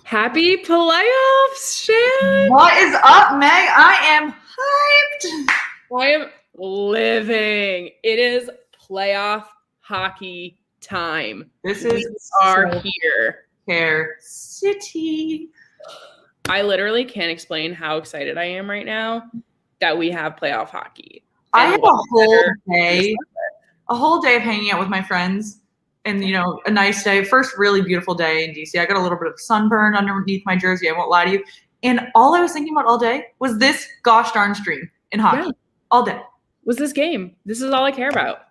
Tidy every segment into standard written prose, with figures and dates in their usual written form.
Happy playoffs, Shan! What is up, Meg? I am hyped. I am living. It is playoff hockey time. This We is are so here. Care City. I literally can't explain how excited I am right now that we have playoff hockey. I have a whole day of hanging out with my friends and, a nice day. First really beautiful day in DC. I got a little bit of sunburn underneath my jersey. I won't lie to you. And all I was thinking about all day was this gosh darn stream in hockey. Yeah. All day. Was this game. This is all I care about.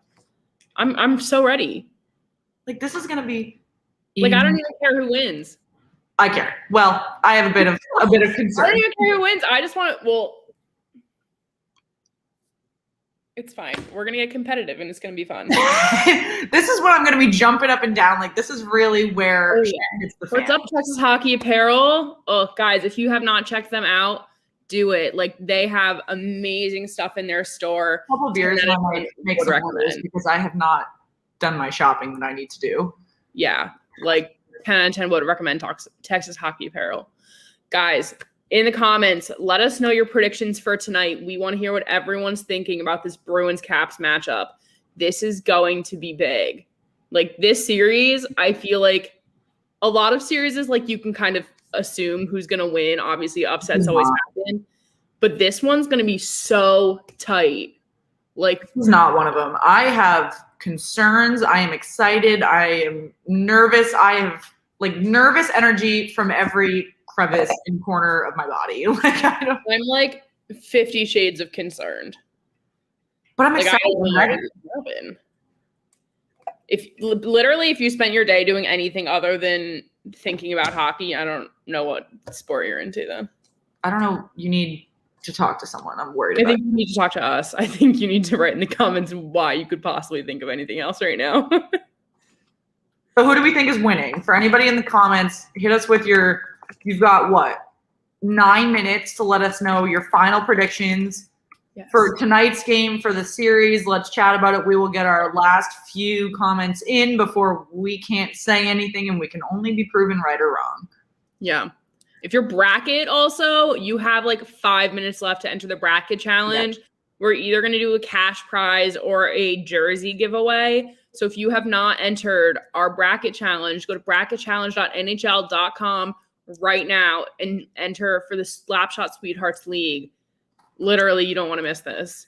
I'm so ready. Like, this is going to be. Like, I don't even care who wins. I care. Well, I have a bit of concern. I don't even care who wins. I just want to, it's fine. We're going to get competitive, and it's going to be fun. This is when I'm going to be jumping up and down. Like, this is really where it's the fan. What's up, Texas Hockey Apparel? Oh, guys, if you have not checked them out, do it. Like, they have amazing stuff in their store. A couple beers and I might make some orders because I have not done my shopping that I need to do. Yeah, like 10 out of 10 would recommend Texas Hockey Apparel. Guys, in the comments, let us know your predictions for tonight. We want to hear what everyone's thinking about this Bruins-Caps matchup. This is going to be big. Like, this series, I feel like a lot of series is like you can kind of assume who's going to win. Obviously, upsets always happen. But this one's going to be so tight. Like, this is not one of them. I have concerns. I am excited. I am nervous. I have nervous energy from every crevice and corner of my body. I'm like 50 shades of concerned. But I'm excited. If you spent your day doing anything other than thinking about hockey, I don't know what sport you're into then. I don't know. You need to talk to someone. I'm worried I think you need to talk to us. I think you need to write in the comments why you could possibly think of anything else right now. So who do we think is winning? For anybody in the comments, hit us with you've got 9 minutes to let us know your final predictions for tonight's game, for the series. Let's chat about it. We will get our last few comments in before we can't say anything and we can only be proven right or wrong. Yeah. If your bracket also, you have 5 minutes left to enter the bracket challenge. Yep. We're either going to do a cash prize or a jersey giveaway. So if you have not entered our bracket challenge, go to bracketchallenge.nhl.com right now and enter for the Slapshot Sweethearts League. Literally, you don't want to miss this.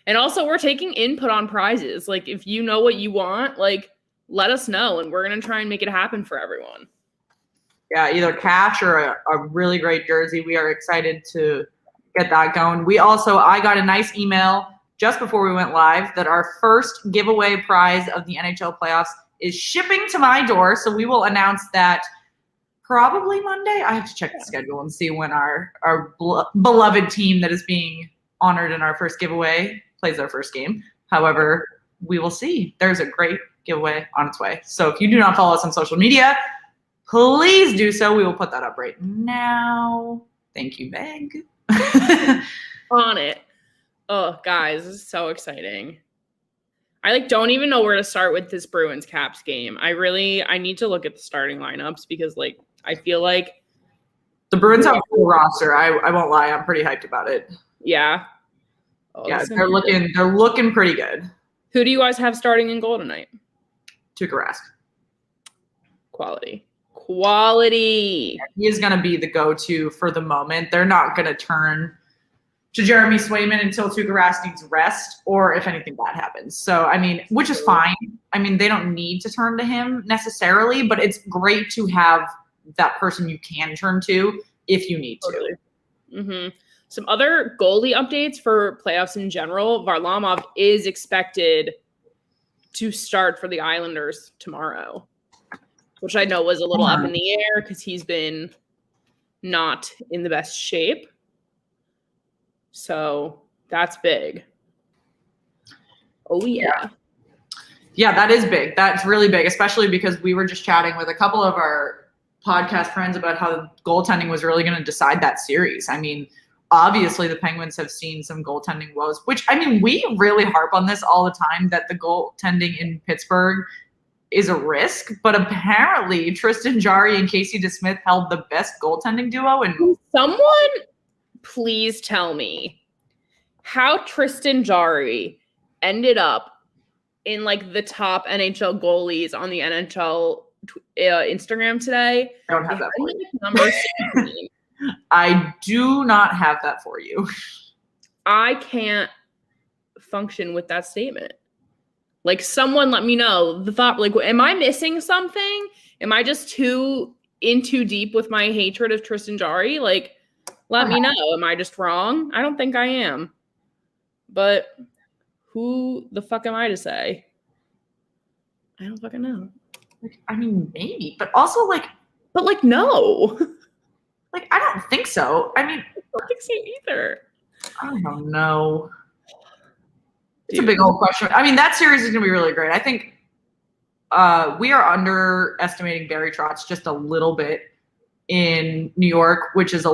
And also, we're taking input on prizes. Like, if you know what you want, let us know, and we're going to try and make it happen for everyone. Yeah, either cash or a really great jersey. We are excited to get that going. I got a nice email just before we went live that our first giveaway prize of the NHL playoffs is shipping to my door. So we will announce that probably Monday. I have to check the schedule and see when our beloved team that is being honored in our first giveaway plays their first game. However, we will see. There's a great giveaway on its way. So if you do not follow us on social media, please do so. We will put that up right now. Thank you, Meg. On it. Oh, guys, this is so exciting. I don't even know where to start with this Bruins Caps game. I need to look at the starting lineups because I feel like the Bruins have a full roster. I won't lie, I'm pretty hyped about it. Yeah. Yeah, they're looking pretty good. Who do you guys have starting in goal tonight? Tuukka Rask. Quality. Yeah, he is going to be the go-to for the moment. They're not going to turn to Jeremy Swayman until Tuukka Rask needs rest or if anything bad happens. So, which is fine. They don't need to turn to him necessarily, but it's great to have that person you can turn to if you need to. Totally. Mm-hmm. Some other goalie updates for playoffs in general. Varlamov is expected to start for the Islanders tomorrow, which I know was a little up in the air because he's been not in the best shape. So that's big. Oh, yeah. Yeah, that is big. That's really big, especially because we were just chatting with a couple of our podcast friends about how goaltending was really going to decide that series. Obviously the Penguins have seen some goaltending woes, which, we really harp on this all the time, that the goaltending in Pittsburgh is a risk, but apparently Tristan Jarry and Casey DeSmith held the best goaltending duo. And someone please tell me how Tristan Jarry ended up in like the top NHL goalies on the NHL Instagram today. I don't have that for you. Number 16. I do not have that for you. I can't function with that statement. Like, someone let me know the thought. Like, am I missing something? Am I just too deep with my hatred of Tristan Jarry? Like, let me know. Am I just wrong? I don't think I am. But who the fuck am I to say? I don't fucking know. Like, I mean, maybe, but also like, no. Like, I don't think so. I mean, I don't think so either. I don't know. It's a big old question. I mean, that series is going to be really great. I think we are underestimating Barry Trotz just a little bit in New York, which is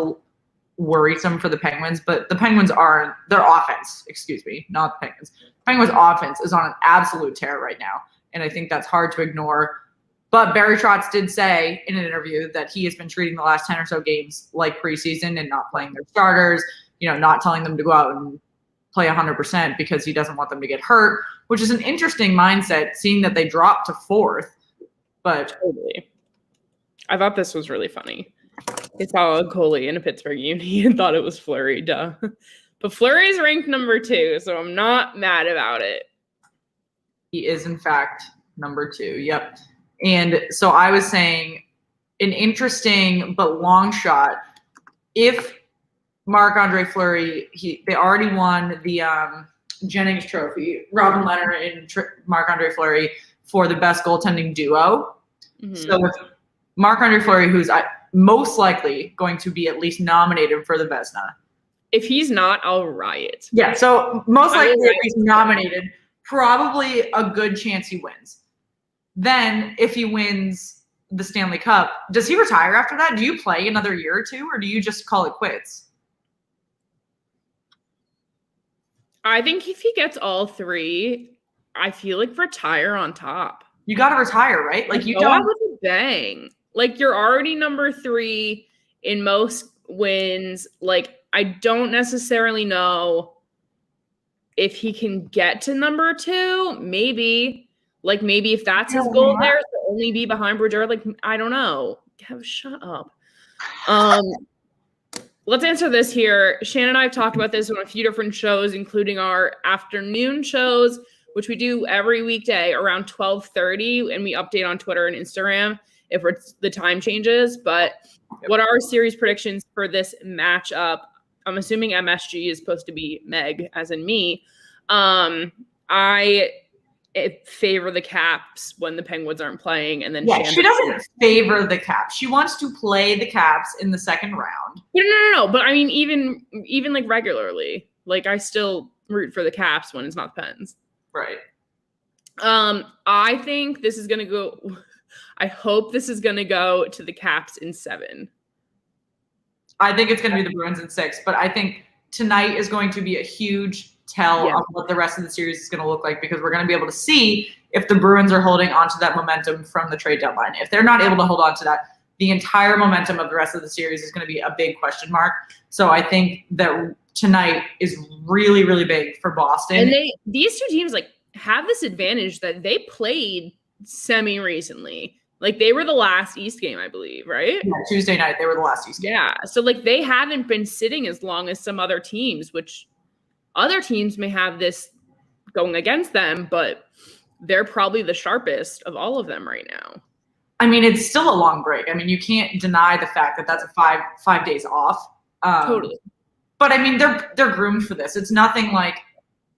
worrisome for the Penguins. But the Penguins aren't – their offense, excuse me, not the Penguins. Penguins' offense is on an absolute tear right now, and I think that's hard to ignore. But Barry Trotz did say in an interview that he has been treating the last 10 or so games like preseason and not playing their starters, not telling them to go out and play 100% because he doesn't want them to get hurt, which is an interesting mindset, seeing that they dropped to 4th. But totally. I thought this was really funny. They saw a goalie in a Pittsburgh uni and thought it was Fleury, duh. But Fleury's ranked number 2, so I'm not mad about it. He is, in fact, number 2. Yep. And so I was saying an interesting but long shot. If Marc-Andre Fleury, they already won the Jennings Trophy, Robin Lehner and Marc-Andre Fleury, for the best goaltending duo. Mm-hmm. So with Marc-Andre Fleury, who's most likely going to be at least nominated for the Vezina. If he's not, I'll riot. Yeah, so most likely if he's nominated, probably a good chance he wins. Then if he wins the Stanley Cup, does he retire after that? Do you play another year or 2, or do you just call it quits? I think if he gets all 3, I feel like retire on top. You got to retire, right? Like, you go don't out with a bang. Like, you're already number 3 in most wins. Like, I don't necessarily know if he can get to number 2. Maybe if that's his goal there, to only be behind Brodeur. Like, I don't know. Shut up. Let's answer this here. Shannon and I have talked about this on a few different shows, including our afternoon shows, which we do every weekday around 12:30, and we update on Twitter and Instagram if the time changes. But what are our series predictions for this matchup? I'm assuming MSG is supposed to be Meg, as in me. I favor the Caps when the Penguins aren't playing, and then she doesn't favor the Caps. She wants to play the Caps in the second round. No. But I mean, even like regularly, like I still root for the Caps when it's not the Pens. Right. I think this is gonna go. I hope this is gonna go to the Caps in 7. I think it's gonna be the Bruins in 6, but I think tonight is going to be a huge tell of what the rest of the series is going to look like, because we're going to be able to see if the Bruins are holding onto that momentum from the trade deadline. If they're not able to hold on to that, the entire momentum of the rest of the series is going to be a big question mark. So I think that tonight is really, really big for Boston. And these two teams like have this advantage that they played semi recently. Like, they were the last East game, I believe, right? Yeah, Tuesday night, they were the last East game. Yeah. So, like, they haven't been sitting as long as some other teams, which other teams may have this going against them, but they're probably the sharpest of all of them right now. I mean, it's still a long break. I mean, you can't deny the fact that that's a five days off. Totally. But, I mean, they're groomed for this. It's nothing like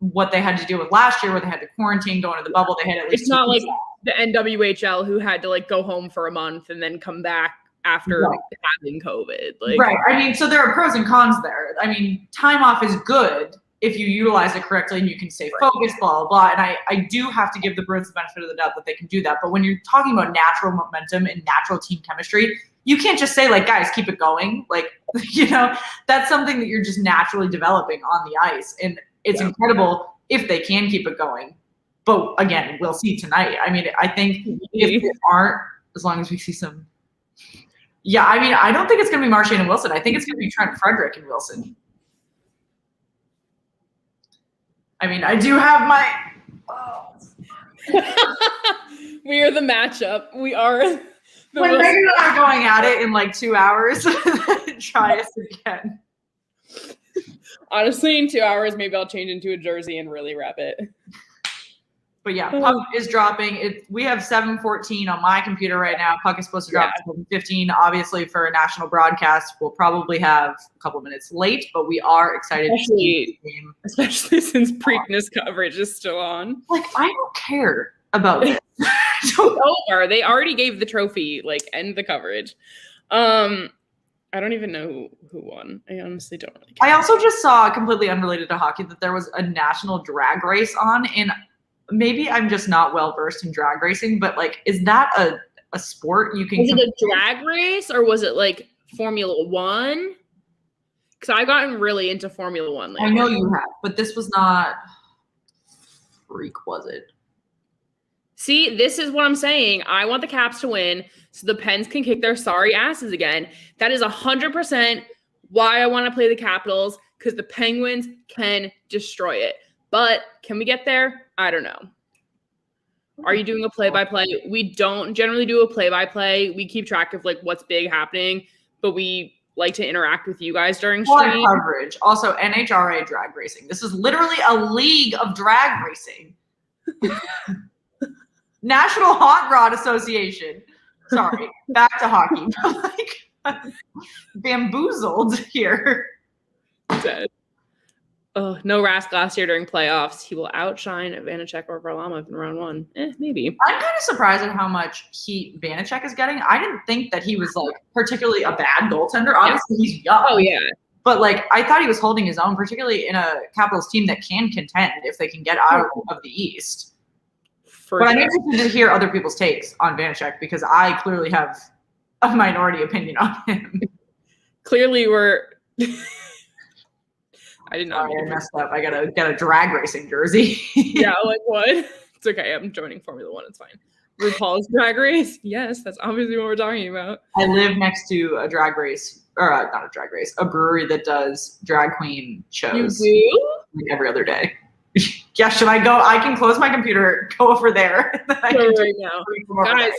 what they had to deal with last year where they had to quarantine, go into the bubble. They had at least it's not like the NWHL who had to like go home for a month and then come back after having COVID. Like, right. I mean, so there are pros and cons there. I mean, time off is good if you utilize it correctly and you can stay focused, blah, blah, blah. And I do have to give the Bruins the benefit of the doubt that they can do that. But when you're talking about natural momentum and natural team chemistry, you can't just say, like, guys, keep it going. Like, you know, that's something that you're just naturally developing on the ice. And it's incredible if they can keep it going. But again, we'll see tonight. I mean, I think if they aren't, as long as we see some. Yeah, I mean, I don't think it's going to be Marchand and Wilson. I think it's going to be Trent Frederick and Wilson. I mean, I do have my. Oh. We are the matchup. We are. When Megan and I are going at it in like 2 hours, try us again. Honestly, in 2 hours, maybe I'll change into a jersey and really rep it. But yeah, puck is dropping. We have 7:14 on my computer right now. Puck is supposed to drop at 7:15. Obviously, for a national broadcast, we'll probably have a couple minutes late, but we are excited to see the game. Especially since Preakness coverage is still on. Like, I don't care about this. It's over. They already gave the trophy. Like, end the coverage. I don't even know who won. I honestly don't really care. I also just saw, completely unrelated to hockey, that there was a national drag race on, and maybe I'm just not well versed in drag racing, but like, is that a sport you can? Was it a drag race or was it like Formula One? Because I've gotten really into Formula One lately. I know you have, but this was not. Freak, was it? See, this is what I'm saying. I want the Caps to win so the Pens can kick their sorry asses again. That is 100% why I want to play the Capitals, because the Penguins can destroy it. But can we get there? I don't know. Are you doing a play-by-play? We don't generally do a play-by-play. We keep track of like what's big happening, but we like to interact with you guys during stream. Coverage. Also, NHRA drag racing. This is literally a league of drag racing. National Hot Rod Association. Sorry, back to hockey. Like, bamboozled here. Dead. Oh, no Rask last year during playoffs. He will outshine Vanacek or Varlamov in round one. Maybe. I'm kind of surprised at how much heat Vanacek is getting. I didn't think that he was like particularly a bad goaltender. Obviously, he's young. Oh, yeah. But like, I thought he was holding his own, particularly in a Capitals team that can contend if they can get out of the East. But I'm interested to hear other people's takes on Vanacek because I clearly have a minority opinion on him. Clearly, we're. I did not. I messed up. I gotta get a drag racing jersey. Yeah, like what? It's okay. I'm joining Formula One. It's fine. RuPaul's Drag Race. Yes, that's obviously what we're talking about. I live next to a drag race, or not a drag race, a brewery that does drag queen shows. You do? Like every other day. Yeah, should I go? I can close my computer, go over there. Go right now. Guys,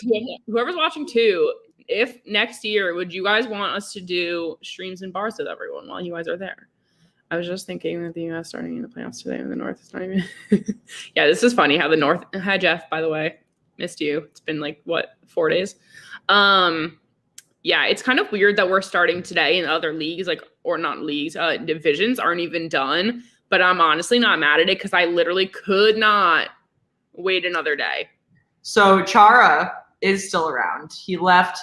whoever's watching too, if next year, would you guys want us to do streams and bars with everyone while you guys are there? I was just thinking that the U.S. starting in the playoffs today and the North is not even. Yeah, this is funny how the North. Hi, Jeff, by the way. Missed you. It's been like, 4 days? Yeah, it's kind of weird that we're starting today and other leagues, like, or not leagues, divisions aren't even done. But I'm honestly not mad at it because I literally could not wait another day. So Chara is still around. He left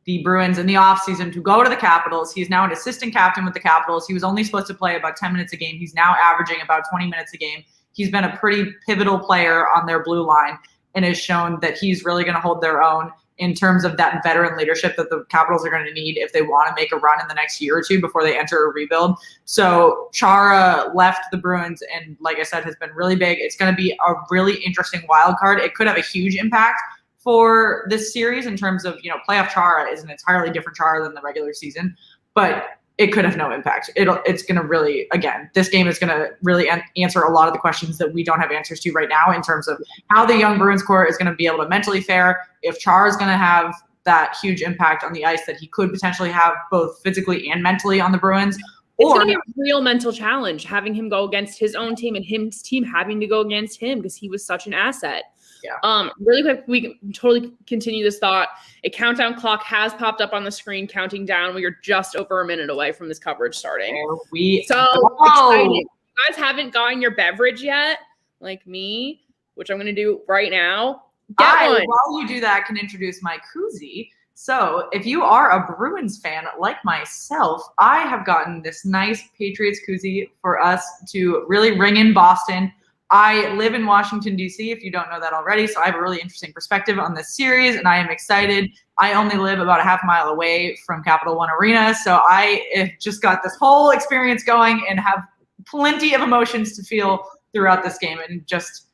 the Bruins in the offseason to go to the Capitals. He's now an assistant captain with the Capitals. He was only supposed to play about 10 minutes a game. He's now averaging about 20 minutes a game. He's been a pretty pivotal player on their blue line and has shown that he's really going to hold their own in terms of that veteran leadership that the Capitals are going to need if they want to make a run in the next year or two before they enter a rebuild. So Chara left the Bruins and, like I said, has been really big. It's going to be a really interesting wild card. It could have a huge impact for this series in terms of, playoff Chara is an entirely different Chara than the regular season, but it could have no impact. It's going to really, again, this game is going to really answer a lot of the questions that we don't have answers to right now in terms of how the young Bruins core is going to be able to mentally fare, if Chara is going to have that huge impact on the ice that he could potentially have both physically and mentally on the Bruins. It's going to be a real mental challenge having him go against his own team and his team having to go against him because he was such an asset. Yeah. Really quick, we can totally continue this thought. A countdown clock has popped up on the screen, counting down. We are just over a minute away from this coverage starting. Excited. If you guys haven't gotten your beverage yet, like me, which I'm going to do right now, get one. While you do that, I can introduce my koozie. So if you are a Bruins fan like myself, I have gotten this nice Patriots koozie for us to really ring in Boston. I live in Washington, D.C., if you don't know that already, so I have a really interesting perspective on this series, and I am excited. I only live about a half mile away from Capital One Arena, so I just got this whole experience going and have plenty of emotions to feel throughout this game, and just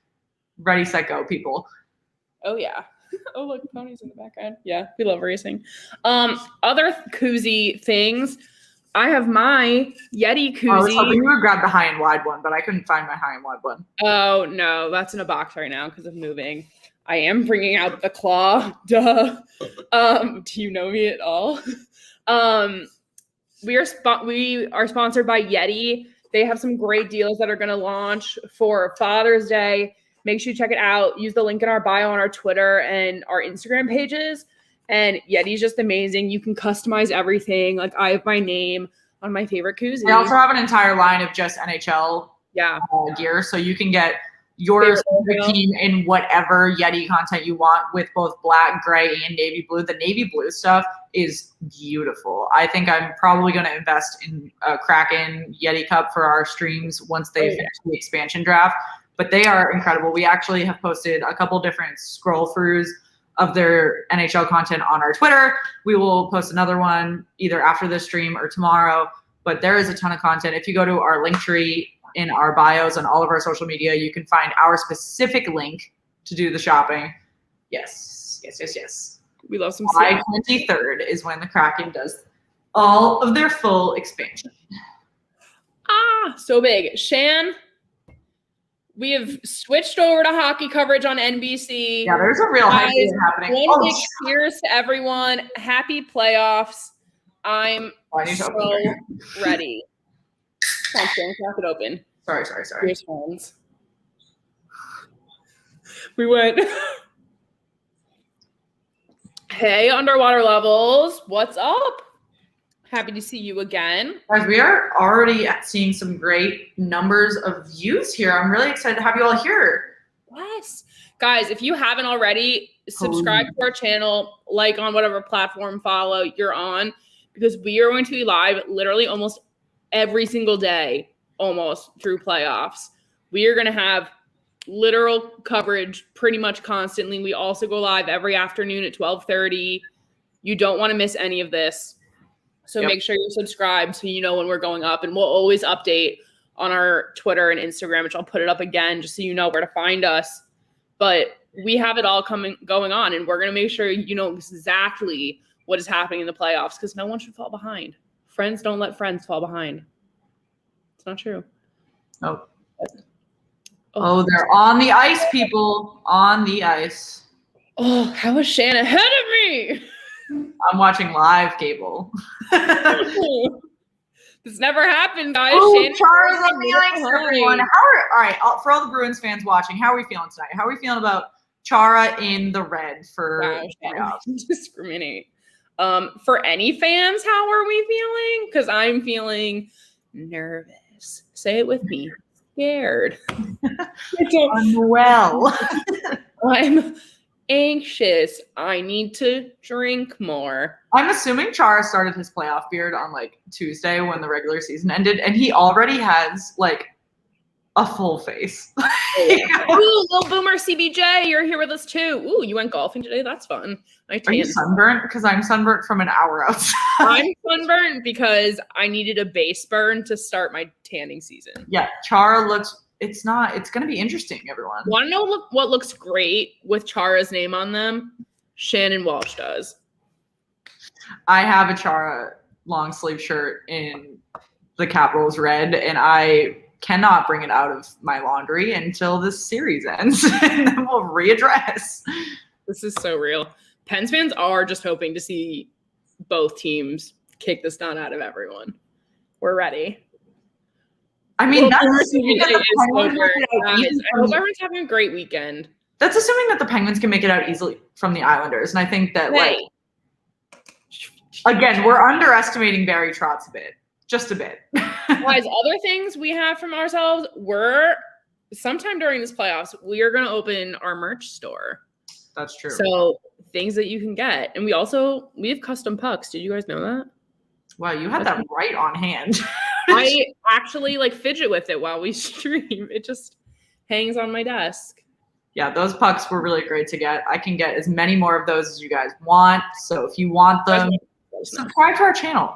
ready, set, go, people. Oh yeah. Oh look, ponies in the background. Yeah, we love racing. Other koozie things. I have my Yeti koozie. I was hoping you would grab the high and wide one, but I couldn't find my high and wide one. Oh no, that's in a box right now because of moving. I am bringing out the claw. Duh. Do you know me at all? We are sponsored by Yeti. They have some great deals that are going to launch for Father's Day. Make sure you check it out. Use the link in our bio on our Twitter and our Instagram pages. And Yeti's just amazing. You can customize everything. Like I have my name on my favorite koozie. They also have an entire line of just NHL gear, so you can get your specific team in whatever Yeti content you want with both black, gray, and navy blue. The navy blue stuff is beautiful. I think I'm probably going to invest in a Kraken Yeti Cup for our streams once they finish the expansion draft. But they are incredible. We actually have posted a couple different scroll throughs of their NHL content on our Twitter. We will post another one either after this stream or tomorrow, but there is a ton of content. If you go to our link tree in our bios on all of our social media, you can find our specific link to do the shopping. Yes. We love some July 23rd is when the Kraken does all of their full expansion. So big. Shan, we have switched over to hockey coverage on NBC. Yeah, there's a real hype happening. One big cheers to everyone. Happy playoffs. I'm so ready. Come on, Shan, crack it open. Sorry. Here's phones. We went. Hey, Underwater Levels. What's up? Happy to see you again. Guys, we are already seeing some great numbers of views here. I'm really excited to have you all here. Yes. Guys, if you haven't already, subscribe to our channel, like on whatever platform follow you're on, because we are going to be live literally almost every single day, almost through playoffs. We are going to have literal coverage pretty much constantly. We also go live every afternoon at 12:30. You don't want to miss any of this. So make sure you're subscribed so you know when we're going up. And we'll always update on our Twitter and Instagram, which I'll put it up again just so you know where to find us. But we have it all going on, and we're going to make sure you know exactly what is happening in the playoffs because no one should fall behind. Friends don't let friends fall behind. It's not true. Oh, they're on the ice, people. On the ice. Oh, how is Shan ahead of me? I'm watching live, Gable. This never happened, guys. Chara's on the ice, everyone. All right, for all the Bruins fans watching, how are we feeling tonight? How are we feeling about Chara in the red for playoffs? Discriminate. For any fans, how are we feeling? Because I'm feeling nervous. Say it with me. Scared. Unwell. I'm anxious. I need to drink more. I'm assuming Chara started his playoff beard on like Tuesday when the regular season ended, and he already has like a full face. Ooh, little boomer CBJ, you're here with us too. Ooh, you went golfing today? That's fun. Are you sunburnt? Because I'm sunburnt from an hour outside. I'm sunburnt because I needed a base burn to start my tanning season. Yeah, Chara looks. It's going to be interesting, everyone. Want to know what looks great with Chara's name on them? Shannon Walsh does. I have a Chara long sleeve shirt in the Capitals red, and I cannot bring it out of my laundry until this series ends, and then we'll readdress. This is so real. Pens fans are just hoping to see both teams kick the stun out of everyone. We're ready. I mean, I hope everyone's having a great weekend. That's assuming that the Penguins can make it out easily from the Islanders. And I think that, again, we're underestimating Barry Trotz a bit. Just a bit. Guys, other things we have from ourselves, sometime during this playoffs, we are going to open our merch store. That's true. So things that you can get. And we have custom pucks. Did you guys know that? Wow, you had that right on hand. I actually fidget with it while we stream. It just hangs on my desk. Yeah, those pucks were really great to get. I can get as many more of those as you guys want. So if you want them, subscribe to our channel.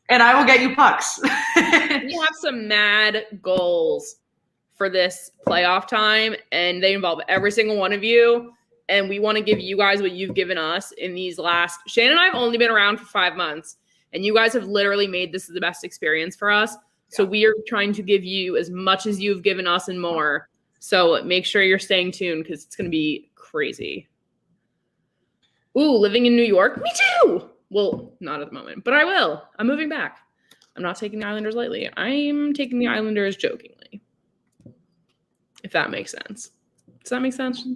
And I will get you pucks. We have some mad goals for this playoff time, and they involve every single one of you. And we want to give you guys what you've given us in these last. Shannon and I have only been around for 5 months, and you guys have literally made this the best experience for us. So we are trying to give you as much as you've given us and more. So make sure you're staying tuned because it's going to be crazy. Ooh, living in New York? Me too! Well, not at the moment, but I will. I'm moving back. I'm not taking the Islanders lightly. I'm taking the Islanders jokingly. If that makes sense. Does that make sense?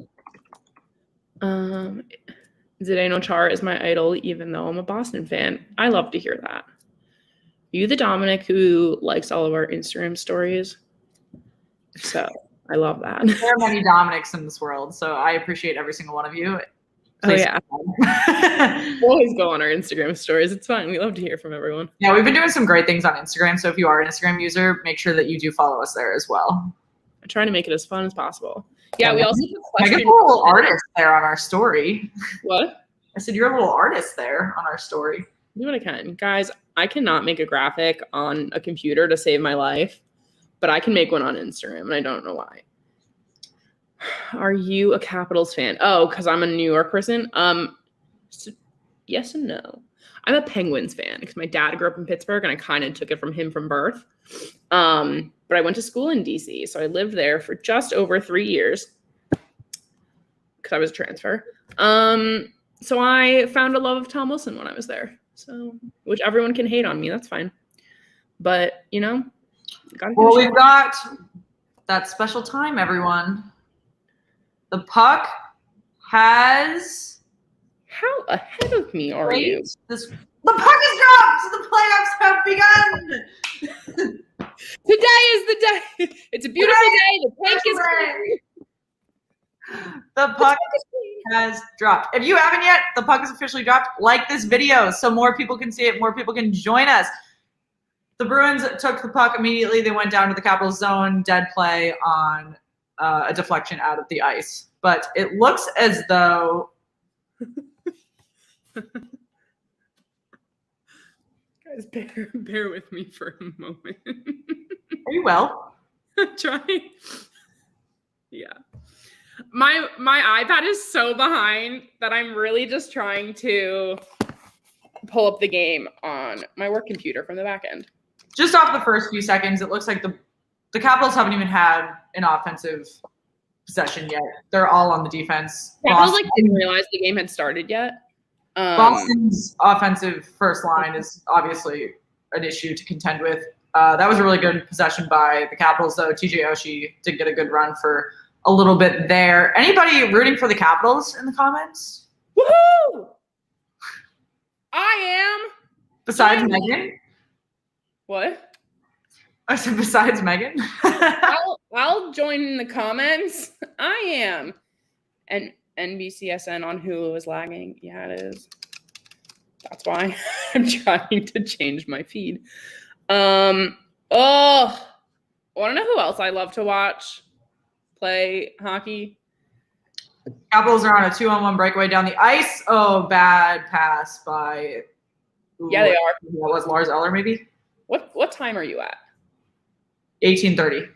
Zdeno Chara is my idol, even though I'm a Boston fan. I love to hear that. You the Dominic who likes all of our Instagram stories? So I love that. There are many Dominics in this world, so I appreciate every single one of you. Please. Oh, yeah. Always go on our Instagram stories. It's fine. We love to hear from everyone. Yeah, we've been doing some great things on Instagram, so if you are an Instagram user, make sure that you do follow us there as well. I'm trying to make it as fun as possible. Yeah, we also have a question. You're a little artist there on our story. What? I said you're a little artist there on our story. Do what I can. Guys, I cannot make a graphic on a computer to save my life, but I can make one on Instagram, and I don't know why. Are you a Capitals fan? Oh, because I'm a New York person? So yes and no. I'm a Penguins fan because my dad grew up in Pittsburgh, and I kind of took it from him from birth. But I went to school in DC, so I lived there for just over 3 years because I was a transfer. So I found a love of Tom Wilson when I was there. So, which everyone can hate on me, that's fine. But, you know, well, we've got that special time, everyone. The puck has. How ahead of me are you? The puck is dropped. The playoffs have begun. Today is the day. It's a beautiful day. The tank is clear. The puck has dropped. If you haven't yet, the puck is officially dropped. Like this video so more people can see it, more people can join us. The Bruins took the puck immediately. They went down to the Capitals zone, dead play on a deflection out of the ice. But it looks as though guys, bear with me for a moment. Are you well? Trying. Yeah. My iPad is so behind that I'm really just trying to pull up the game on my work computer from the back end. Just off the first few seconds, it looks like the Capitals haven't even had an offensive possession yet. They're all on the defense. Capitals didn't realize the game had started yet. Boston's offensive first line is obviously an issue to contend with. That was a really good possession by the Capitals, though. TJ Oshie did get a good run for a little bit there. Anybody rooting for the Capitals in the comments? Woohoo! I am. Besides Megan? What? I said besides Megan. I'll join in the comments. I am. And NBCSN on Hulu is lagging. Yeah, it is. That's why I'm trying to change my feed. Want to know who else I love to watch play hockey? Capitals are on a 2-on-1 breakaway down the ice. Oh, bad pass by. Yeah, they are. What was Lars Eller maybe? What time are you at? 18:30.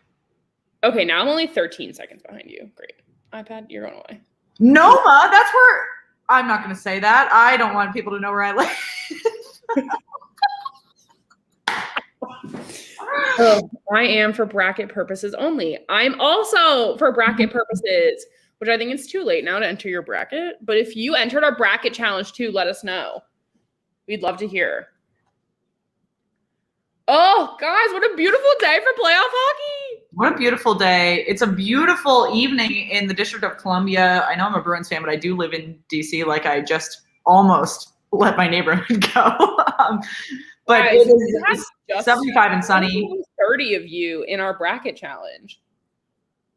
Okay, now I'm only 13 seconds behind you. Great. iPad, you're going away. Noma, that's where I'm not going to say that. I don't want people to know where I live. I am for bracket purposes only. I'm also for bracket purposes, which I think it's too late now to enter your bracket. But if you entered our bracket challenge too, let us know. We'd love to hear. Oh, guys, what a beautiful day for playoff hockey. What a beautiful day. It's a beautiful evening in the District of Columbia. I know I'm a Bruins fan, but I do live in DC. Like I just almost let my neighborhood go. But guys, it is 75 and sunny. 30 of you in our bracket challenge.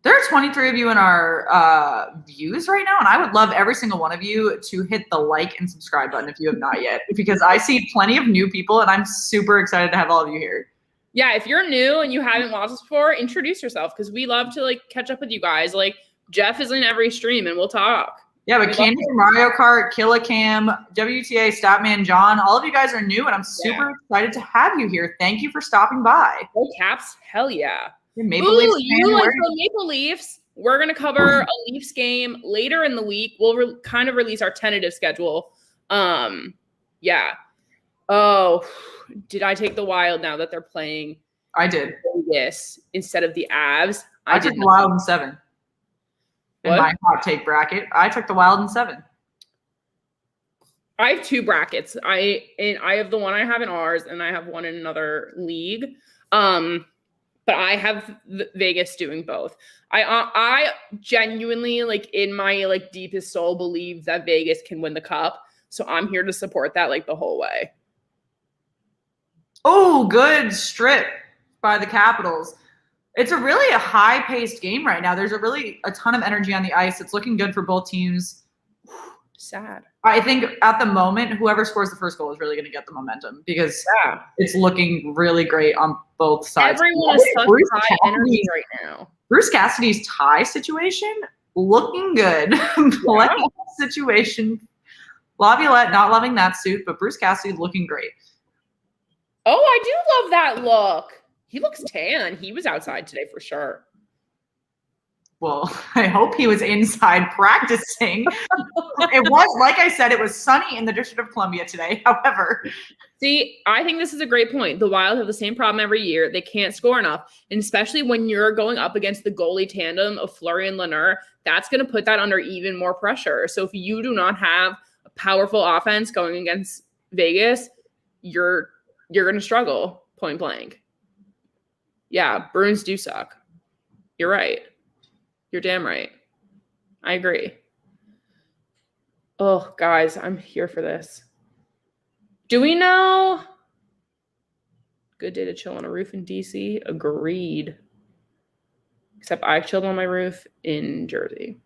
There are 23 of you in our views right now, and I would love every single one of you to hit the like and subscribe button if you have not yet, because I see plenty of new people, and I'm super excited to have all of you here. Yeah, if you're new and you haven't watched us before, introduce yourself, because we love to catch up with you guys. Jeff is in every stream, and we'll talk. Yeah, but Candy from Mario Kart, Killacam, WTA, Statman, John, all of you guys are new, and I'm super excited to have you here. Thank you for stopping by. Go Caps, hell yeah. Maple Leafs you fan, like the Maple Leafs. We're going to cover a Leafs game later in the week. We'll kind of release our tentative schedule. Yeah. Oh, did I take the Wild now that they're playing? I did. Vegas instead of the Avs. I took the Wild in 7. In my hot take bracket, I took the Wild in 7. I have 2 brackets. I have the one I have in ours, and I have one in another league. But I have Vegas doing both. I genuinely, like, in my like deepest soul, believe that Vegas can win the cup. So I'm here to support that like the whole way. Oh, good strip by the Capitals. It's a high-paced game right now. There's a ton of energy on the ice. It's looking good for both teams. Sad. I think at the moment, whoever scores the first goal is really going to get the momentum because it's looking really great on both sides. Everyone is such high energy right now. Bruce Cassidy's tie situation looking good. Playoff situation. Laviolette not loving that suit, but Bruce Cassidy looking great. Oh, I do love that look. He looks tan. He was outside today for sure. Well, I hope he was inside practicing. It was, like I said, it was sunny in the District of Columbia today. However, see, I think this is a great point. The Wild have the same problem every year. They can't score enough. And especially when you're going up against the goalie tandem of Fleury and Lanier, that's going to put that under even more pressure. So if you do not have a powerful offense going against Vegas, you're going to struggle, point blank. Yeah, Bruins do suck. You're right. You're damn right. I agree. Oh, guys, I'm here for this. Do we know? Good day to chill on a roof in DC. Agreed. Except I chilled on my roof in Jersey.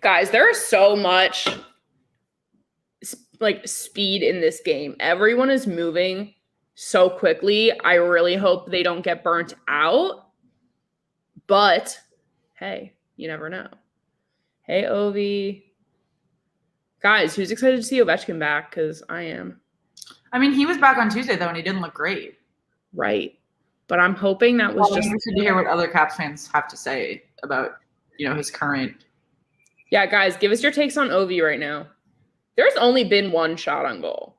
Guys, there is so much like speed in this game. Everyone is moving so quickly. I really hope they don't get burnt out. But hey, you never know. Hey, Ovi. Guys, who's excited to see Ovechkin back? Because I am. I mean, he was back on Tuesday, though, and he didn't look great. Right. But I'm hoping that was just... I'm interested to hear what other Caps fans have to say about, his current... Yeah, guys, give us your takes on Ovi right now. There's only been one shot on goal.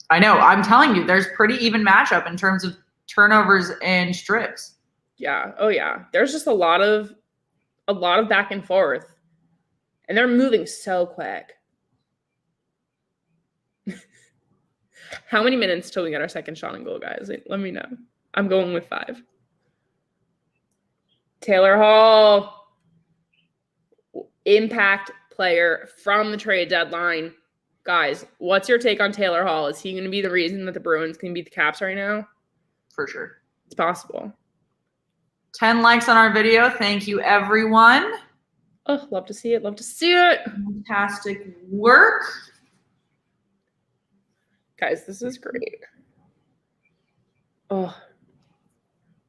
I know. I'm telling you, there's pretty even matchup in terms of turnovers and strips. Yeah. Oh, yeah. There's just a lot of back and forth. And they're moving so quick. How many minutes till we get our second shot on goal, guys? Let me know. I'm going with 5. Taylor Hall, impact player from the trade deadline. Guys, what's your take on Taylor Hall? Is he going to be the reason that the Bruins can beat the Caps right now? For sure. It's possible. 10 likes on our video. Thank you, everyone. Oh, love to see it. Love to see it. Fantastic work. Guys, this is great. Oh,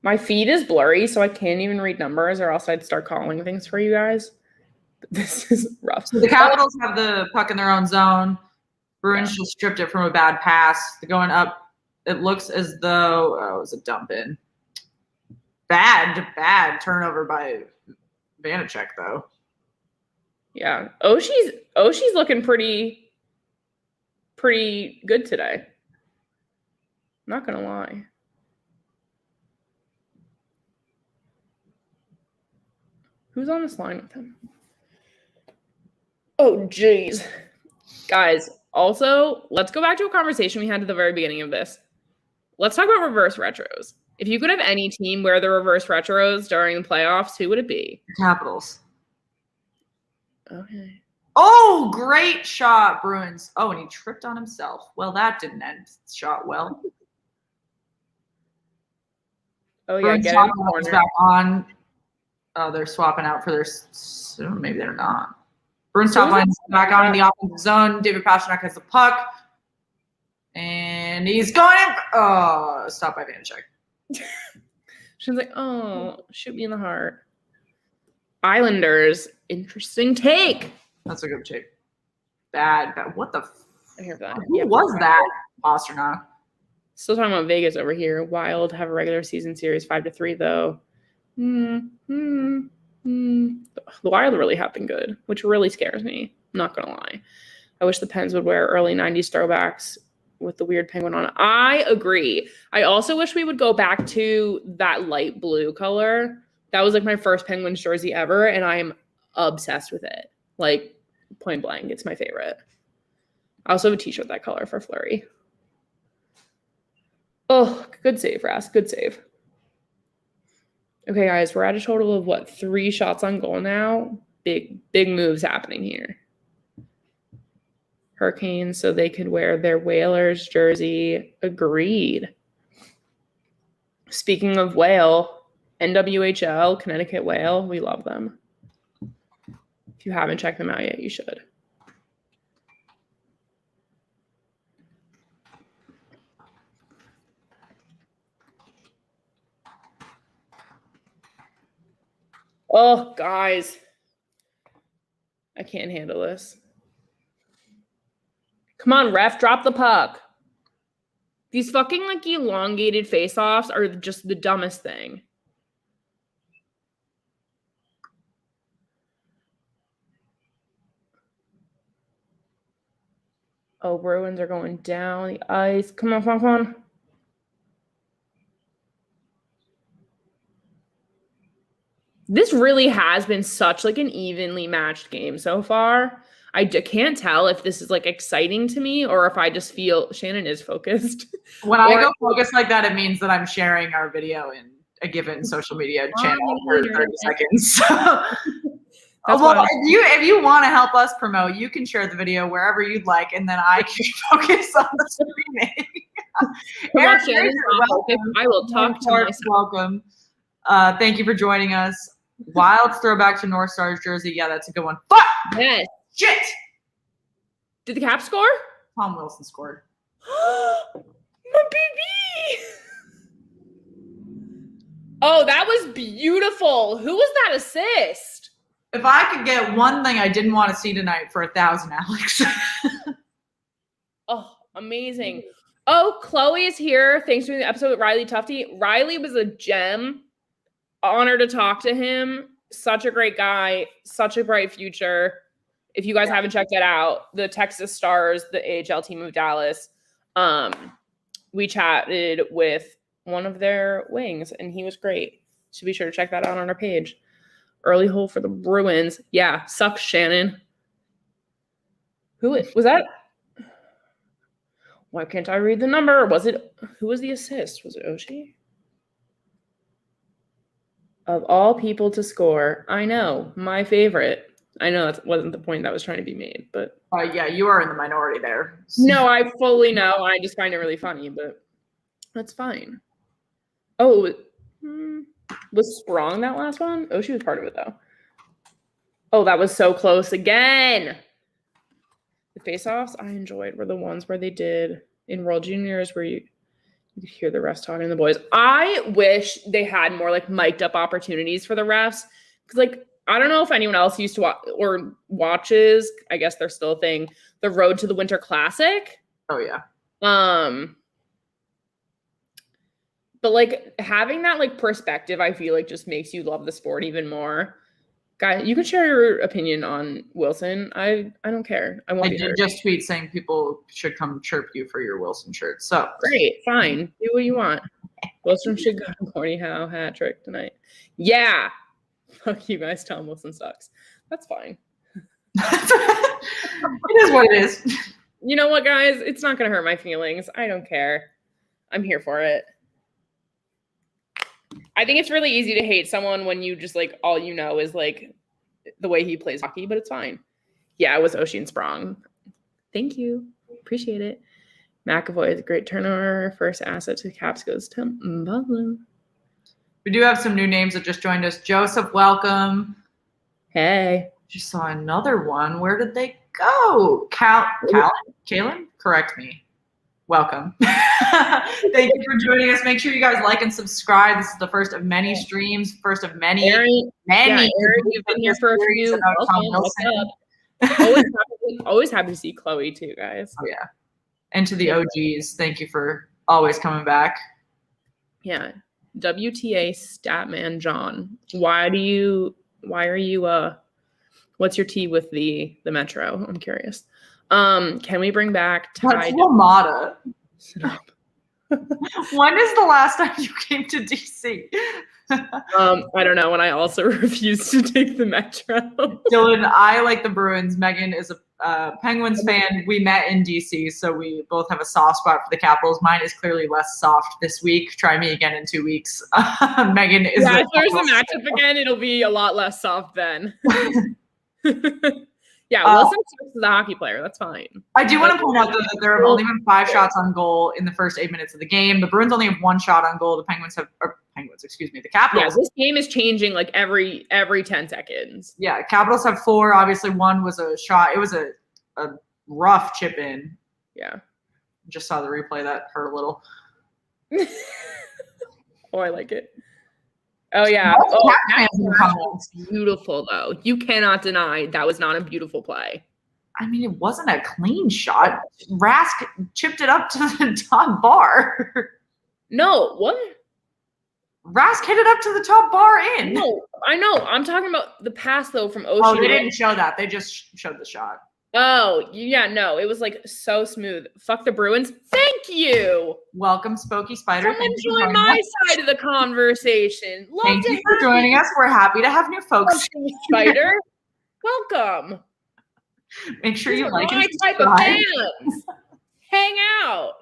my feed is blurry, so I can't even read numbers, or else I'd start calling things for you guys. But this is rough. So the Capitals have the puck in their own zone. Bruins just stripped it from a bad pass. They're going up. It looks as though it was a dump in. Bad turnover by Vanacek, though. Yeah. Oshie's looking pretty good today. I'm not going to lie. Who's on this line with him? Oh, geez. Guys, also, let's go back to a conversation we had at the very beginning of this. Let's talk about reverse retros. If you could have any team wear the reverse retros during the playoffs, who would it be? Capitals. Okay. Oh, great shot, Bruins. Oh, and he tripped on himself. Well, that didn't end shot well. Oh, yeah. Bruins Get top in the corner. back on. Oh, they're swapping out for their – maybe they're not. Bruins top line's back on in the offensive zone. David Pastrnak has the puck. And he's going in. Oh, stopped by Vanacek. She's like, oh, shoot me in the heart. Islanders. Interesting take. That's a good take. Bad. What the I hear that. Who was that? Pastrnak. Still talking about Vegas over here. Wild have a regular season series 5-3 though. The Wild really have been good, which really scares me. I'm not going to lie. I wish the Pens would wear early 90s throwbacks with the weird penguin on it. I agree. I also wish we would go back to that light blue color. That was like my first Penguins jersey ever, and I am obsessed with it. Like, point blank, it's my favorite. I also have a t-shirt that color for Fleury. Oh, good save, Ras. Good save. Okay, guys, we're at a total of, what, 3 shots on goal now? Big moves happening here. Hurricanes, so they could wear their Whalers jersey. Agreed. Speaking of whale, NWHL, Connecticut Whale, we love them. If you haven't checked them out yet, you should. Oh, guys. I can't handle this. Come on, ref, drop the puck. These fucking, like, elongated face-offs are just the dumbest thing. Oh, Bruins are going down the ice. Come on, come on, come on. This really has been such, like, an evenly matched game so far. I can't tell if this is, like, exciting to me or if I just feel Shannon is focused. When I go focused like that, it means that I'm sharing our video in a given social media channel for 30 seconds. Well, if you want to help us promote, you can share the video wherever you'd like, and then I can focus on the streaming. I will talk to myself. Welcome. Thank you for joining us. Wild's throwback to North Stars jersey. Yeah, that's a good one. Fuck! Yes. Shit! Did the Caps score? Tom Wilson scored. My baby! Oh, that was beautiful. Who was that assist? If I could get one thing I didn't want to see tonight for 1,000, Alex. Oh, amazing. Oh, Chloe is here. Thanks for the episode with Riley Tufte. Riley was a gem. Honor to talk to him. Such a great guy. Such a bright future. If you guys haven't checked that out, the Texas Stars, the AHL team of Dallas, we chatted with one of their wings, and he was great. So be sure to check that out on our page. Early hole for the Bruins. Yeah, sucks, Shannon. Was that? Why can't I read the number? Who was the assist? Was it Oshie? Of all people to score, I know, my favorite. I know that wasn't the point that was trying to be made, but yeah, you are in the minority there. No, I fully know. I just find it really funny, but that's fine. Oh, was Sprong that last one? Oh, she was part of it though. Oh, that was so close again. The face-offs I enjoyed were the ones where they did in World Juniors where you could hear the refs talking to the boys. I wish they had more like mic'd up opportunities for the refs because like I don't know if anyone else used to watch or watches. I guess they're still a thing. The Road to the Winter Classic. Oh yeah. But like having that like perspective, I feel like just makes you love the sport even more. Guys, you can share your opinion on Wilson. I don't care. I did just tweet saying people should come chirp you for your Wilson shirt. So great, fine. Do what you want. Wilson should go to Corny Howe hat trick tonight. Yeah. Fuck you guys. Tom Wilson sucks. That's fine. It is what it is. You know what, guys? It's not going to hurt my feelings. I don't care. I'm here for it. I think it's really easy to hate someone when you just like all you know is like the way he plays hockey, but it's fine. Yeah, it was Ocean Sprong. Thank you. Appreciate it. McAvoy is a great turnover. First asset to the Caps goes to Buffalo. We do have some new names that just joined us. Joseph, welcome. Hey. Just saw another one. Where did they go? Kaylin? Correct me. Welcome. Thank you for joining us. Make sure you guys like and subscribe. This is the first of many streams, first of many. Aaron, you've been here for a few. Always happy to see Chloe too, guys. Oh yeah. And to the OGs, thank you for always coming back. Yeah. WTA Statman John. Why are you what's your tea with the Metro? I'm curious. Can we bring back That's Lamada. When is the last time you came to DC? I don't know. And I also refuse to take the Metro. Dylan, I like the Bruins. Megan is a Penguins fan. We met in DC, so we both have a soft spot for the Capitals. Mine is clearly less soft this week. Try me again in 2 weeks. Megan is. Yeah, if there's a matchup again, it'll be a lot less soft then. Yeah, Wilson sucks as a hockey player. That's fine. I do want to point out though that there have only been 5 shots on goal in the first 8 minutes of the game. The Bruins only have 1 shot on goal. The the Capitals. Yeah, this game is changing like every 10 seconds. Yeah, Capitals have 4. Obviously, 1 was a shot. It was a rough chip in. Yeah. Just saw the replay. That hurt a little. Oh, I like it. Oh, yeah. That's beautiful, though. You cannot deny that was not a beautiful play. I mean, it wasn't a clean shot. Rask chipped it up to the top bar. No, what? Rask hit it up to the top bar in. No, I know. I'm talking about the pass, though, from Oshie. Oh, they didn't show that. They just showed the shot. Oh, yeah, no. It was, like, so smooth. Fuck the Bruins. Thank you. Welcome, Spooky Spider. Come join my side of the conversation. Thank you for joining us. We're happy to have new folks. Spider. Welcome. Make sure you like my type of fans. Hang out.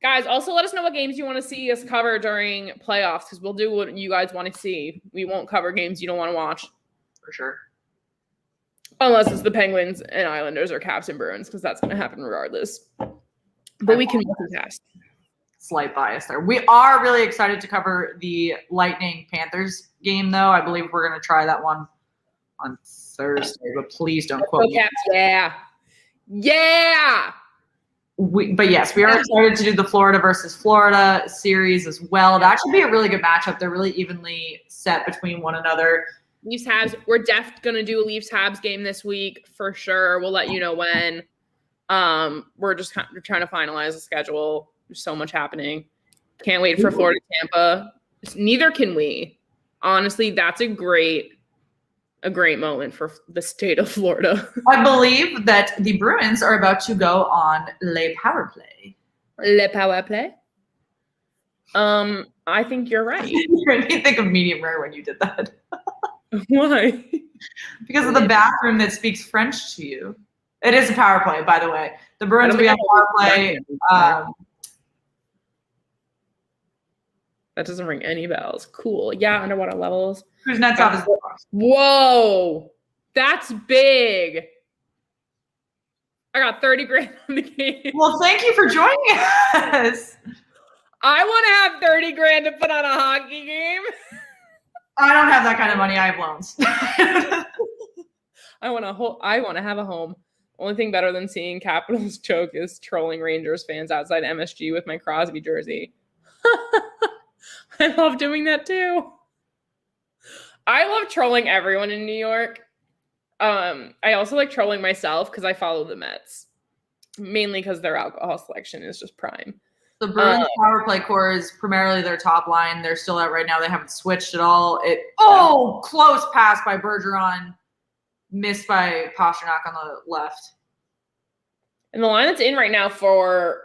Guys, also let us know what games you want to see us cover during playoffs because we'll do what you guys want to see. We won't cover games you don't want to watch. For sure. Unless it's the Penguins and Islanders or Caps and Bruins, because that's going to happen regardless. But we can multitask. Slight bias there. We are really excited to cover the Lightning Panthers game, though. I believe we're going to try that one on Thursday, but please don't quote me. Caps, yeah. Yeah! But yes, we are excited to do the Florida versus Florida series as well. That should be a really good matchup. They're really evenly set between one another. Leafs Habs, we're definitely going to do a Leafs Habs game this week for sure. We'll let you know when. We're just we're trying to finalize the schedule. There's so much happening. Can't wait for Florida Tampa. Neither can we. Honestly, that's a great moment for the state of Florida. I believe that the Bruins are about to go on Le Power Play. Le Power Play? I think you're right. You made me think of medium rare when you did that. Why? Because of the bathroom that speaks French to you. It is a power play, by the way. The Bruins will be on power play. That doesn't ring any bells. Cool. Yeah, underwater levels. Kuznetsov is the boss. Whoa. That's big. I got 30 grand on the game. Well, thank you for joining us. I want to have 30 grand to put on a hockey game. I don't have that kind of money. I have loans. I want to have a home. Only thing better than seeing Capitals choke is trolling Rangers fans outside MSG with my Crosby jersey. I love doing that too. I love trolling everyone in New York. I also like trolling myself because I follow the Mets. Mainly because their alcohol selection is just prime. The Bruins power play core is primarily their top line. They're still out right now. They haven't switched at all. Close pass by Bergeron. Missed by Pasternak on the left. And the line that's in right now for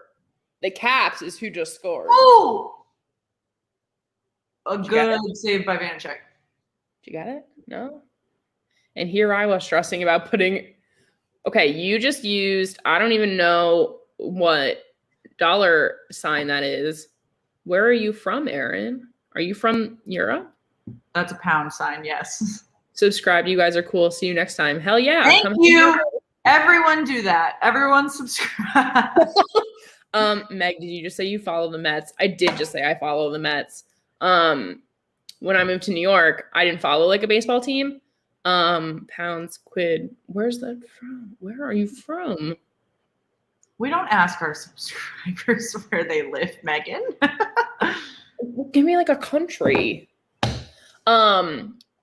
the Caps is who just scored. Oh! A good save by Vanacek. You got it? No? And here I was stressing about putting – okay, you just used – I don't even know what dollar sign that is. Where are you from, Aaron? Are you from Europe? That's a pound sign, yes. Subscribe. You guys are cool. See you next time. Hell yeah. Thank you. Everyone do that. Everyone subscribe. Meg, did you just say you follow the Mets? I did just say I follow the Mets. When I moved to New York, I didn't follow like a baseball team. Pounds, quid. Where's that from? Where are you from? We don't ask our subscribers where they live, Megan. Give me like a country.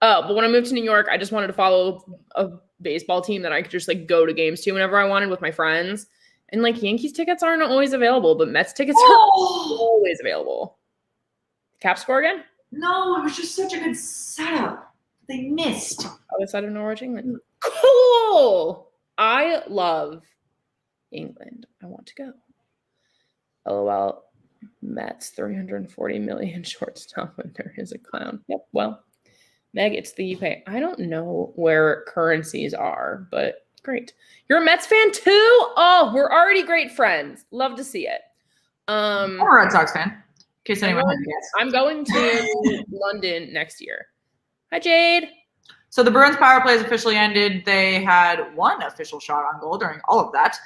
But when I moved to New York, I just wanted to follow a baseball team that I could just like go to games to whenever I wanted with my friends. And like Yankees tickets aren't always available, but Mets tickets are always available. Caps score again? No, it was just such a good setup. They missed. Other side of Norwich, England. Cool. I love England. I want to go. LOL. Mets 340 million shortstop winner is a clown. Yep. Well, Meg, it's the UK. I don't know where currencies are, but great. You're a Mets fan too? Oh, we're already great friends. Love to see it. I'm a Red Sox fan. In case anyone had guessed. I'm going to London next year. Hi, Jade. So the Bruins power play has officially ended. They had one official shot on goal during all of that.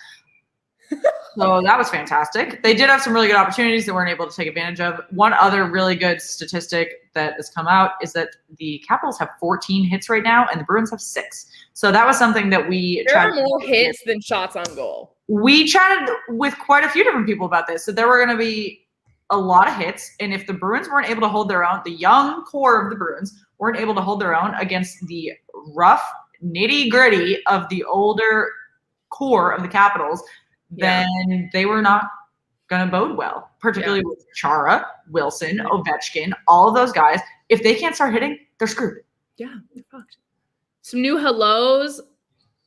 So that was fantastic. They did have some really good opportunities they weren't able to take advantage of. One other really good statistic that has come out is that the Capitals have 14 hits right now and the Bruins have 6. So that was something that there are more hits than shots on goal. We chatted with quite a few different people about this. So there were going to be a lot of hits. And if the Bruins weren't able to hold their own, the young core of the Bruins weren't able to hold their own against the rough nitty-gritty of the older core of the Capitals, then they were not going to bode well, particularly with Chara, Wilson, Ovechkin, all of those guys. If they can't start hitting, they're screwed. Yeah, they're fucked. Some new hellos.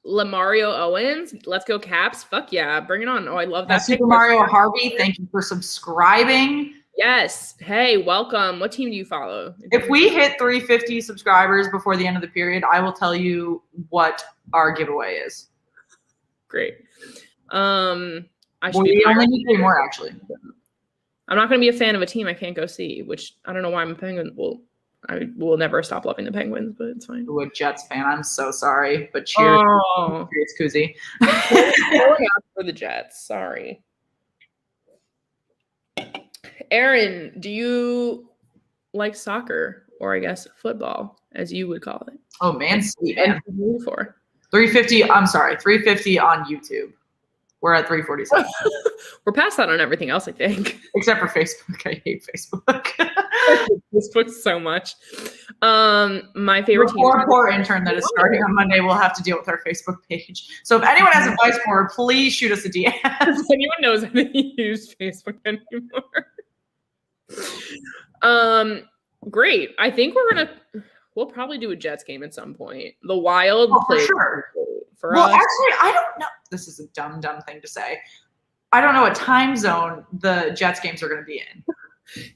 Lamario Owens. Let's go Caps. Fuck yeah. Bring it on. Oh, I love that. Super Mario Harvey, thank you for subscribing. Yes. Hey, welcome. What team do you follow? If we hit 350 subscribers before the end of the period, I will tell you what our giveaway is. Great. We only need 3 more, actually. I'm not going to be a fan of a team I can't go see, which I don't know why I'm a Penguin. Well, I will never stop loving the Penguins, but it's fine. Ooh, a Jets fan. I'm so sorry, but cheers. Oh. Cheers, Kuzi. Going out for the Jets. Sorry. Aaron, do you like soccer, or I guess football, as you would call it? Oh, man. Sweet. And for 350. I'm sorry. 350 on YouTube. We're at 347. We're past that on everything else, I think. Except for Facebook. I hate Facebook. Facebook so much. My favorite team. Poor intern that is starting on Monday will have to deal with our Facebook page. So if anyone has advice for her, please shoot us a DM. If anyone knows how to use Facebook anymore. Great. I think we'll probably do a Jets game at some point. The Wild for sure. For well, us. actually, I don't know. This is a dumb thing to say. I don't know what time zone the Jets games are going to be in.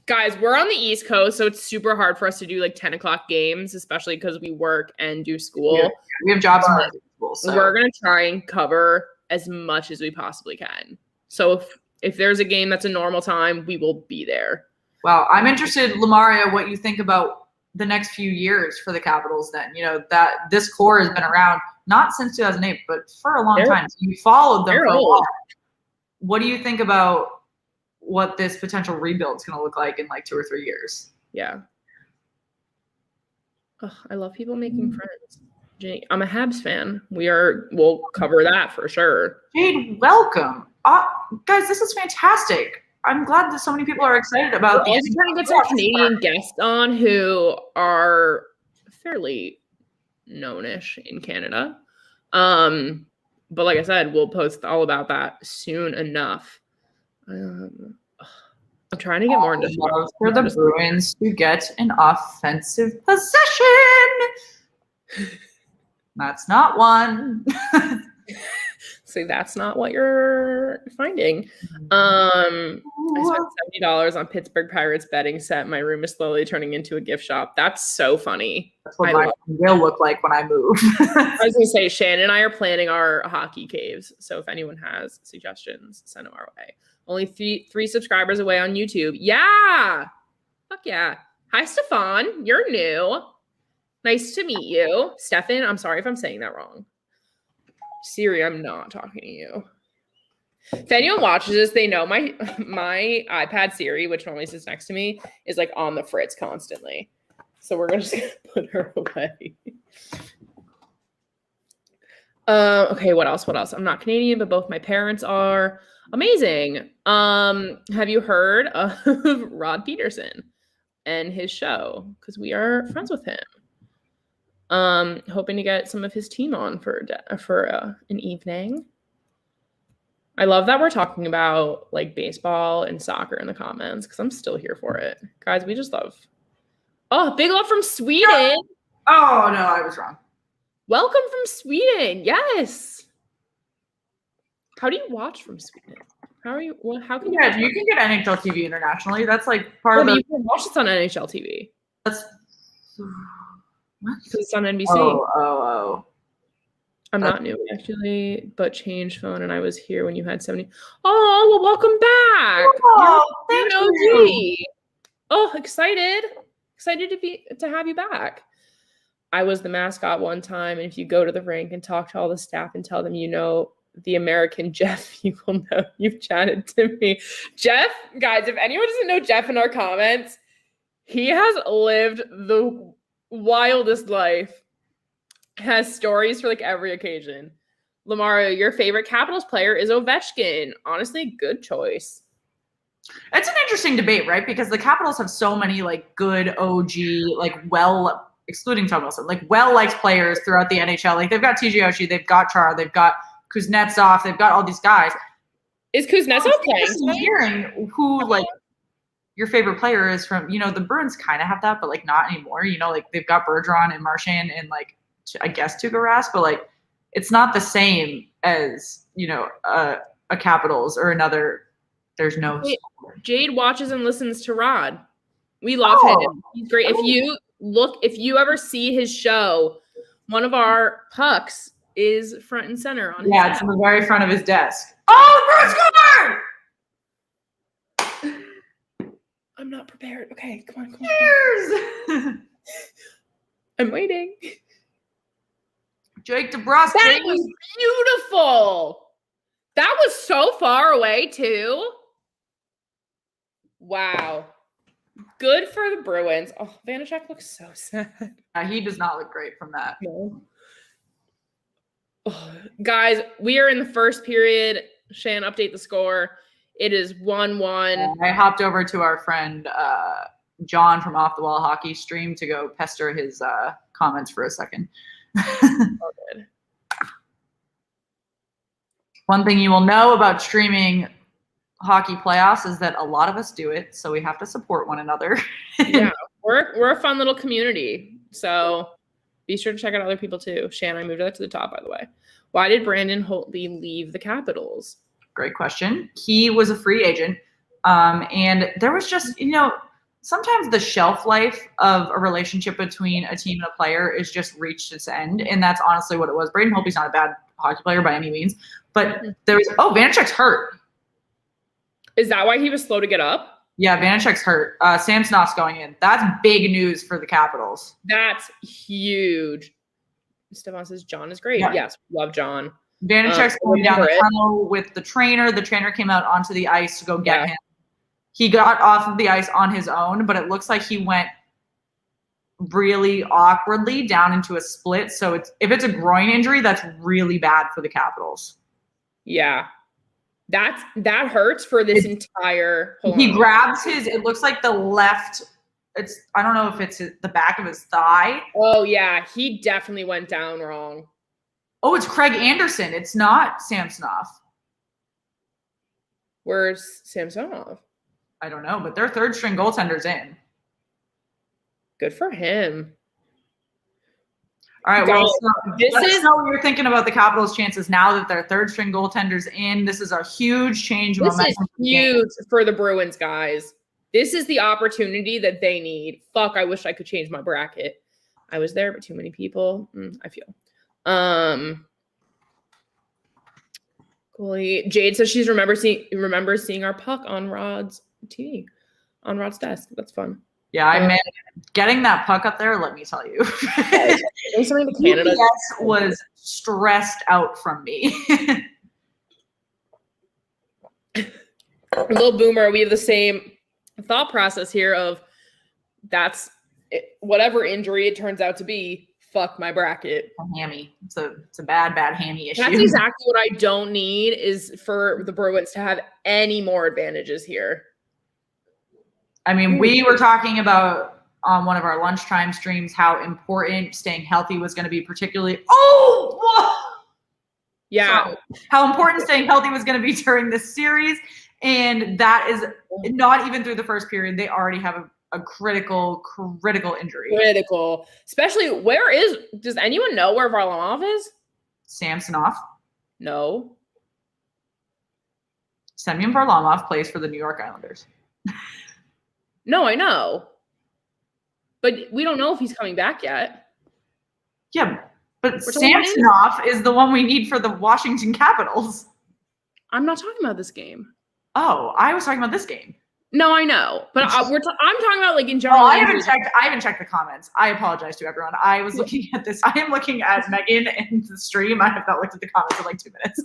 Guys, we're on the East Coast, so it's super hard for us to do like 10 o'clock games, especially because we work and do school. Yeah, we have jobs and work at school. So we're going to try and cover as much as we possibly can. So if there's a game that's a normal time, we will be there. Well, I'm interested, Lamaria, what you think about the next few years for the Capitals then. You know, that this core has been around not since 2008, but for a long time. So you followed them for a while. What do you think about what this potential rebuild is going to look like in like 2 or 3 years? Yeah. Oh, I love people making friends. Jake, I'm a Habs fan. We'll cover that for sure. Jade, welcome. Guys, this is fantastic. I'm glad that so many people are excited about these. We're trying to get some Canadian guests on who are fairly known-ish in Canada. But like I said, we'll post all about that soon enough. I'm trying to get more into for the Bruins to get an offensive possession. That's not one. So that's not what you're finding. I spent $70 on Pittsburgh Pirates betting set. My room is slowly turning into a gift shop. That's so funny. That's what my will look like when I move. I was going to say, Shannon and I are planning our hockey caves. So if anyone has suggestions, send them our way. Only three subscribers away on YouTube. Yeah. Fuck yeah. Hi, Stefan. You're new. Nice to meet you. Stefan, I'm sorry if I'm saying that wrong. Siri, I'm not talking to you. If anyone watches this, they know my iPad Siri, which normally sits next to me, is like on the fritz constantly. So we're just gonna put her away. Okay, what else? I'm not Canadian, but both my parents are. Amazing. Have you heard of Rod Peterson and his show? Because we are friends with him. Hoping to get some of his team on for an evening. I love that we're talking about like baseball and soccer in the comments because I'm still here for it. Guys, we just love. Oh, big love from Sweden. Oh, no, I was wrong. Welcome from Sweden. Yes. How do you watch from Sweden? How are you? How can you? Yeah, you can get NHL TV internationally. That's like part of the. You can watch this on NHL TV. That's what? Because it's on NBC. Oh. I'm not new actually, but changed phone, and I was here when you had 70. Oh, well, welcome back. Oh, thank you. Oh, excited to have you back. I was the mascot one time, and if you go to the rink and talk to all the staff and tell them you know the American Jeff, you will know you've chatted to me. Jeff, guys, if anyone doesn't know Jeff in our comments, he has lived the wildest life. Has stories for like every occasion. Lamar, your favorite Capitals player is Ovechkin. Honestly, good choice. It's an interesting debate, right? Because the Capitals have so many like good OG, like excluding Tom Wilson, like well-liked players throughout the NHL. Like they've got TJ Oshie, they've got Char, they've got Kuznetsov, they've got all these guys. Is Kuznetsov playing? Hearing who like your favorite player is from, the Bruins kind of have that, but like not anymore. Like they've got Bergeron and Marchand and like I guess Tuukka Rask, but like it's not the same as a Capitals or another. There's no. Jade watches and listens to Rod. We love him. He's great. If you ever see his show, one of our pucks is front and center on. Yeah, it's in the very front of his desk. Oh, Bruins scored! I'm not prepared. Okay, come on. Cheers! I'm waiting. Jake DeBrusk. That was beautiful. That was so far away, too. Wow. Good for the Bruins. Oh, Vanacek looks so sad. He does not look great from that. No. Oh, guys, we are in the first period. Shan, update the score. It is 1-1. I hopped over to our friend John from Off the Wall Hockey stream to go pester his comments for a second. Good. One thing you will know about streaming hockey playoffs is that a lot of us do it, so we have to support one another. Yeah, we're a fun little community, so be sure to check out other people too. Shan, I moved that to the top, by the way. Why did Brandon Holtby leave the Capitals? Great question. He was a free agent, and there was just sometimes the shelf life of a relationship between a team and a player is just reached its end. And that's honestly what it was. Braden Holtby's not a bad hockey player by any means, but there was, Vanacek's hurt. Is that why he was slow to get up? Yeah, Vanacek's hurt. Samsonov's going in. That's big news for the Capitals. That's huge. Stefan says John is great. Yeah. Yes, love John. Vanacek's going down the tunnel with the trainer. The trainer came out onto the ice to go get him. He got off of the ice on his own, but it looks like he went really awkwardly down into a split. So if it's a groin injury, that's really bad for the Capitals. Yeah. That hurts for this entire. He grabs it looks like the left. I don't know if it's the back of his thigh. Oh yeah. He definitely went down wrong. Oh, it's Craig Anderson. It's not Samsonov. Where's Samsonov? I don't know, but their third string goaltender's in. Good for him. All right, well, let us know what you're thinking about the Capitals' chances now that their third string goaltender's in. This is a huge change. This is huge for the Bruins, guys. This is the opportunity that they need. Fuck, I wish I could change my bracket. I was there, but too many people. I feel. Goalie. Jade says she remembers seeing our puck on Rod's TV, on Rod's desk. That's fun. Yeah, I mean, getting that puck up there, let me tell you. Canada was stressed out from me. Little Boomer, we have the same thought process here of whatever injury it turns out to be, fuck my bracket. A hammy. It's a bad hammy issue. That's exactly what I don't need is for the Bruins to have any more advantages here. I mean, we were talking about on one of our lunchtime streams how important staying healthy was going to be, particularly. Oh, Yeah. So how important staying healthy was going to be during this series. And that is not even through the first period. They already have a critical injury. Critical. Especially, does anyone know where Varlamov is? Samsonov. No. Semyon Varlamov plays for the New York Islanders. No, I know. But we don't know if he's coming back yet. Yeah, but Samsonov is the one we need for the Washington Capitals. I'm not talking about this game. Oh, I was talking about this game. No, I know, but I'm talking about like in general. Oh, I haven't checked the comments. I apologize to everyone. I was looking at this. I am looking at Megan in the stream. I have not looked at the comments in like 2 minutes.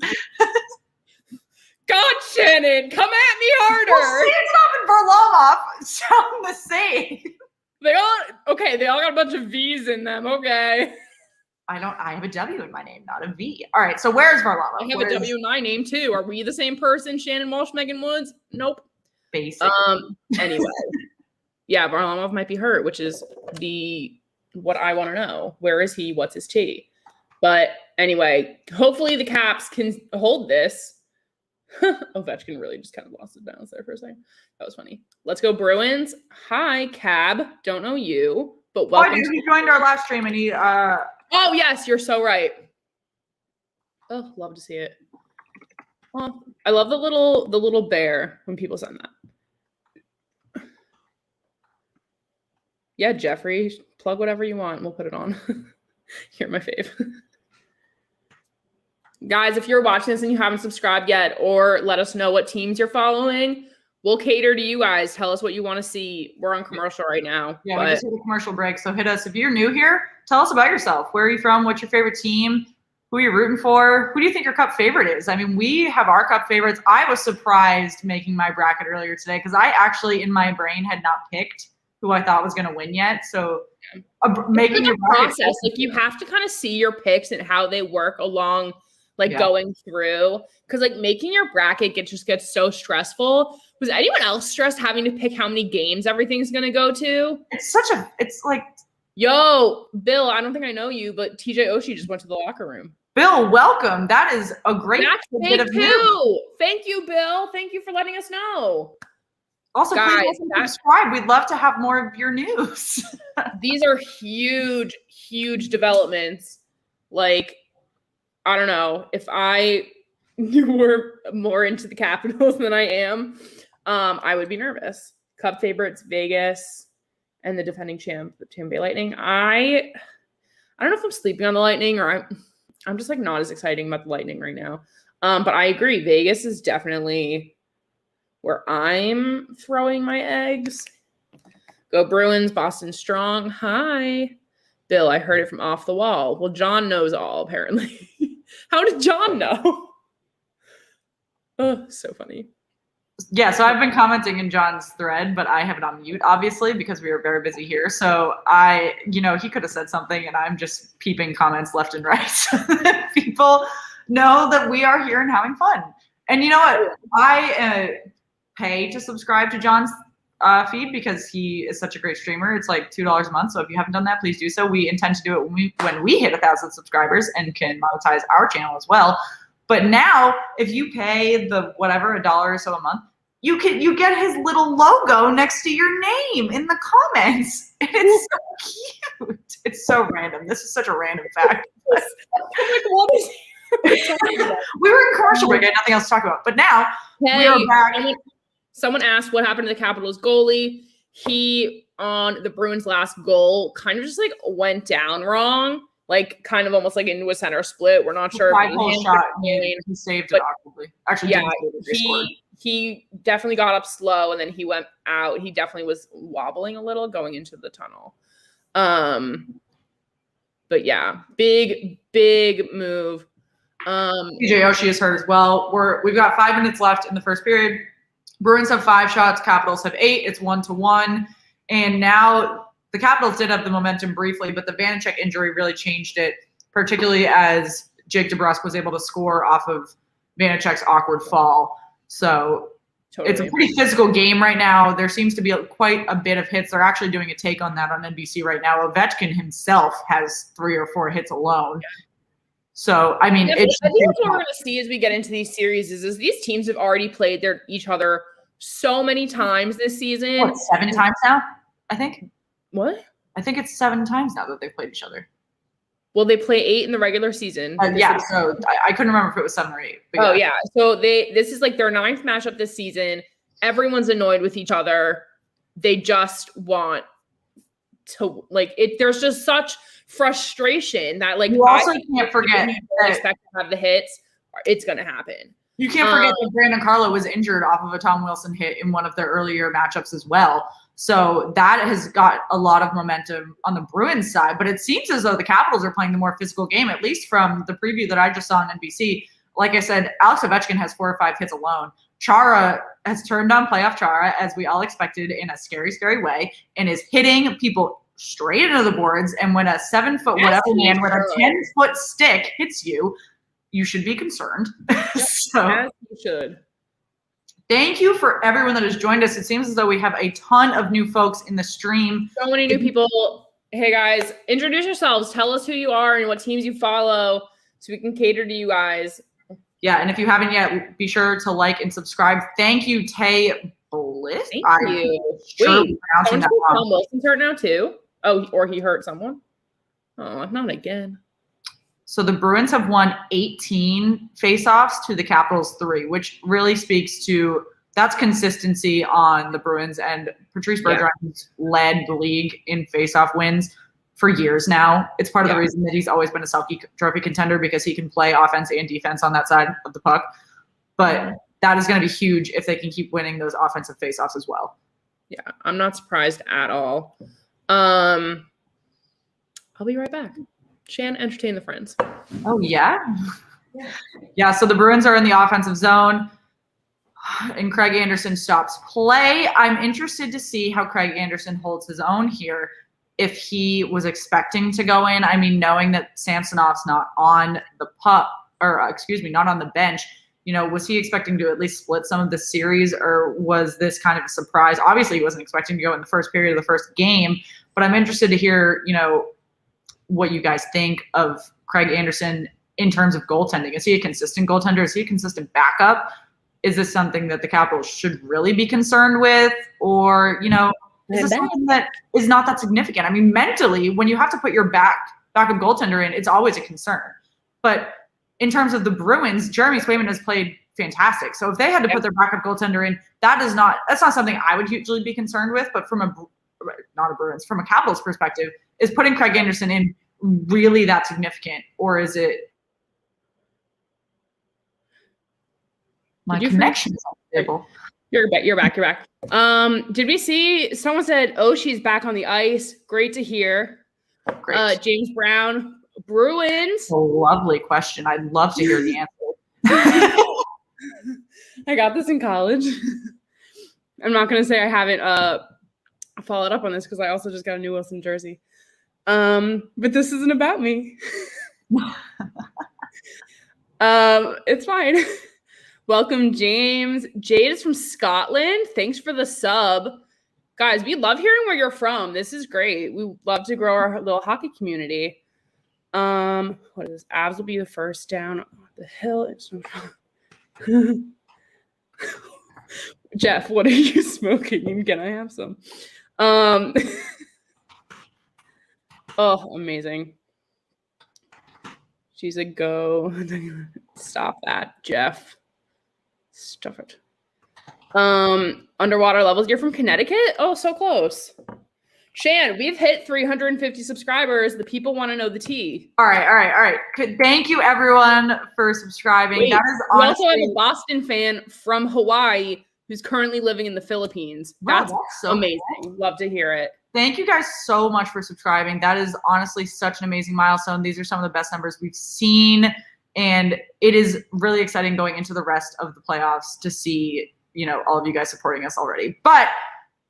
God, Shannon, come at me harder. Well, Samsonov and Varlamov sound the same. They all got a bunch of V's in them. Okay. I have a W in my name, not a V. All right, so where's Varlamov? I have a W in my name too. Are we the same person? Shannon Walsh, Megan Woods? Nope. Basically. Anyway. Yeah, Varlamov might be hurt, which is what I want to know. Where is he? What's his T? But anyway, hopefully the Caps can hold this. Ovechkin really just kind of lost his balance there for a second. That was funny. Let's go Bruins. Hi, Cab. Don't know you, but welcome. He joined our last stream and he Oh yes, you're so right. Oh, love to see it. Well, I love the little bear when people send that. Yeah, Jeffrey, plug whatever you want. We'll put it on. You're my fave. Guys, if you're watching this and you haven't subscribed yet, or let us know what teams you're following, we'll cater to you guys. Tell us what you want to see. We're on commercial right now. Yeah, we just hit a commercial break. So hit us. If you're new here, tell us about yourself. Where are you from? What's your favorite team? Who are you rooting for? Who do you think your cup favorite is? I mean, we have our cup favorites. I was surprised making my bracket earlier today because I actually, in my brain, had not picked who I thought was going to win yet. So making your process, like you have to kind of see your picks and how they work along going through, because like making your bracket just gets so stressful. Was anyone else stressed having to pick how many games everything's gonna go to? It's like, yo, Bill, I don't think I know you, but TJ Oshie just went to the locker room. Bill, welcome. That is a great bit of news. Thank you, Bill. Thank you for letting us know. Also, guys, please subscribe. We'd love to have more of your news. These are huge developments. Like, I don't know, if I were more into the Capitals than I am, I would be nervous. Cup favorites, Vegas, and the defending champ, the Tampa Bay Lightning. I don't know if I'm sleeping on the Lightning or I'm just like not as exciting about the Lightning right now. But I agree. Vegas is definitely where I'm throwing my eggs. Go Bruins, Boston strong. Hi. Bill, I heard it from off the wall. Well, John knows all, apparently. How did John know? Oh, so funny. Yeah, so I've been commenting in John's thread, but I have it on mute, obviously, because we were very busy here. So he could have said something, and I'm just peeping comments left and right so that people know that we are here and having fun. And you know what? I pay to subscribe to John's feed because he is such a great streamer. It's like $2 a month. So if you haven't done that, please do so. We intend to do it when we hit 1,000 subscribers and can monetize our channel as well. But now, if you pay the $1 or so a month, you get his little logo next to your name in the comments. And it's so cute. It's so random. This is such a random fact. I'm like, what is we were in commercial break. I had nothing else to talk about. But now we are back. Someone asked what happened to the Capitals goalie. He, on the Bruins' last goal, kind of just like went down wrong, like kind of almost like into a center split. We're not sure. 5-hole shot. He saved it awkwardly. Actually, yeah, he definitely got up slow and then he went out. He definitely was wobbling a little going into the tunnel. But yeah, big move. TJ Oshie is hurt as well. We've got 5 minutes left in the first period. Bruins have 5 shots. Capitals have 8. It's 1-1. And now the Capitals did have the momentum briefly, but the Vanacek injury really changed it, particularly as Jake DeBrusk was able to score off of Vanacek's awkward fall. So It's a pretty physical game right now. There seems to be quite a bit of hits. They're actually doing a take on that on NBC right now. Ovechkin himself has 3 or 4 hits alone. So, I mean, Yeah, it's I think what we're going to see as we get into these series is these teams have already played each other so many times this season. What, 7 times now, I think? What? I think it's 7 times now that they've played each other. Well, they play 8 in the regular season. Yeah, so I couldn't remember if it was 7 or 8. Oh, yeah. So this is like their 9th matchup this season. Everyone's annoyed with each other. They just want to, like, there's just such frustration that, like, you also can't forget that expect to have the hits. It's going to happen. You can't forget that Brandon Carlo was injured off of a Tom Wilson hit in one of their earlier matchups as well. So that has got a lot of momentum on the Bruins side. But it seems as though the Capitals are playing the more physical game, at least from the preview that I just saw on NBC. Like I said, Alex Ovechkin has 4 or 5 hits alone. Chara has turned on playoff Chara, as we all expected, in a scary, scary way, and is hitting people straight into the boards. And when a 7-foot whatever man with a 10-foot stick hits you, you should be concerned. So, as you should. Thank you for everyone that has joined us. It seems as though we have a ton of new folks in the stream. So many new people. Hey, guys, introduce yourselves. Tell us who you are and what teams you follow so we can cater to you guys. Yeah, and if you haven't yet, be sure to like and subscribe. Thank you, Tay Bliss. Thank you. Sure Wait, Tom Wilson's hurt now too? Oh, or he hurt someone? Oh, not again. So the Bruins have won 18 faceoffs to the Capitals 3, which really speaks to that's consistency on the Bruins. And Patrice Bergeron has led the league in faceoff wins for years now. It's part of the reason that he's always been a Selke Trophy contender, because he can play offense and defense on that side of the puck. But that is going to be huge if they can keep winning those offensive faceoffs as well. Yeah, I'm not surprised at all. I'll be right back. Shan, entertain the friends. Oh, yeah? Yeah, so the Bruins are in the offensive zone, and Craig Anderson stops play. I'm interested to see how Craig Anderson holds his own here. If he was expecting to go in, I mean, knowing that Samsonov's not on the puck, or not on the bench, was he expecting to at least split some of the series, or was this kind of a surprise? Obviously, he wasn't expecting to go in the first period of the first game, but I'm interested to hear, what you guys think of Craig Anderson in terms of goaltending. Is he a consistent goaltender? Is he a consistent backup? Is this something that the Capitals should really be concerned with? Or, is this something that is not that significant? I mean, mentally, when you have to put your backup goaltender in, it's always a concern. But in terms of the Bruins, Jeremy Swayman has played fantastic. So if they had to put their backup goaltender in, that's not something I would usually be concerned with. But from from a Capitals perspective, is putting Craig Anderson in really that significant, or is it my connection is unstable? You're back. Did we see someone said, "Oh, she's back on the ice"? Great to hear. Great. James Brown, Bruins. A lovely question. I'd love to hear the answer. I got this in college. I'm not gonna say I haven't followed up on this because I also just got a new Wilson jersey. But this isn't about me. It's fine. Welcome, James. Jade is from Scotland. Thanks for the sub. Guys, we love hearing where you're from. This is great. We love to grow our little hockey community. What is this? Avs will be the first down the hill. Jeff, what are you smoking? Can I have some? Oh, amazing. She's a go. Stop that, Jeff. Stop it. Underwater levels. You're from Connecticut? Oh, so close. Shan, we've hit 350 subscribers. The people want to know the tea. All right. Thank you, everyone, for subscribing. Wait, that is we honestly... also have a Boston fan from Hawaii who's currently living in the Philippines. That's so amazing. Cool. Love to hear it. Thank you guys so much for subscribing. That is honestly such an amazing milestone. These are some of the best numbers we've seen, and it is really exciting going into the rest of the playoffs to see, all of you guys supporting us already. But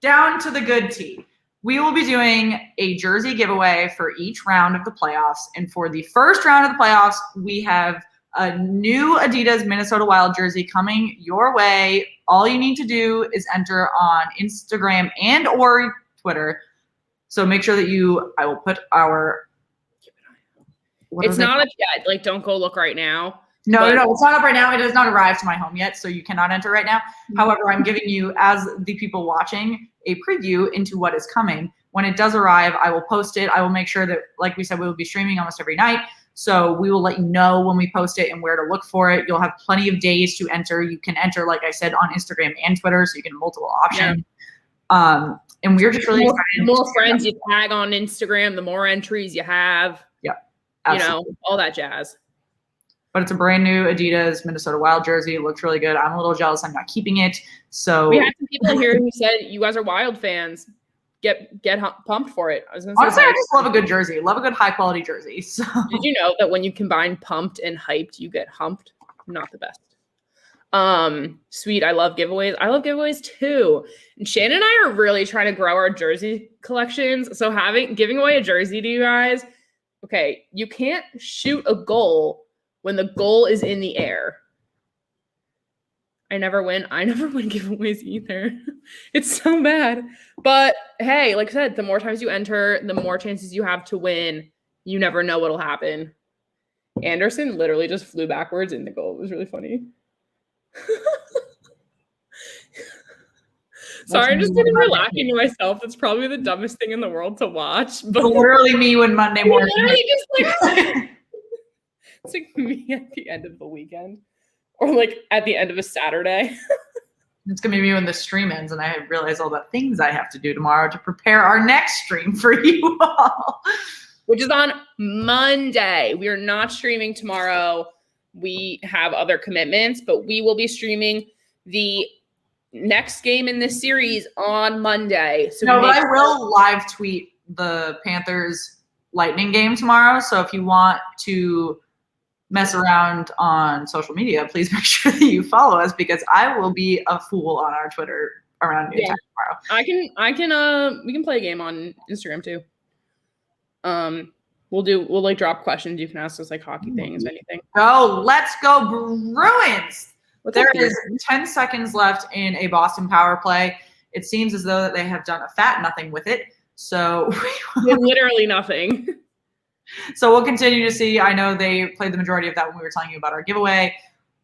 down to the good tea. We will be doing a jersey giveaway for each round of the playoffs. And for the first round of the playoffs, we have a new Adidas Minnesota Wild jersey coming your way. All you need to do is enter on Instagram and or Twitter. So make sure that I will put our It's not up yet. Like, don't go look right now. No, it's not up right now. It has not arrived to my home yet, so you cannot enter right now. However, I'm giving you, as the people watching, a preview into what is coming. When it does arrive, I will post it. I will make sure that, like we said, we will be streaming almost every night. So we will let you know when we post it and where to look for it. You'll have plenty of days to enter. You can enter, like I said, on Instagram and Twitter, so you can have multiple options. Yeah. And we're just really excited. The more friends you tag on Instagram, the more entries you have. Yeah, absolutely. All that jazz. But it's a brand new Adidas Minnesota Wild jersey. It looks really good. I'm a little jealous I'm not keeping it. So we had some people here who said you guys are Wild fans. Get pumped for it. I was gonna say, honestly, I just love a good jersey. Love a good high quality jersey. So did you know that when you combine pumped and hyped, you get humped? Not the best. Sweet. I love giveaways. I love giveaways too. And Shannon and I are really trying to grow our jersey collections. So giving away a jersey to you guys. Okay, you can't shoot a goal when the goal is in the air. I never win giveaways either. It's so bad. But hey, like I said, the more times you enter, the more chances you have to win. You never know what'll happen. Anderson literally just flew backwards in the goal. It was really funny. Sorry, I'm just sitting here laughing to myself. It's probably the dumbest thing in the world to watch. But literally me when Monday morning. It's like me at the end of the weekend. Or like at the end of a Saturday. It's going to be me when the stream ends and I realize all the things I have to do tomorrow to prepare our next stream for you all. Which is on Monday. We are not streaming tomorrow. We have other commitments, but we will be streaming the next game in this series on Monday. So but I will live tweet the Panthers Lightning game tomorrow. So if you want to mess around on social media, please make sure that you follow us because I will be a fool on our Twitter around noontime tomorrow. We can play a game on Instagram too. We'll like drop questions. You can ask us like hockey things, anything. Oh, let's go Bruins. There is 10 seconds left in a Boston power play. It seems as though that they have done a fat nothing with it. So literally nothing. So we'll continue to see. I know they played the majority of that when we were telling you about our giveaway.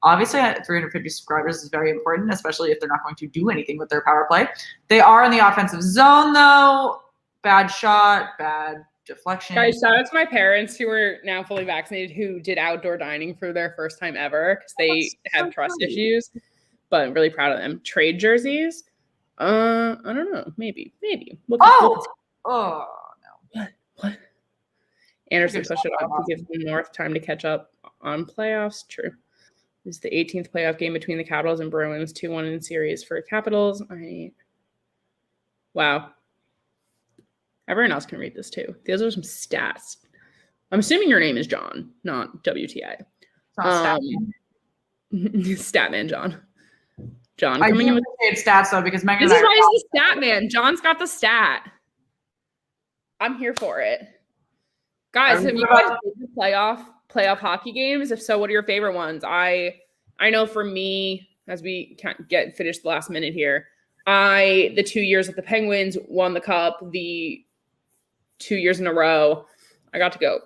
Obviously, 350 subscribers is very important, especially if they're not going to do anything with their power play. They are in the offensive zone, though. Bad shot, bad deflection. Guys, shout out to my parents who are now fully vaccinated who did outdoor dining for their first time ever because they have trust issues. But I'm really proud of them. Trade jerseys? I don't know. Maybe. No. What? Anderson pushed it off to give the North time to catch up on playoffs. True. This is the 18th playoff game between the Capitals and Bruins. 2-1 in series for Capitals. Wow. Everyone else can read this too. These are some stats. I'm assuming your name is John, not WTI. Statman John. John coming in with stats though because Megan. This is why he's the Statman. John's got the stat. I'm here for it. Guys, have you guys played the playoff hockey games? If so, what are your favorite ones? I know for me, as we can't finish the last minute here, the 2 years that the Penguins won the cup, the 2 years in a row, I got to go,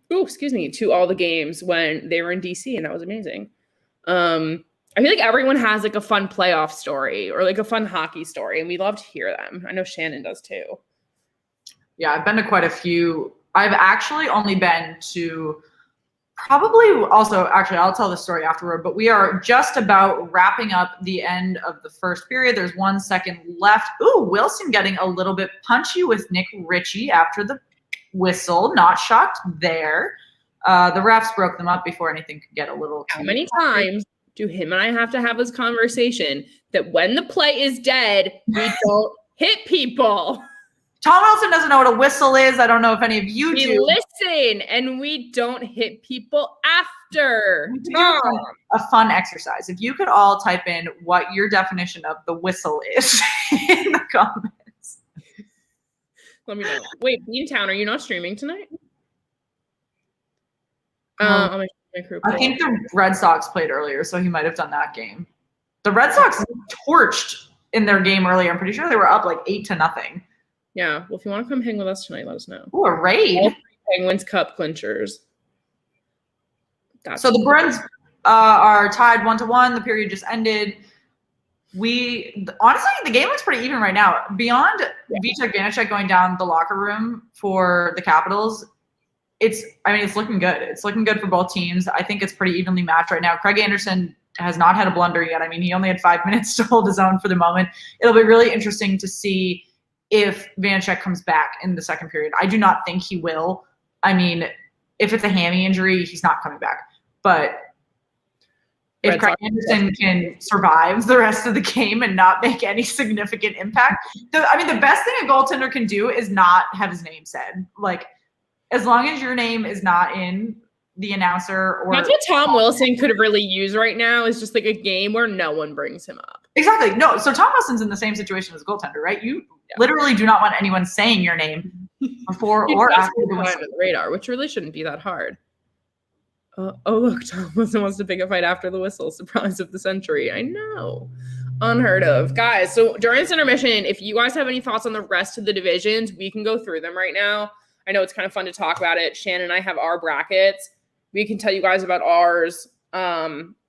to all the games when they were in DC, and that was amazing. I feel like everyone has like a fun playoff story or like a fun hockey story, and we love to hear them. I know Shannon does too. Yeah, I've been to quite a few. I've actually only been to I'll tell the story afterward, but we are just about wrapping up the end of the first period. There's 1 second left. Ooh, Wilson getting a little bit punchy with Nick Ritchie after the whistle. Not shocked there. The refs broke them up before anything could get a little. How many times do him and I have to have this conversation that when the play is dead, we don't hit people? Tom Wilson doesn't know what a whistle is. I don't know if any of you do. We listen and we don't hit people after. A fun exercise. If you could all type in what your definition of the whistle is in the comments. Let me know. Wait, Beantown, are you not streaming tonight? I'll make sure my crew I think the Red Sox played earlier, so he might have done that game. The Red Sox torched in their game earlier. I'm pretty sure they were up like 8-0. Yeah, well, if you want to come hang with us tonight, let us know. Ooh, a raid. All 3 Penguins Cup clinchers. So the Bruins are tied 1-1. The period just ended. Honestly, the game looks pretty even right now. Beyond Vitek Vanacek going down the locker room for the Capitals, it's looking good. It's looking good for both teams. I think it's pretty evenly matched right now. Craig Anderson has not had a blunder yet. I mean, he only had 5 minutes to hold his own for the moment. It'll be really interesting to see if Vanacek comes back in the second period. I do not think he will. I mean, if it's a hammy injury, he's not coming back. But if Craig Anderson can survive the rest of the game and not make any significant impact, the best thing a goaltender can do is not have his name said. Like, as long as your name is not in the announcer or that's what Tom Wilson could really use right now is just like a game where no one brings him up. Exactly. No, so Tom Wilson's in the same situation as a goaltender, right? You literally do not want anyone saying your name before or after the whistle. The radar, which really shouldn't be that hard. Oh, look, Tom Wilson wants to pick a fight after the whistle. Surprise of the century. I know. Unheard of. Guys, so during this intermission, if you guys have any thoughts on the rest of the divisions, we can go through them right now. I know it's kind of fun to talk about it. Shannon and I have our brackets. We can tell you guys about ours.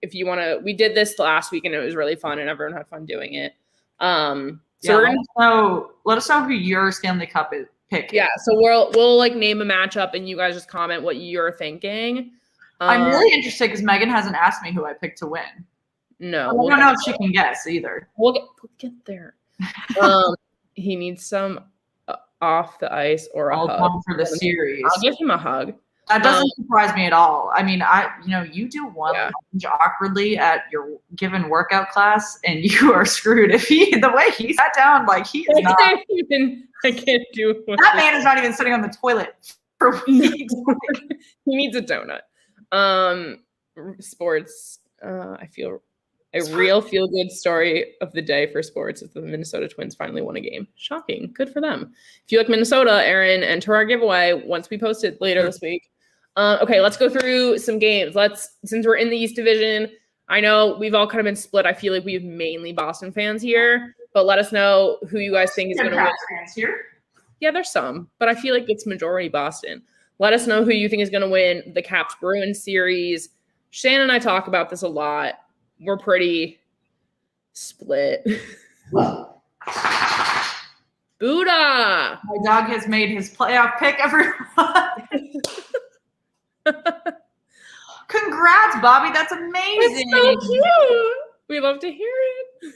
If you want to, we did this last week and it was really fun and everyone had fun doing it. So let us know who your Stanley Cup pick. Yeah, so we'll like name a matchup and you guys just comment what you're thinking. I'm really interested because Megan hasn't asked me who I picked to win. No, I don't know if she can guess either. We'll get there. He needs some off the ice or a hug for the series. I'll give him a hug. That doesn't surprise me at all. I mean, you do one lunge awkwardly at your given workout class, and you are screwed. If the way he sat down, like he is not. I can't do it. That man is not even sitting on the toilet for weeks. He needs a donut. Sports. I feel a real feel-good story of the day for sports is the Minnesota Twins finally won a game. Shocking. Good for them. If you like Minnesota, Aaron, enter our giveaway once we post it later this week. Okay, let's go through some games. Since we're in the East Division, I know we've all kind of been split. I feel like we have mainly Boston fans here, but let us know who you guys think is going to win. Fans here? Yeah, there's some, but I feel like it's majority Boston. Let us know who you think is going to win the Caps Bruins series. Shannon and I talk about this a lot. We're pretty split. Buddha! My dog has made his playoff pick, everyone. Congrats, Bobby. That's amazing. It's so cute. We love to hear it.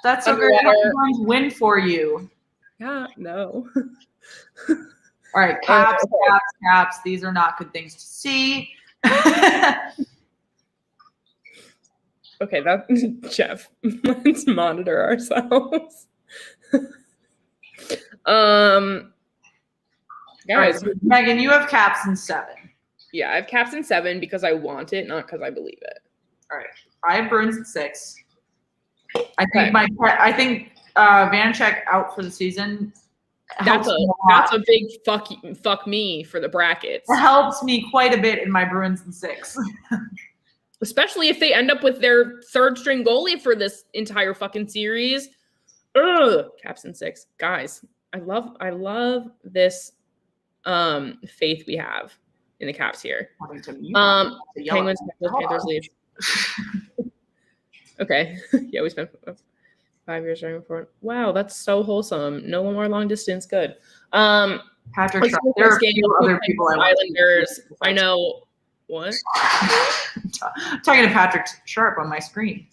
That's so great. Everyone's win for you. Yeah, no. All right, caps. These are not good things to see. Okay, that's Jeff. Let's monitor ourselves. Guys. Right, Megan, you have Caps in 7. Yeah, I have Caps in 7 because I want it, not because I believe it. All right. I have Bruins in 6. I think Vanacek out for the season. That's a big fuck me for the brackets. It helps me quite a bit in my Bruins in 6. Especially if they end up with their third string goalie for this entire fucking series. Ugh. Caps in 6. Guys, I love this faith we have in the Caps here. Penguins, Panthers, Leafs. Okay. Yeah, we spent 5 years trying for it. Wow, that's so wholesome. No more long distance. Good. Patrick, there are a few other people Islanders. I know. What? I'm talking to Patrick Sharp on my screen.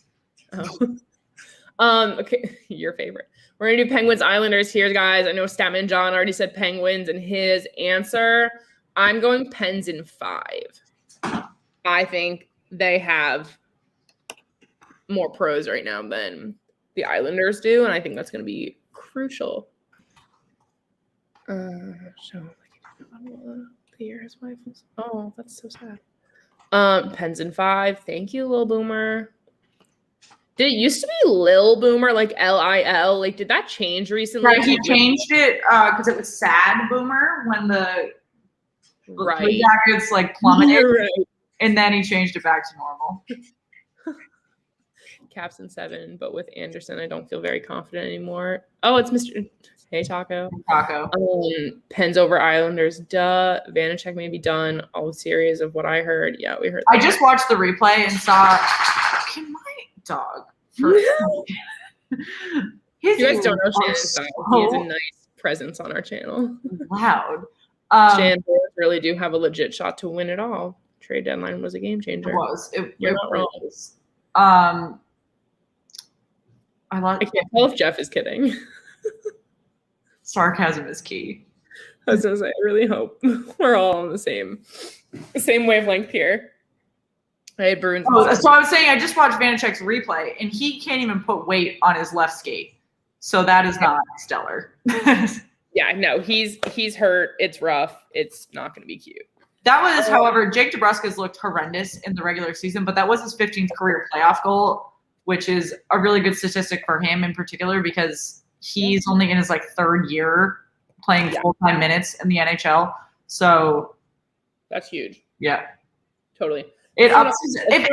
Oh. Okay, your favorite. We're gonna do Penguins Islanders here, guys. I know Statman John already said Penguins in his answer. I'm going Pens in 5. I think they have more pros right now than the Islanders do, and I think that's gonna be crucial. The year his wife was. Oh, that's so sad. Pens in 5. Thank you, Lil Boomer. Did it used to be Lil Boomer, like Lil? Like, did that change recently? Right, he changed it because it was Sad Boomer when the Blue Jackets like plummeted, right. And then he changed it back to normal. Caps in 7, but with Anderson, I don't feel very confident anymore. Oh, it's Mr. Hey, Taco. Pens over Islanders. Duh. Vanacek may be done. All series of what I heard. Yeah, we heard that. I just watched the replay and saw can my dog for you guys don't know Shannon's style. He has a nice presence on our channel. Loud. Shannon really do have a legit shot to win it all. Trade deadline was a game changer. It was. You're not wrong. Was. I can't tell if Jeff is kidding. Sarcasm is key. I was gonna say, I really hope we're all on the same wavelength here. I had Bruins. Oh, so I was saying I just watched Vanacek's replay, and he can't even put weight on his left skate. So that is not stellar. Yeah, no, he's hurt. It's rough. It's not going to be cute. That was, however, Jake DeBrusk's looked horrendous in the regular season, but that was his 15th career playoff goal, which is a really good statistic for him in particular because he's only in his third year playing full-time minutes in the NHL. So that's huge. Yeah. Totally. It ups if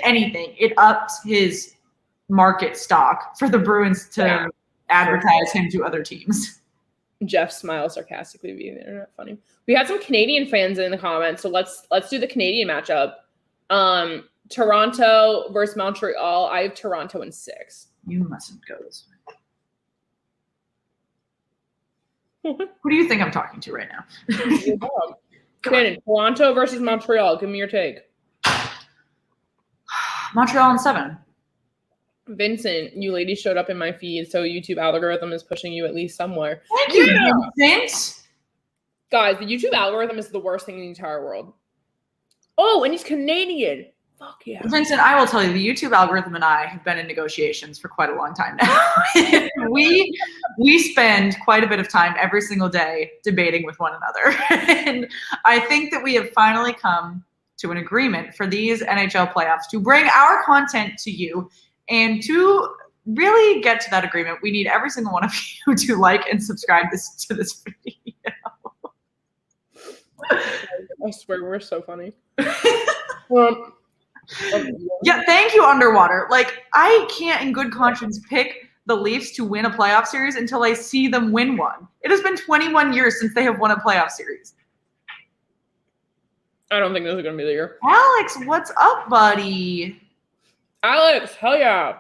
anything, it ups his market stock for the Bruins to advertise him to other teams. Jeff smiles sarcastically being the internet funny. We had some Canadian fans in the comments, so let's do the Canadian matchup. Toronto versus Montreal. I have Toronto in 6. You mustn't go this way. Who do you think I'm talking to right now? Shannon, Toronto versus Montreal. Give me your take. Montreal in 7. Vincent, you ladies showed up in my feed, so YouTube algorithm is pushing you at least somewhere. Thank you, Vincent. Guys, the YouTube algorithm is the worst thing in the entire world. Oh, and he's Canadian. Fuck yeah. Vincent, I will tell you, the YouTube algorithm and I have been in negotiations for quite a long time now. we spend quite a bit of time every single day debating with one another. And I think that we have finally come to an agreement for these NHL playoffs to bring our content to you. And to really get to that agreement, we need every single one of you to like and subscribe to this video. I swear we're so funny. Yeah, thank you, Underwater. I can't in good conscience pick the Leafs to win a playoff series until I see them win one. It has been 21 years since they have won a playoff series. I don't think this is going to be the year. Alex, what's up, buddy? Alex, hell yeah.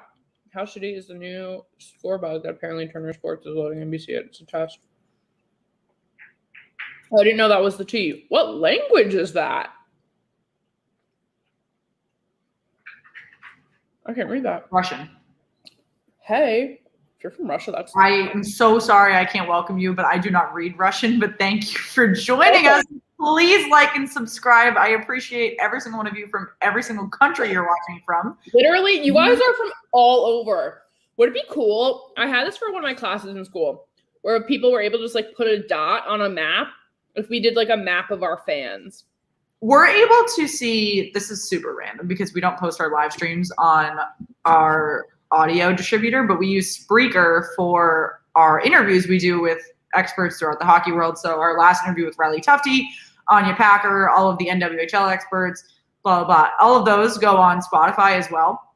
How shitty is the new score bug that apparently Turner Sports is loading NBC at? It's a test. I didn't know that was the T. What language is that? I can't read that. Russian. Hey, if you're from Russia, that's... I am so sorry I can't welcome you, but I do not read Russian, but thank you for joining us. Please like and subscribe. I appreciate every single one of you from every single country you're watching from. Literally, you guys are from all over. Would it be cool? I had this for one of my classes in school where people were able to just put a dot on a map if we did a map of our fans. We're able to see, this is super random because we don't post our live streams on our audio distributor, but we use Spreaker for our interviews we do with experts throughout the hockey world. So our last interview with Riley Tufte, Anya Packer, all of the NWHL experts, blah, blah, blah. All of those go on Spotify as well.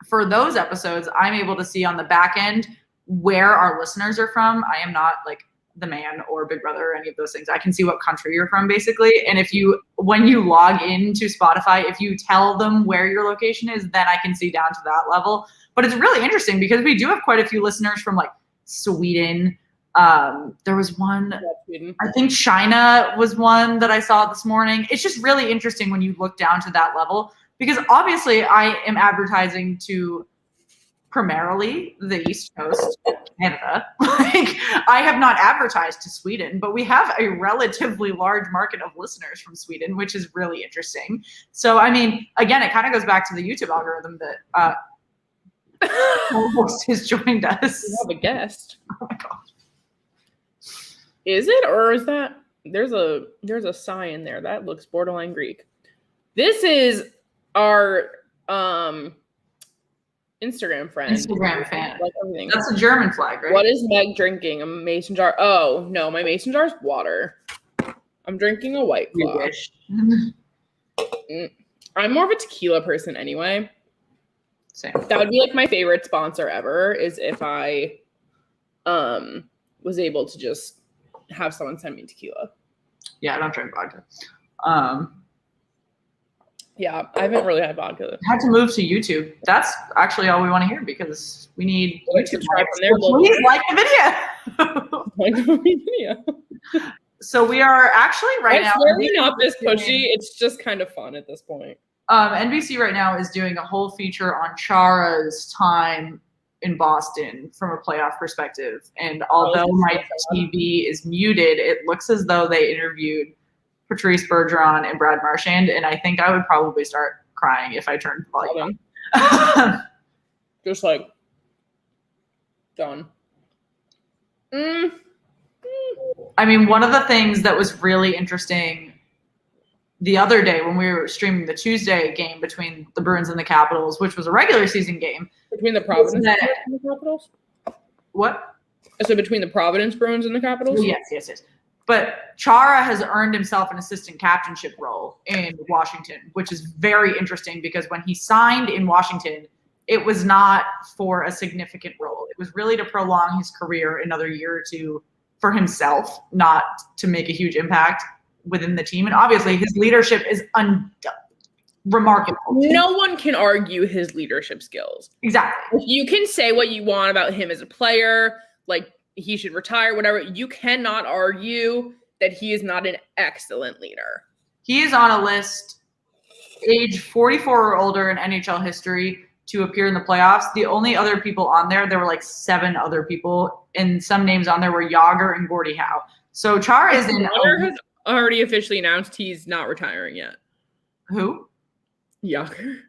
For those episodes, I'm able to see on the back end where our listeners are from. I am not the man or Big Brother or any of those things. I can see what country you're from basically. And when you log into Spotify, if you tell them where your location is, then I can see down to that level. But it's really interesting because we do have quite a few listeners from Sweden. There was one, I think China was one that I saw this morning. It's just really interesting when you look down to that level because obviously I am advertising to primarily the East Coast, Canada. I have not advertised to Sweden, but we have a relatively large market of listeners from Sweden, which is really interesting. So, again, it kind of goes back to the YouTube algorithm that host has joined us. We have a guest. Oh my gosh. Is it, or is that there's a sign in there that looks borderline Greek? This is our Instagram friend. Instagram fan. Everything. That's a German flag, right? What is Meg drinking? A mason jar? Oh no, my mason jar is water. I'm drinking a White Claw. You wish. I'm more of a tequila person anyway. Same. That would be like my favorite sponsor ever is if I was able to just have someone send me tequila. Yeah, I don't drink vodka. Yeah, I haven't really had vodka. Had to move to YouTube. That's actually all we want to hear because we need YouTube. Subscribe from there. Please like the video. Like the video. So we are actually right now. It's really not this pushy. It's just kind of fun at this point. NBC right now is doing a whole feature on Chara's time in Boston from a playoff perspective. And although my TV is muted, it looks as though they interviewed Patrice Bergeron and Brad Marchand, and I think I would probably start crying if I turned the volume up. Just like done. I mean, one of the things that was really interesting the other day when we were streaming the Tuesday game between the Bruins and the Capitals, which was a regular season game. Between the Providence and the Capitals? What? So between the Providence Bruins and the Capitals? Yes. But Chara has earned himself an assistant captainship role in Washington, which is very interesting because when he signed in Washington, it was not for a significant role. It was really to prolong his career another year or two for himself, not to make a huge impact within the team. And obviously his leadership is remarkable. No one can argue his leadership skills. Exactly. You can say what you want about him as a player, like he should retire, whatever. You cannot argue that he is not an excellent leader. He is on a list, age 44 or older in NHL history, to appear in the playoffs. The only other people on there were like 7 other people, and some names on there were Yager and Gordie Howe. So Chara is in. Yager has already officially announced he's not retiring yet. Who? Yager.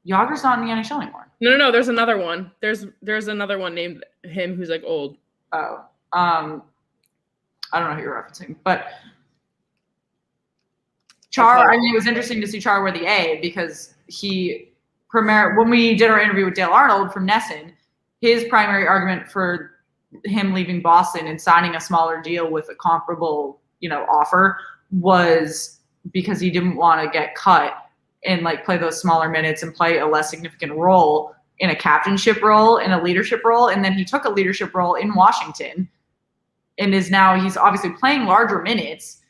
Yager's not in the NHL anymore. No. There's another one. There's another one named him who's like old. Oh, I don't know who you're referencing, but Chara. I mean, it was interesting to see Chara wear the A because when we did our interview with Dale Arnold from Nesson, his primary argument for him leaving Boston and signing a smaller deal with a comparable, offer was because he didn't want to get cut and like play those smaller minutes and play a less significant role in a captainship role, in a leadership role. And then he took a leadership role in Washington and he's obviously playing larger minutes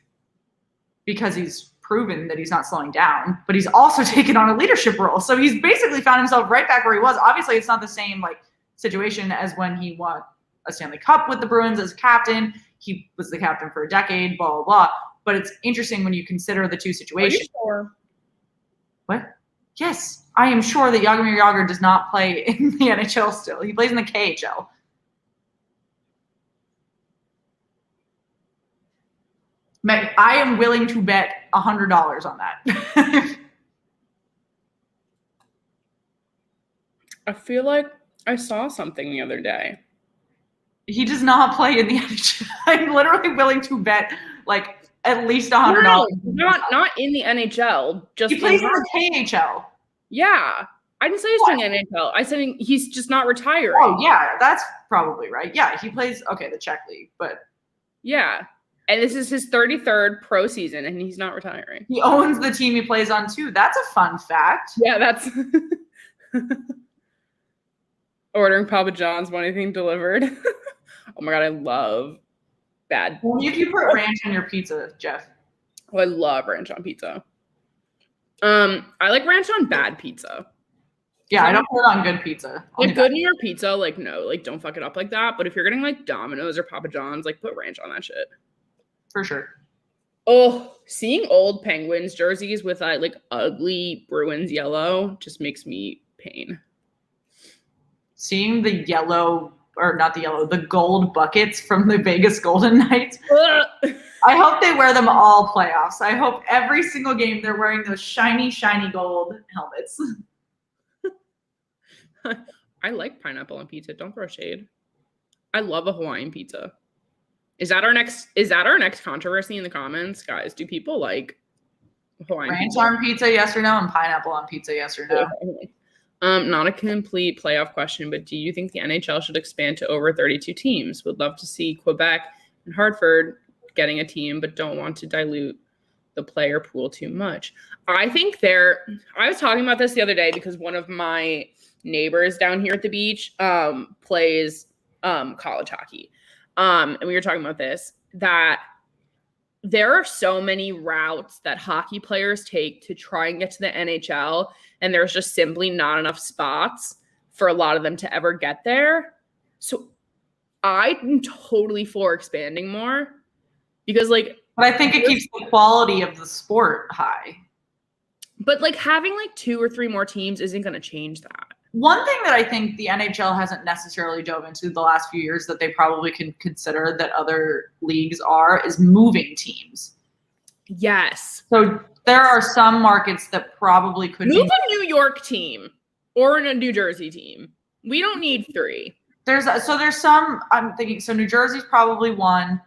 because he's proven that he's not slowing down, but he's also taken on a leadership role. So he's basically found himself right back where he was. Obviously, it's not the same situation as when he won a Stanley Cup with the Bruins as captain. He was the captain for a decade, blah, blah, blah. But it's interesting when you consider the two situations. Are you sure? What? Yes, I am sure that Jaromir Jagr does not play in the NHL still. He plays in the KHL. I am willing to bet $100 on that. I feel like I saw something the other day. He does not play in the NHL. I'm literally willing to bet at least $100. No, not in the NHL. Just he plays in the KHL. Yeah. I didn't say he's doing NHL. I said he's just not retiring. Oh, yeah. That's probably right. Yeah, he plays, the Czech League, but. Yeah. And this is his 33rd pro season, and he's not retiring. He owns the team he plays on, too. That's a fun fact. Yeah, that's... Ordering Papa John's, want anything delivered? Oh, my God, I love bad... Only if you put ranch on your pizza, Jeff. Oh, I love ranch on pizza. I like ranch on bad pizza. Yeah, I don't put it on good pizza. Good New York pizza, no, don't fuck it up like that. But if you're getting, Domino's or Papa John's, put ranch on that shit. For sure. Oh, seeing old Penguins jerseys with ugly Bruins yellow just makes me pain. Seeing the the gold buckets from the Vegas Golden Knights. I hope they wear them all playoffs. I hope every single game they're wearing those shiny, shiny gold helmets. I like pineapple on pizza. Don't throw shade. I love a Hawaiian pizza. Is that our next controversy in the comments, guys? Do people like Hawaiian ranch on pizza, yes or no, and pineapple on pizza, yes or no? Not a complete playoff question, but do you think the NHL should expand to over 32 teams? Would love to see Quebec and Hartford getting a team, but don't want to dilute the player pool too much. I think I was talking about this the other day because one of my neighbors down here at the beach plays college hockey. And we were talking about this, that there are so many routes that hockey players take to try and get to the NHL, and there's just simply not enough spots for a lot of them to ever get there. So I'm totally for expanding more because, like, but I think it keeps the quality of the sport high. But, like, having, like, 2 or 3 more teams isn't going to change that. One thing that I think the NHL hasn't necessarily dove into the last few years that they probably can consider that other leagues is moving teams. Yes. So there are some markets that probably could move a New York team or a New Jersey team. We don't need 3. There's some, I'm thinking, so New Jersey's probably one.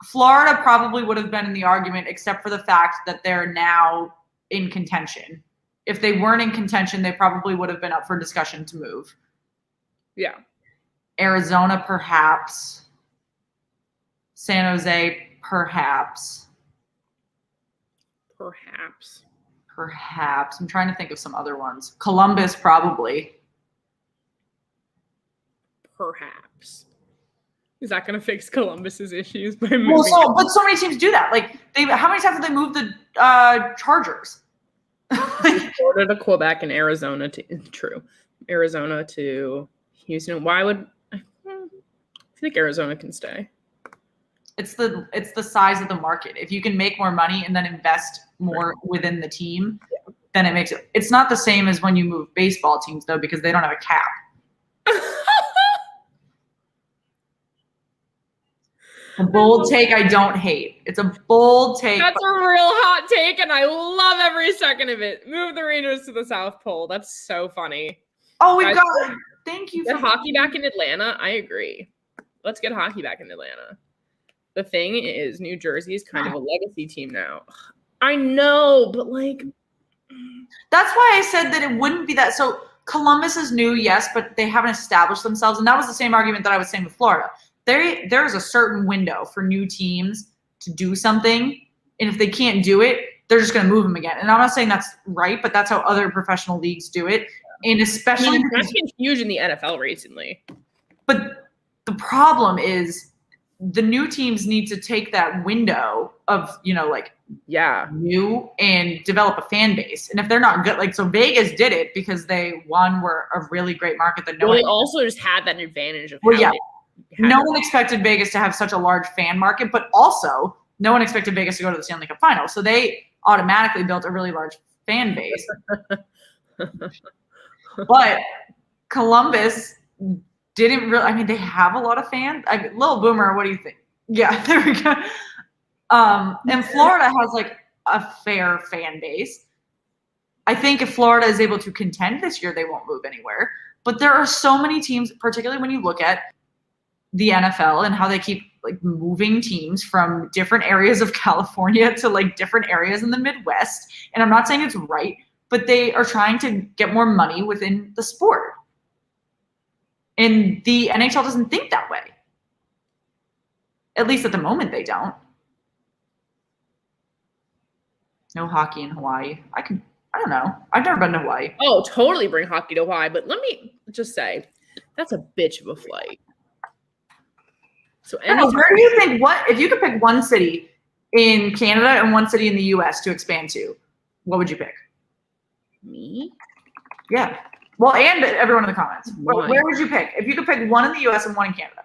Florida probably would have been in the argument, except for the fact that they're now in contention. If they weren't in contention, they probably would have been up for discussion to move. Yeah. Arizona, perhaps. San Jose, perhaps. Perhaps. I'm trying to think of some other ones. Columbus, probably. Perhaps. Is that going to fix Columbus's issues? But so many teams do that. Like, how many times have they moved the Chargers? Florida to Quebec and Arizona to Arizona to Houston. Why would I feel like Arizona can stay? It's the size of the market. If you can make more money and then invest more within the team, then it makes it. It's not the same as when you move baseball teams though, because they don't have a cap. A bold take I don't hate. It's a bold take. That's a real hot take, and I love every second of it. Move the Rangers to the South Pole. That's so funny. Oh, we got it. Thank you for hockey back in Atlanta. I agree. Let's get hockey back in Atlanta. The thing is, New Jersey is kind of a legacy team now. I know, but like, that's why I said that it wouldn't be that. So Columbus is new, yes, but they haven't established themselves, and that was the same argument that I was saying with Florida. There's a certain window for new teams to do something, and if they can't do it, they're just going to move them again. And I'm not saying that's right, but that's how other professional leagues do it. And especially that's been huge in the NFL recently. But the problem is the new teams need to take that window of, new and develop a fan base. And if they're not good, like, so Vegas did it because they were a really great market that they also just had that advantage of no one expected Vegas to have such a large fan market, but also no one expected Vegas to go to the Stanley Cup final. So they automatically built a really large fan base. But Columbus didn't really, they have a lot of fans. Little Boomer, what do you think? Yeah, there we go. And Florida has like a fair fan base. I think if Florida is able to contend this year, they won't move anywhere. But there are so many teams, particularly when you look at the NFL and how they keep like moving teams from different areas of California to like different areas in the Midwest. And I'm not saying it's right, but they are trying to get more money within the sport. And the NHL doesn't think that way. At least at the moment, they don't. No hockey in Hawaii. I don't know. I've never been to Hawaii. Oh, totally bring hockey to Hawaii. But let me just say, that's a bitch of a flight. So where do you think, if you could pick one city in Canada and one city in the US to expand to, what would you pick? Me? Yeah. Well, and everyone in the comments. Why? Where would you pick? If you could pick one in the US and one in Canada.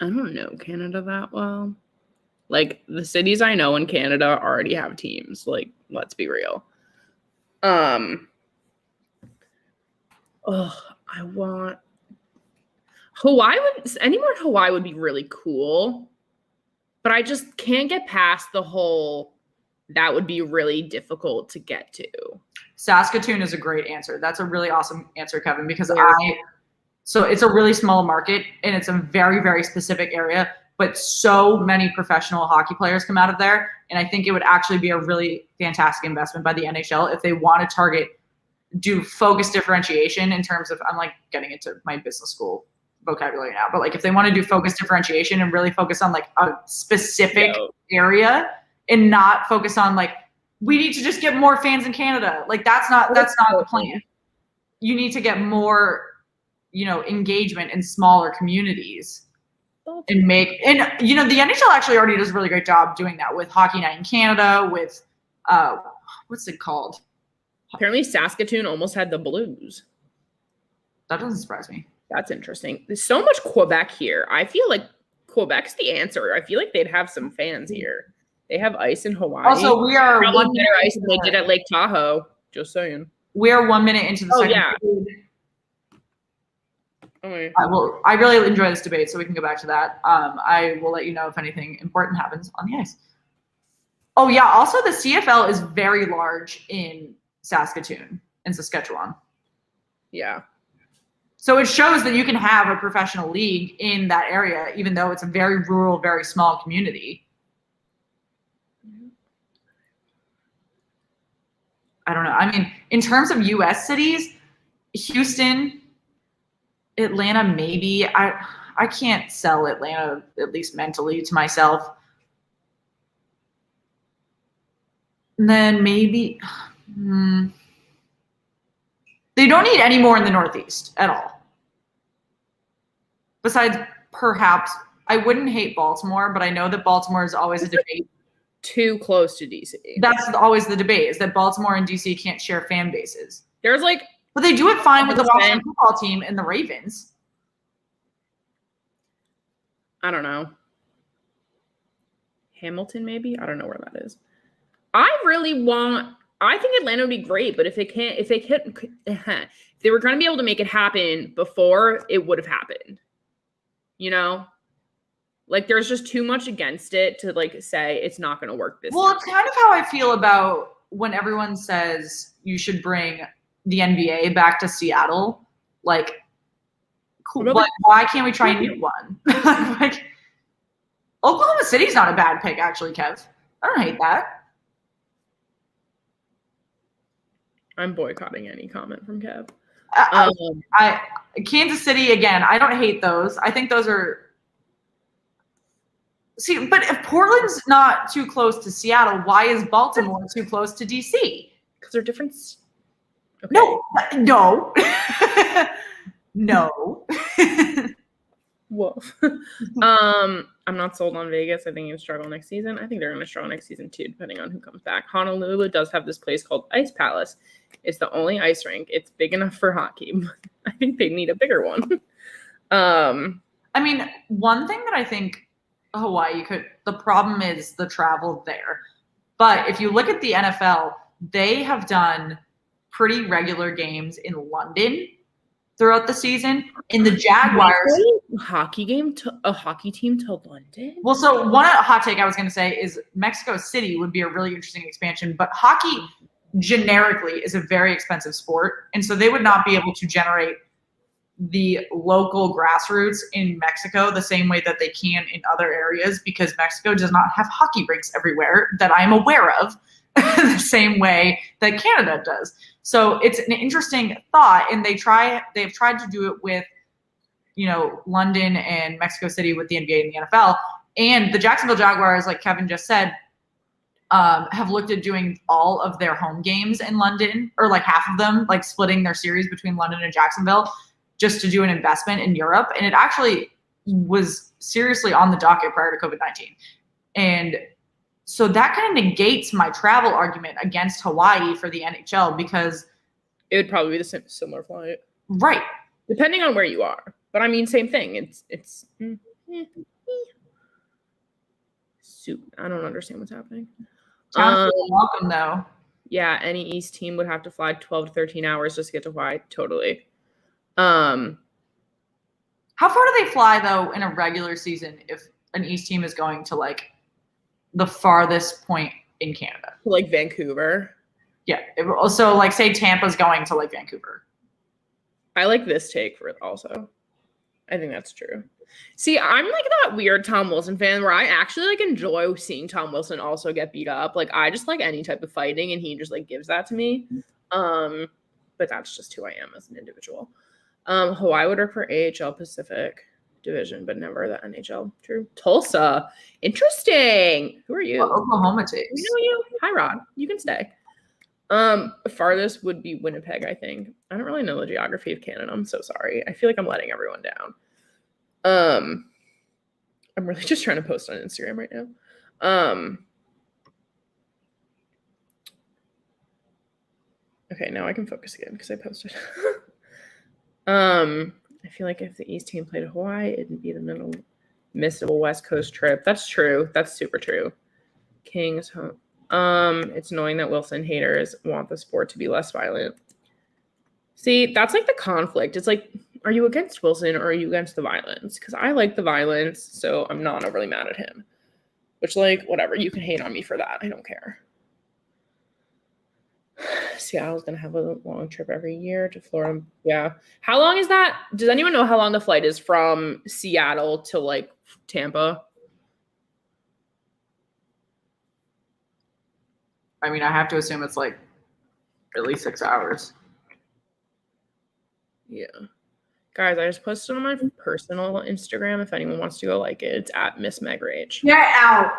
I don't know Canada that well. Like, the cities I know in Canada already have teams. Like, let's be real. I want Hawaii Hawaii would be really cool, but I just can't get past the whole, that would be really difficult to get to. Saskatoon is a great answer. That's a really awesome answer, Kevin, because so it's a really small market and it's a very, very specific area, but so many professional hockey players come out of there. And I think it would actually be a really fantastic investment by the NHL if they want to do focus differentiation in terms of, I'm like getting into my business school vocabulary now, but like if they want to do focus differentiation and really focus on like a specific area and not focus on like, we need to just get more fans in Canada. Like that's not the plan. You need to get more, engagement in smaller communities and the NHL actually already does a really great job doing that with Hockey Night in Canada with, what's it called? Apparently Saskatoon almost had the Blues. That doesn't surprise me. That's interesting. There's so much Quebec here. I feel like Quebec's the answer. I feel like they'd have some fans here. They have ice in Hawaii. Also, we are probably better ice than they did at Lake Tahoe. Just saying. We are 1 minute into the second period. Okay. I really enjoy this debate, so we can go back to that. I will let you know if anything important happens on the ice. Oh yeah. Also, the CFL is very large in Saskatoon and Saskatchewan. Yeah. So it shows that you can have a professional league in that area, even though it's a very rural, very small community. I don't know. I mean, in terms of U.S. cities, Houston, Atlanta, maybe. I can't sell Atlanta, at least mentally, to myself. And then maybe they don't need any more in the Northeast at all. Besides, perhaps, I wouldn't hate Baltimore, but I know that Baltimore is always a debate. Too close to DC. That's always the debate, is that Baltimore and DC can't share fan bases. There's like, but they do it fine with the Washington football team and the Ravens. I don't know. Hamilton, maybe? I don't know where that is. I think Atlanta would be great, but if they were going to be able to make it happen before, it would have happened. Like there's just too much against it to like say it's not going to work this time. It's kind of how I feel about when everyone says you should bring the NBA back to Seattle. Like, cool. But why can't we try a new one? Like, Oklahoma City's not a bad pick, actually, Kev. I don't hate that. I'm boycotting any comment from Kev. Kansas City, again, I don't hate those. I think those are... See, but if Portland's not too close to Seattle, why is Baltimore too close to DC? Because they're different. Okay. No. No. Whoa. I'm not sold on Vegas. I think you'll struggle next season. I think they're going to struggle next season too, depending on who comes back. Honolulu does have this place called Ice Palace. It's the only ice rink. It's big enough for hockey. I think they need a bigger one. I mean, one thing that I think Hawaii the problem is the travel there. But if you look at the NFL, they have done pretty regular games in London throughout the season. In the Jaguars, a hockey team to London. Well, so one hot take I was going to say is Mexico City would be a really interesting expansion, but hockey generically is a very expensive sport, and so they would not be able to generate the local grassroots in Mexico the same way that they can in other areas, because Mexico does not have hockey rinks everywhere that I'm aware of the same way that Canada does. So it's an interesting thought, and they've tried to do it with, London and Mexico City with the NBA and the NFL. And the Jacksonville Jaguars, like Kevin just said, have looked at doing all of their home games in London, or like half of them, like splitting their series between London and Jacksonville, just to do an investment in Europe. And it actually was seriously on the docket prior to COVID-19. And so that kind of negates my travel argument against Hawaii for the NHL, because it would probably be the similar flight. Right. Depending on where you are. But I mean, same thing. It's I don't understand what's happening. Welcome though. Yeah, any East team would have to fly 12 to 13 hours just to get to Hawaii. Totally. How far do they fly though in a regular season if an East team is going to like the farthest point in Canada? Like Vancouver. Yeah. So like say Tampa's going to like Vancouver. I like this take for it also. I think that's true. See, I'm like that weird Tom Wilson fan where I actually like enjoy seeing Tom Wilson also get beat up. Like I just like any type of fighting, and he just like gives that to me. But that's just who I am as an individual. Hawaii would work for AHL Pacific Division, but never the NHL. True. Tulsa. Interesting. Who are you? Well, Oklahoma takes. We know you. Hi, Rod. You can stay. Farthest would be Winnipeg, I think. I don't really know the geography of Canada. I'm so sorry. I feel like I'm letting everyone down. I'm really just trying to post on Instagram right now. Okay, now I can focus again because I posted. I feel like if the East team played Hawaii, it'd be the missable West Coast trip. That's true. That's super true. Kings home. It's annoying that Wilson haters want the sport to be less violent. See, that's like the conflict. It's like, are you against Wilson or are you against the violence? Because I like the violence, so I'm not overly mad at him. Which, like, whatever. You can hate on me for that. I don't care. Seattle's going to have a long trip every year to Florida. Yeah. How long is that? Does anyone know how long the flight is from Seattle to, like, Tampa? I mean, I have to assume it's, like, at least 6 hours. Yeah. Guys, I just posted on my personal Instagram if anyone wants to go like it. It's at Miss Meg Rage. Get out.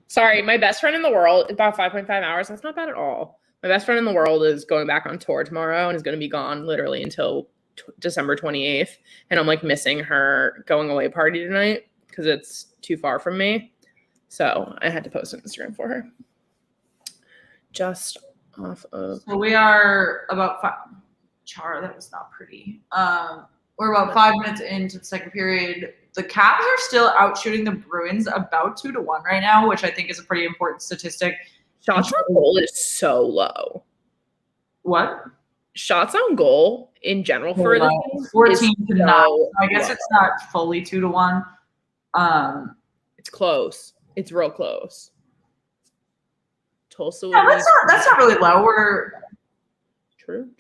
Sorry, my best friend in the world, about 5.5 hours. That's not bad at all. My best friend in the world is going back on tour tomorrow and is going to be gone literally until December 28th. And I'm like missing her going away party tonight because it's too far from me. So I had to post on Instagram for her. Just off of. So we are about Char, that was not pretty. We're about 5 minutes into the second period. The Caps are still out shooting the Bruins about 2-1 right now, which I think is a pretty important statistic. Shots on goal is so low. What? Shots on goal in general for the team 14 to 9. So I guess it's not fully 2-1. It's close. It's real close. Tulsa. No, that's not really low. We're true.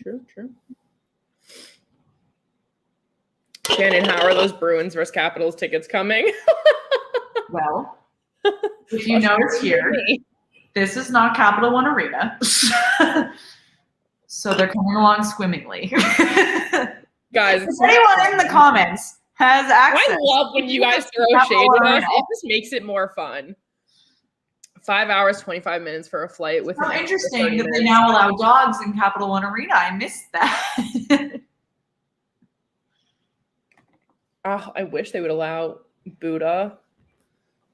Shannon, how are those Bruins versus Capitals tickets coming? Well, if you notice here, this is not Capital One Arena. So they're coming along swimmingly. Guys, if anyone in the comments has access. I love when you guys throw shade at us. It just makes it more fun. 5 hours, 25 minutes for a flight with. So interesting that they now allow dogs in Capital One Arena. I missed that. Oh, I wish they would allow Buddha.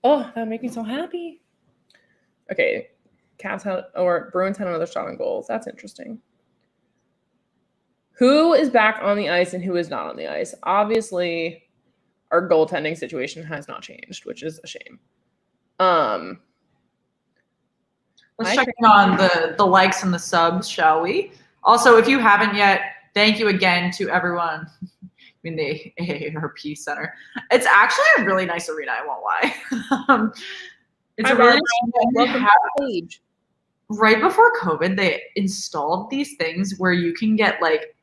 Oh, that would make me so happy. Okay, Bruins had another shot on goals. That's interesting. Who is back on the ice and who is not on the ice? Obviously, our goaltending situation has not changed, which is a shame. Let's check in on the likes and the subs, shall we? Also, if you haven't yet, thank you again to everyone in the AARP Center. It's actually a really nice arena, I won't lie. It's a really nice. Right before COVID, they installed these things where you can get like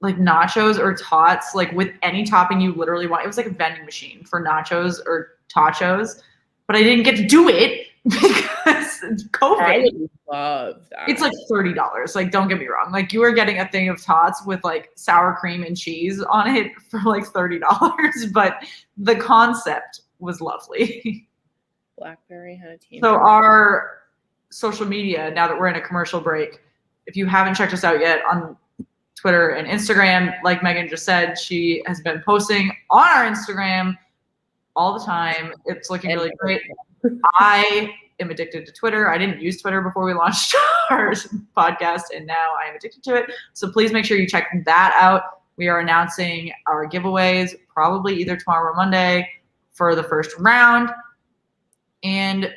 nachos or tots, like with any topping you literally want. It was like a vending machine for nachos or tachos, but I didn't get to do it because COVID. I would love that. It's like $30. Like, don't get me wrong. Like, you are getting a thing of tots with like sour cream and cheese on it for like $30, but the concept was lovely. Blackberry had a team. So our social media, now that we're in a commercial break, if you haven't checked us out yet on Twitter and Instagram, like Megan just said, she has been posting on our Instagram all the time. It's looking really great. I am addicted to Twitter. I didn't use Twitter before we launched our podcast, and now I am addicted to it. So please make sure you check that out. We are announcing our giveaways probably either tomorrow or Monday for the first round. And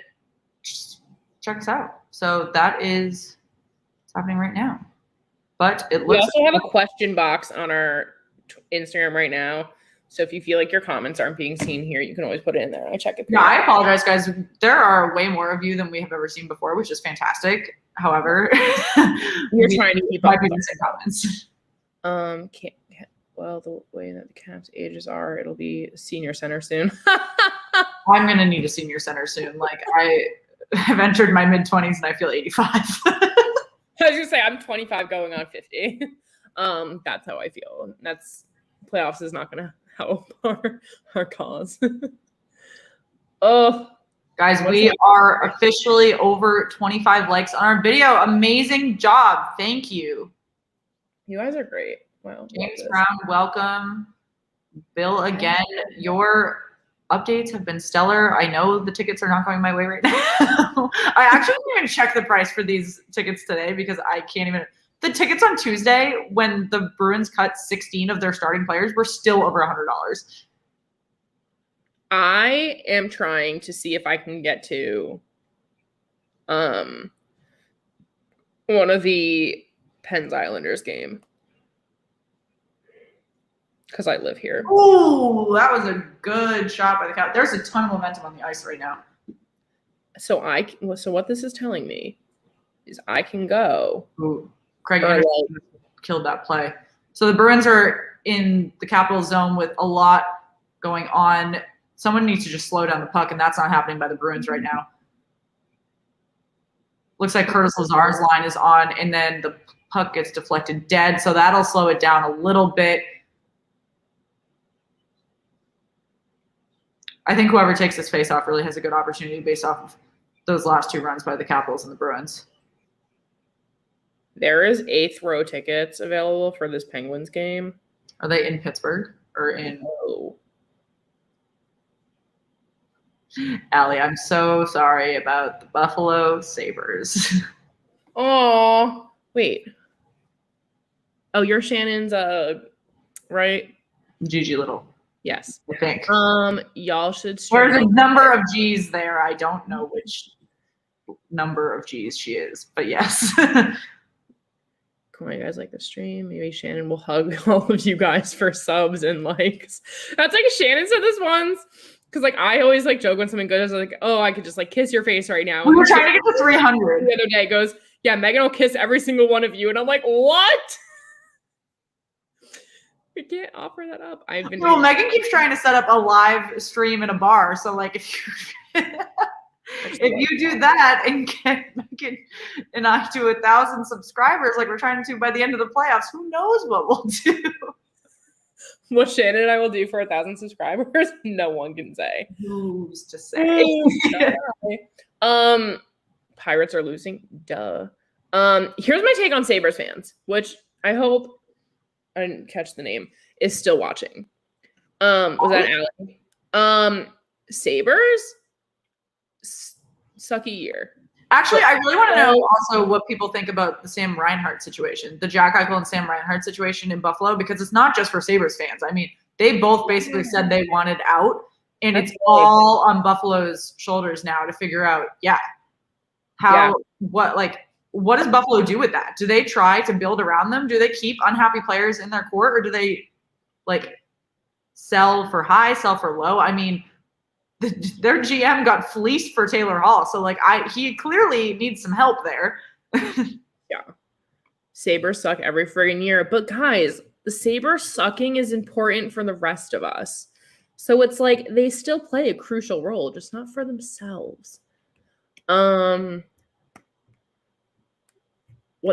just check us out. So that is what's happening right now. But it looks. We also have a question box on our Instagram right now. So if you feel like your comments aren't being seen here, you can always put it in there. I check it. Yeah, I apologize, guys. There are way more of you than we have ever seen before, which is fantastic. However, we're trying to keep up with the same comments. Well, the way that the Caps ages are, it'll be senior center soon. I'm gonna need a senior center soon. Like, I have entered my mid-20s and I feel 85. I was gonna say I'm 25 going on 50. That's how I feel. That's playoffs is not going to help our cause. Oh, guys, we are officially over 25 likes on our video. Amazing job. Thank you. You guys are great. Wow. James Brown, welcome. Bill, again, your updates have been stellar. I know the tickets are not going my way right now. I actually didn't even check the price for these tickets today because I can't even. The tickets on Tuesday, when the Bruins cut 16 of their starting players, were still over $100. I am trying to see if I can get to one of the Pens Islanders game because I live here. Ooh, that was a good shot by the Cap. There's a ton of momentum on the ice right now. So what this is telling me is I can go. Ooh, Craig Anderson killed that play. So the Bruins are in the capital zone with a lot going on. Someone needs to just slow down the puck, and that's not happening by the Bruins right now. Looks like Curtis Lazar's line is on, and then the puck gets deflected dead, so that'll slow it down a little bit. I think whoever takes this faceoff really has a good opportunity based off of those last two runs by the Capitals and the Bruins. There is 8th row tickets available for this Penguins game. Are they in Pittsburgh or in? No. Allie, I'm so sorry about the Buffalo Sabres. Oh, wait. Oh, you're Shannon's, right? Gigi Little. Yes. I think. Y'all should. There's a number of G's there. I don't know which number of G's she is, but yes. Come on, you guys like the stream? Maybe Shannon will hug all of you guys for subs and likes. That's like Shannon said this once. Because like I always like joke when something good is like, oh, I could just like kiss your face right now. We were trying to get to 300. The other day goes, yeah, Megan will kiss every single one of you. And I'm like, what? We can't offer that up. Well, Megan keeps trying to set up a live stream in a bar. So like if you if you do that and get Megan and I to 1,000 subscribers, like we're trying to by the end of the playoffs, who knows what we'll do? What Shannon and I will do for 1,000 subscribers, no one can say. Who's to say? Pirates are losing. Duh. Here's my take on Sabres fans, which I hope I didn't catch the name, is still watching. Was that Allie? Sabres sucky year. Actually, I really want to know also what people think about the Sam Reinhart situation, the Jack Eichel and Sam Reinhart situation in Buffalo, because it's not just for Sabres fans. I mean, they both basically said they wanted out, and it's all on Buffalo's shoulders now to figure out, what does Buffalo do with that? Do they try to build around them? Do they keep unhappy players in their court, or do they like sell for high, sell for low? I mean, their GM got fleeced for Taylor Hall, so like he clearly needs some help there. Yeah, Sabres suck every friggin' year, but guys, the Sabres sucking is important for the rest of us. So it's like they still play a crucial role, just not for themselves. What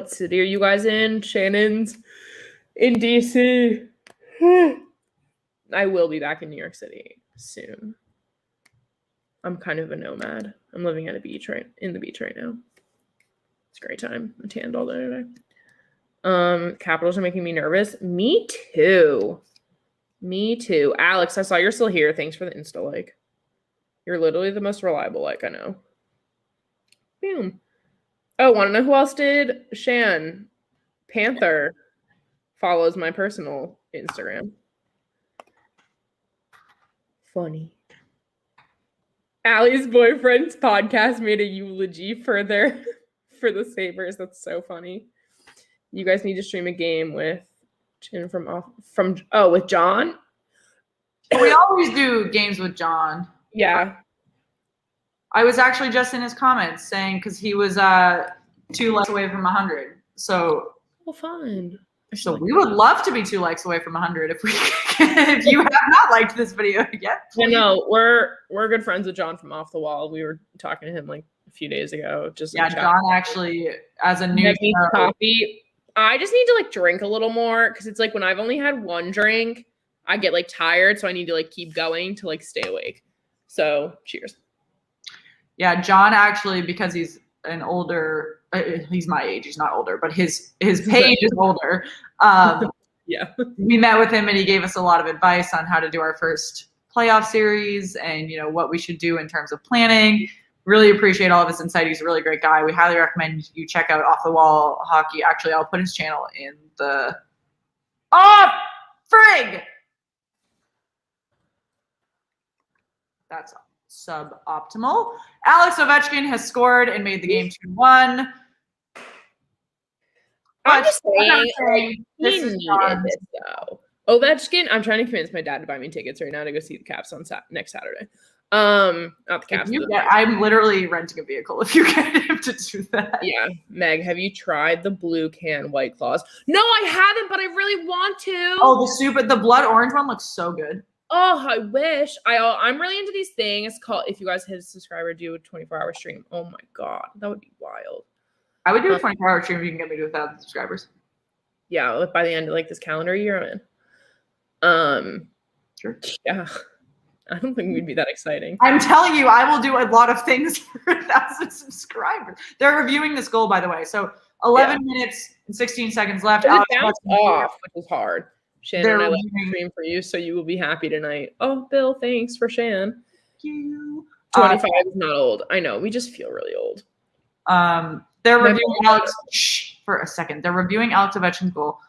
city are you guys in? Shannon's in DC. I will be back in New York City soon. I'm kind of a nomad. I'm living at the beach right now. It's a great time. I tanned all day today. Capitals are making me nervous. Me too. Alex, I saw you're still here. Thanks for the Insta like. You're literally the most reliable like I know. Boom. Oh, want to know who else did? Shan Panther follows my personal Instagram. Funny. Allie's boyfriend's podcast made a eulogy for the Sabres. That's so funny. You guys need to stream a game with with John. We always do games with John. Yeah. I was actually just in his comments saying because he was 2 likes away from 100. So fun. So we would love to be 2 likes away from 100 if you have not liked this video yet. I know we're good friends with John from Off the Wall. We were talking to him like a few days ago. Just yeah, John actually, as a new coffee. I just need to like drink a little more because it's like when I've only had one drink, I get like tired, so I need to like keep going to like stay awake. So cheers. Yeah, John actually, because he's an older, he's my age, he's not older, but his page is older. Yeah. We met with him and he gave us a lot of advice on how to do our first playoff series and, you know, what we should do in terms of planning. Really appreciate all of his insight. He's a really great guy. We highly recommend you check out Off the Wall Hockey. Actually, I'll put his channel in the frig. That's suboptimal. Alex Ovechkin has scored and made the game 2-1. I'm just saying, he needed this though. Ovechkin, I'm trying to convince my dad to buy me tickets right now to go see the Caps on next Saturday. Not the Caps. I'm literally renting a vehicle if you get him to do that. Yeah. Meg, have you tried the blue can White Claws? No, I haven't, but I really want to. Oh, the blood orange one looks so good. Oh, I wish. I'm really into these things called, if you guys hit a subscriber, do a 24-hour stream. Oh my God, that would be wild. I would do a 24-hour stream if you can get me to 1,000 subscribers. Yeah, by the end of like this calendar year, I'm in. Sure. Yeah. I don't think we'd be that exciting. I'm telling you, I will do a lot of things for 1,000 subscribers. They're reviewing this goal, by the way. So 11 minutes and 16 seconds left. It bounced off, which is hard. Shannon, I love the stream for you, so you will be happy tonight. Oh, Bill, thanks for Shan. Thank you. 25 is not old. I know. We just feel really old. They're reviewing Alex. Shh, for a second. They're reviewing Alex Ovechkin's goal.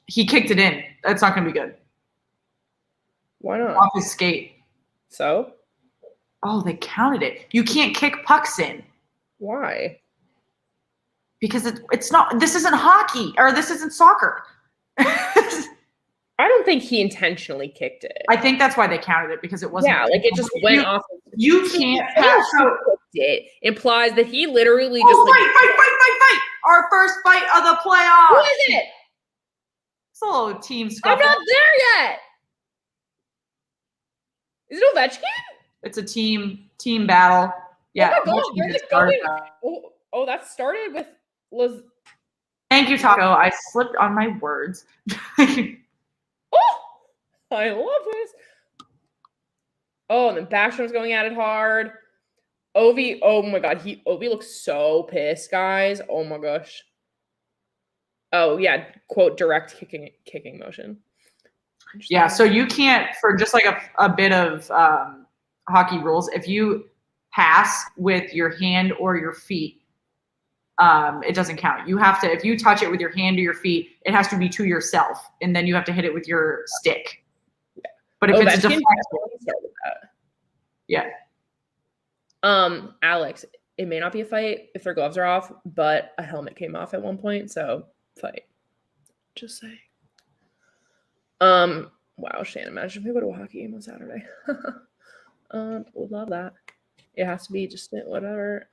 He kicked it in. That's not going to be good. Why not? Off his skate. So? Oh, they counted it. You can't kick pucks in. Why? Because it's not. This isn't hockey, or this isn't soccer. I don't think he intentionally kicked it. I think that's why they counted it, because it wasn't. Yeah, like it just went off. You can't pass out. It implies that he literally just. Fight! Our first fight of the playoffs. Who is it? It's a little team scuffle. I'm not there yet. Is it Ovechkin? It's a team battle. Yeah. Oh my gosh, where's it going? Oh, that started with Liz. Thank you, Taco. I slipped on my words. Oh, I love this. Oh, and then Backstrom's going at it hard. Ovi, oh my God, Ovi looks so pissed, guys. Oh my gosh. Oh yeah, quote direct kicking motion. Yeah, so you can't, for just like a bit of hockey rules, if you pass with your hand or your feet, it doesn't count. You have to, if you touch it with your hand or your feet, it has to be to yourself, and then you have to hit it with your stick. Yeah. But if it's a deflected, yeah. Alex, it may not be a fight if their gloves are off, but a helmet came off at one point, so fight. Just saying. Wow, Shannon, imagine if we go to a hockey game on Saturday. Would love that. It has to be just whatever.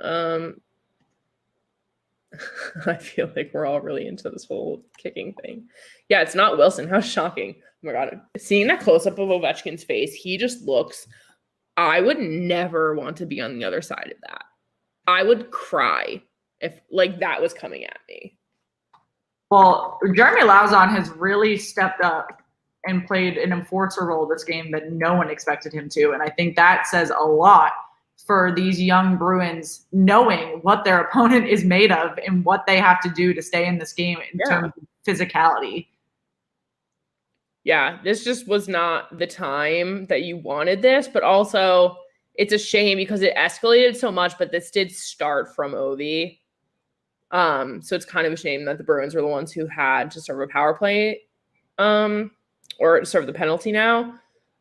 I feel like we're all really into this whole kicking thing. Yeah, it's not Wilson. How shocking. Oh my God. Seeing that close-up of Ovechkin's face, he just looks, I would never want to be on the other side of that. I would cry if like that was coming at me. Well, Jeremy Lauzon has really stepped up and played an enforcer role this game that no one expected him to. And I think that says a lot for these young Bruins knowing what their opponent is made of and what they have to do to stay in this game in terms of physicality. Yeah, this just was not the time that you wanted this, but also it's a shame because it escalated so much, but this did start from Ovi. So it's kind of a shame that the Bruins were the ones who had to serve a power play or serve the penalty now,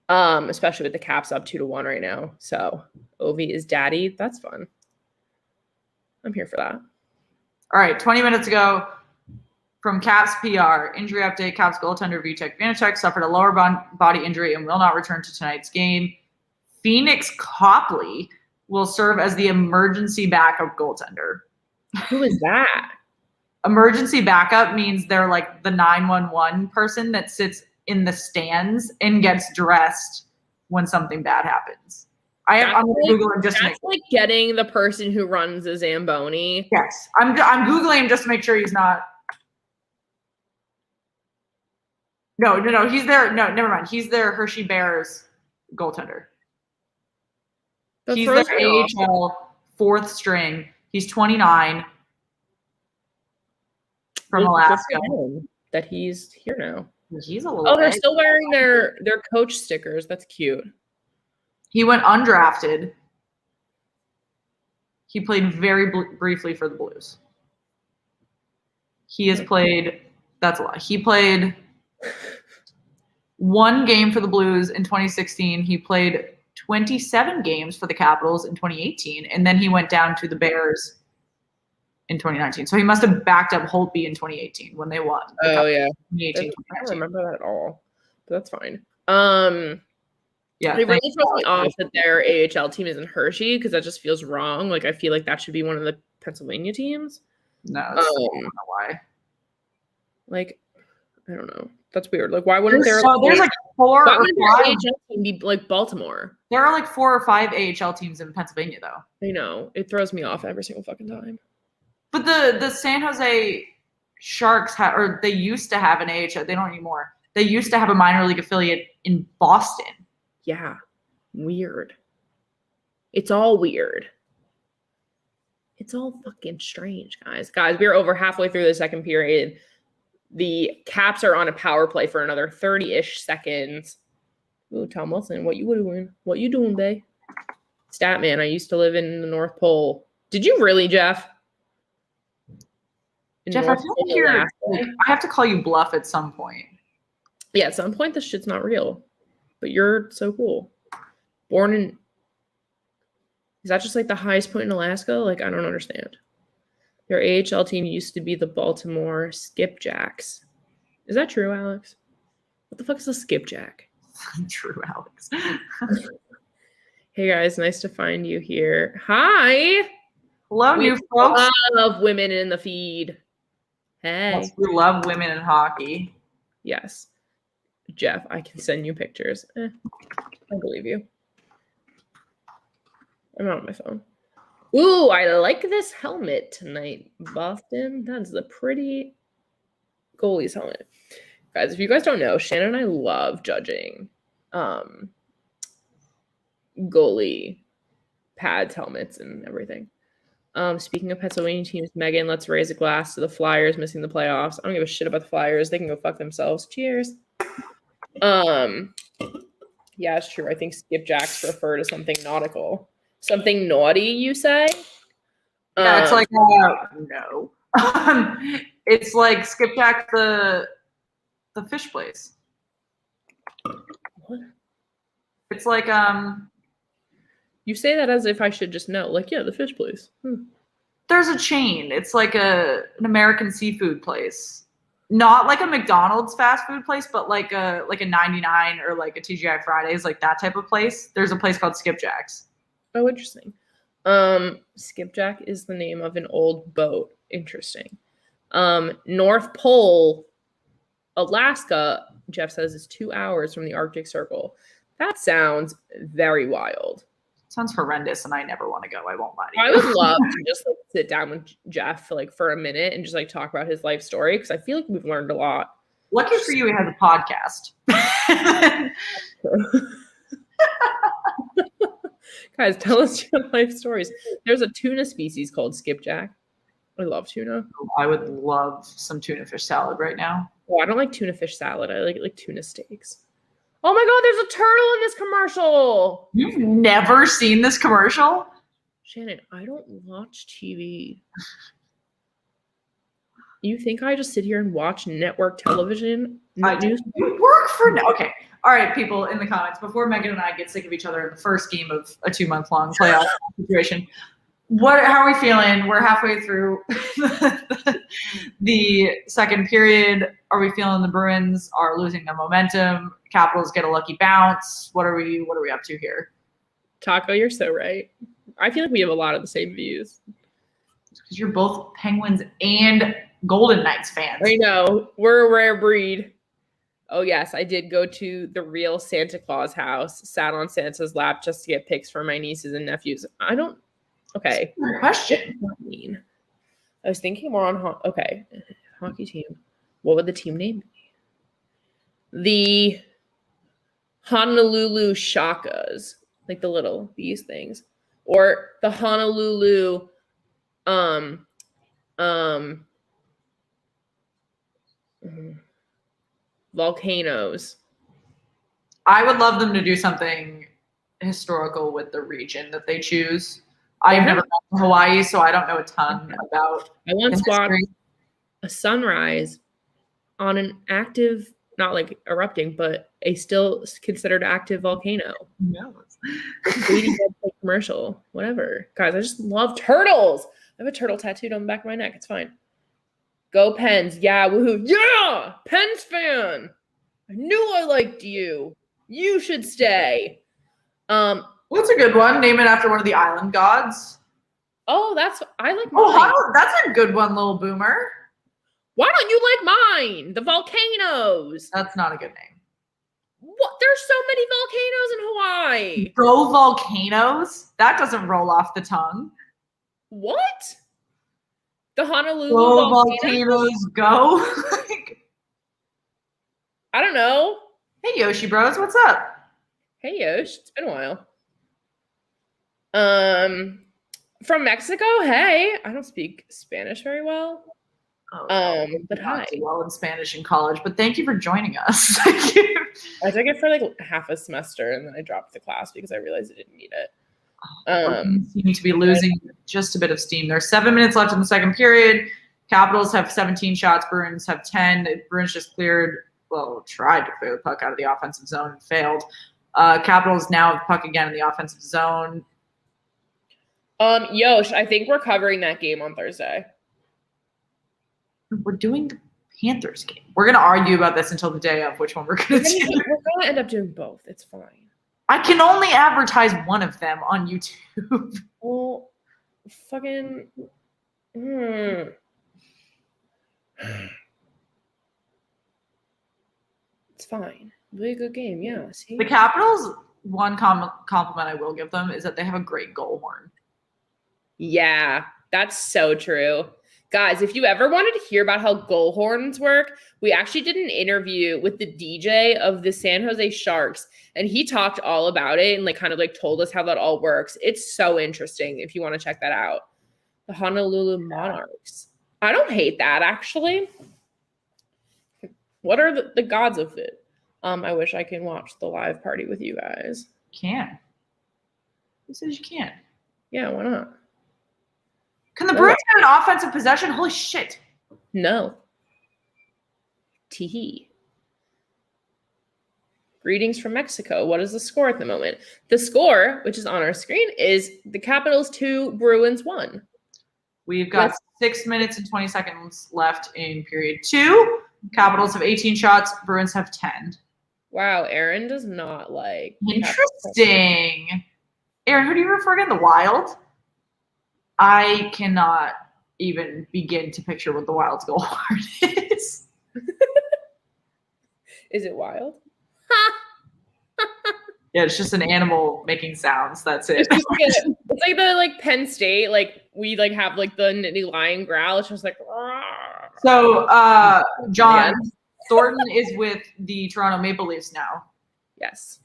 especially with the Caps up 2-1 right now. So Ovi is daddy. That's fun. I'm here for that. All right, 20 minutes ago from Caps PR, injury update, Caps goaltender Vitek Vanacek suffered a lower body injury and will not return to tonight's game. Phoenix Copley will serve as the emergency backup goaltender. Who is that? Emergency backup means they're like the 911 person that sits in the stands and gets dressed when something bad happens. I'm going to Google him just to make sure. That's like getting the person who runs a Zamboni. Yes. I'm Googling him just to make sure he's not. No. He's there. No, never mind. He's their Hershey Bears goaltender. He's their AHL fourth string. He's 29 from Alaska. That he's here now. He's a little. Oh, they're still wearing their coach stickers. That's cute. He went undrafted. He played very briefly for the Blues. He has played. That's a lot. He played one game for the Blues in 2016. He played 27 games for the Capitals in 2018, and then he went down to the Bears in 2019. So he must have backed up Holtby in 2018 when they won. Oh yeah, 2018. I don't remember that at all, but that's fine. Yeah, it really throws me off that their AHL team is in Hershey because that just feels wrong. Like I feel like that should be one of the Pennsylvania teams. No, I don't know why. Like, I don't know. That's weird. Like, why wouldn't there's like 4 or 5 AHL team be like Baltimore? There are like 4 or 5 AHL teams in Pennsylvania, though. I know. It throws me off every single fucking time. But the San Jose Sharks or they used to have an AHL. They don't anymore. They used to have a minor league affiliate in Boston. Yeah. Weird. It's all weird. It's all fucking strange, guys. Guys, we're over halfway through the second period. The Caps are on a power play for another 30-ish seconds. Ooh, Tom Wilson, what you doing? What you doing, babe? Statman, I used to live in the North Pole. Did you really, Jeff? Jeff, I feel like I have to call you bluff at some point. Yeah, at some point this shit's not real. But you're so cool. Born in... Is that just like the highest point in Alaska? Like, I don't understand. Their AHL team used to be the Baltimore Skipjacks. Is that true, Alex? What the fuck is a skipjack? True, Alex. Hey, guys. Nice to find you here. Hi. Hello, new folks. I love women in the feed. Hey. Yes, we love women in hockey. Yes. Jeff, I can send you pictures. I believe you. I'm not on my phone. Ooh, I like this helmet tonight, Boston. That's a pretty goalie's helmet. Guys, if you guys don't know, Shannon and I love judging goalie pads, helmets, and everything. Speaking of Pennsylvania teams, Megan, let's raise a glass to the Flyers missing the playoffs. I don't give a shit about the Flyers. They can go fuck themselves. Cheers. Yeah, it's true. I think skipjacks refer to something nautical. Something naughty, you say? Yeah, it's like no. It's like skipjack the fish place. What? It's like You say that as if I should just know. Like, yeah, the fish place. There's a chain. It's like an American seafood place. Not like a McDonald's fast food place, but like a 99 or like a TGI Fridays, like that type of place. There's a place called Skipjack's. Oh, interesting. Skipjack is the name of an old boat. Interesting. North Pole, Alaska, Jeff says, is 2 hours from the Arctic Circle. That sounds very wild. Sounds horrendous, and I never want to go. I won't lie to you. I would love to just like sit down with Jeff like for a minute and just like talk about his life story because I feel like we've learned a lot. Lucky for you, he has a podcast. Guys, tell us your life stories. There's a tuna species called skipjack. I love tuna. I would love some tuna fish salad right now. Oh, I don't like tuna fish salad. I like tuna steaks. Oh my God, there's a turtle in this commercial. You've never seen this commercial? Shannon, I don't watch TV. You think I just sit here and watch network television? You work for... Okay. All right, people in the comments, before Megan and I get sick of each other in the first game of a 2-month-long playoff situation, how are we feeling? We're halfway through the second period. Are we feeling the Bruins are losing their momentum? Capitals get a lucky bounce. What are we up to here? Taco, you're so right. I feel like we have a lot of the same views. Because you're both Penguins and Golden Knights fans. I know. We're a rare breed. Oh, yes, I did go to the real Santa Claus house, sat on Santa's lap just to get pics for my nieces and nephews. Okay. Good question. What does that mean? I was thinking more on, hockey team. What would the team name be? The Honolulu Shakas, like the little these things. Or the Honolulu, volcanoes. I would love them to do something historical with the region that they choose. I've never been to Hawaii, so I don't know a ton about. I once watched a sunrise on an active, not like erupting, but a still considered active volcano. No. Commercial, whatever. Guys, I just love turtles. I have a turtle tattooed on the back of my neck. It's fine. Go Pens. Yeah, woohoo. Yeah, Pens fan. I knew I liked you. You should stay. What's a good one? Name it after one of the island gods. Oh, I like mine. Oh, that's a good one, little boomer. Why don't you like mine? The volcanoes. That's not a good name. What? There's so many volcanoes in Hawaii. Go Volcanoes? That doesn't roll off the tongue. What? The Honolulu Go volcanoes? Go. I don't know. Hey, Yoshi Bros, what's up? Hey, Yosh. It's been a while. From Mexico. Hey, I don't speak Spanish very well. But hi. Well in Spanish in college, but thank you for joining us. Thank you. I took it for like half a semester and then I dropped the class because I realized I didn't need it. Seem to be losing just a bit of steam. There's 7 minutes left in the second period. Capitals have 17 shots. Bruins have 10. Bruins just tried to clear the puck out of the offensive zone and failed. Capitals now have puck again in the offensive zone. Yosh, I think we're covering that game on Thursday. We're doing the Panthers game. We're going to argue about this until the day of which one we're going to do. We're going to end up doing both. It's fine. I can only advertise one of them on YouTube. Well, fucking. It's fine. Really good game. Yeah. See? The Capitals, one compliment I will give them is that they have a great goal horn. Yeah, that's so true. Guys, if you ever wanted to hear about how goal horns work, we actually did an interview with the DJ of the San Jose Sharks, and he talked all about it and kind of told us how that all works. It's so interesting if you want to check that out. The Honolulu Monarchs. I don't hate that, actually. What are the gods of it? I wish I can watch the live party with you guys. Can. Who says you can't? Yeah, why not? Can the Bruins have an offensive possession? Holy shit. No. Teehee. Greetings from Mexico. What is the score at the moment? The score, which is on our screen, is the Capitals 2, Bruins 1. We've got 6 minutes and 20 seconds left in period 2. Capitals have 18 shots. Bruins have 10. Wow, Aaron does not like. Interesting. Aaron, who do you root for again? The Wild? I cannot even begin to picture what the Wild's goal horn is. Is it wild? Yeah, it's just an animal making sounds. That's it. It's like the Penn State, we have the Nittany Lion growl. It's just like. So, John, Thornton is with the Toronto Maple Leafs now. Yes.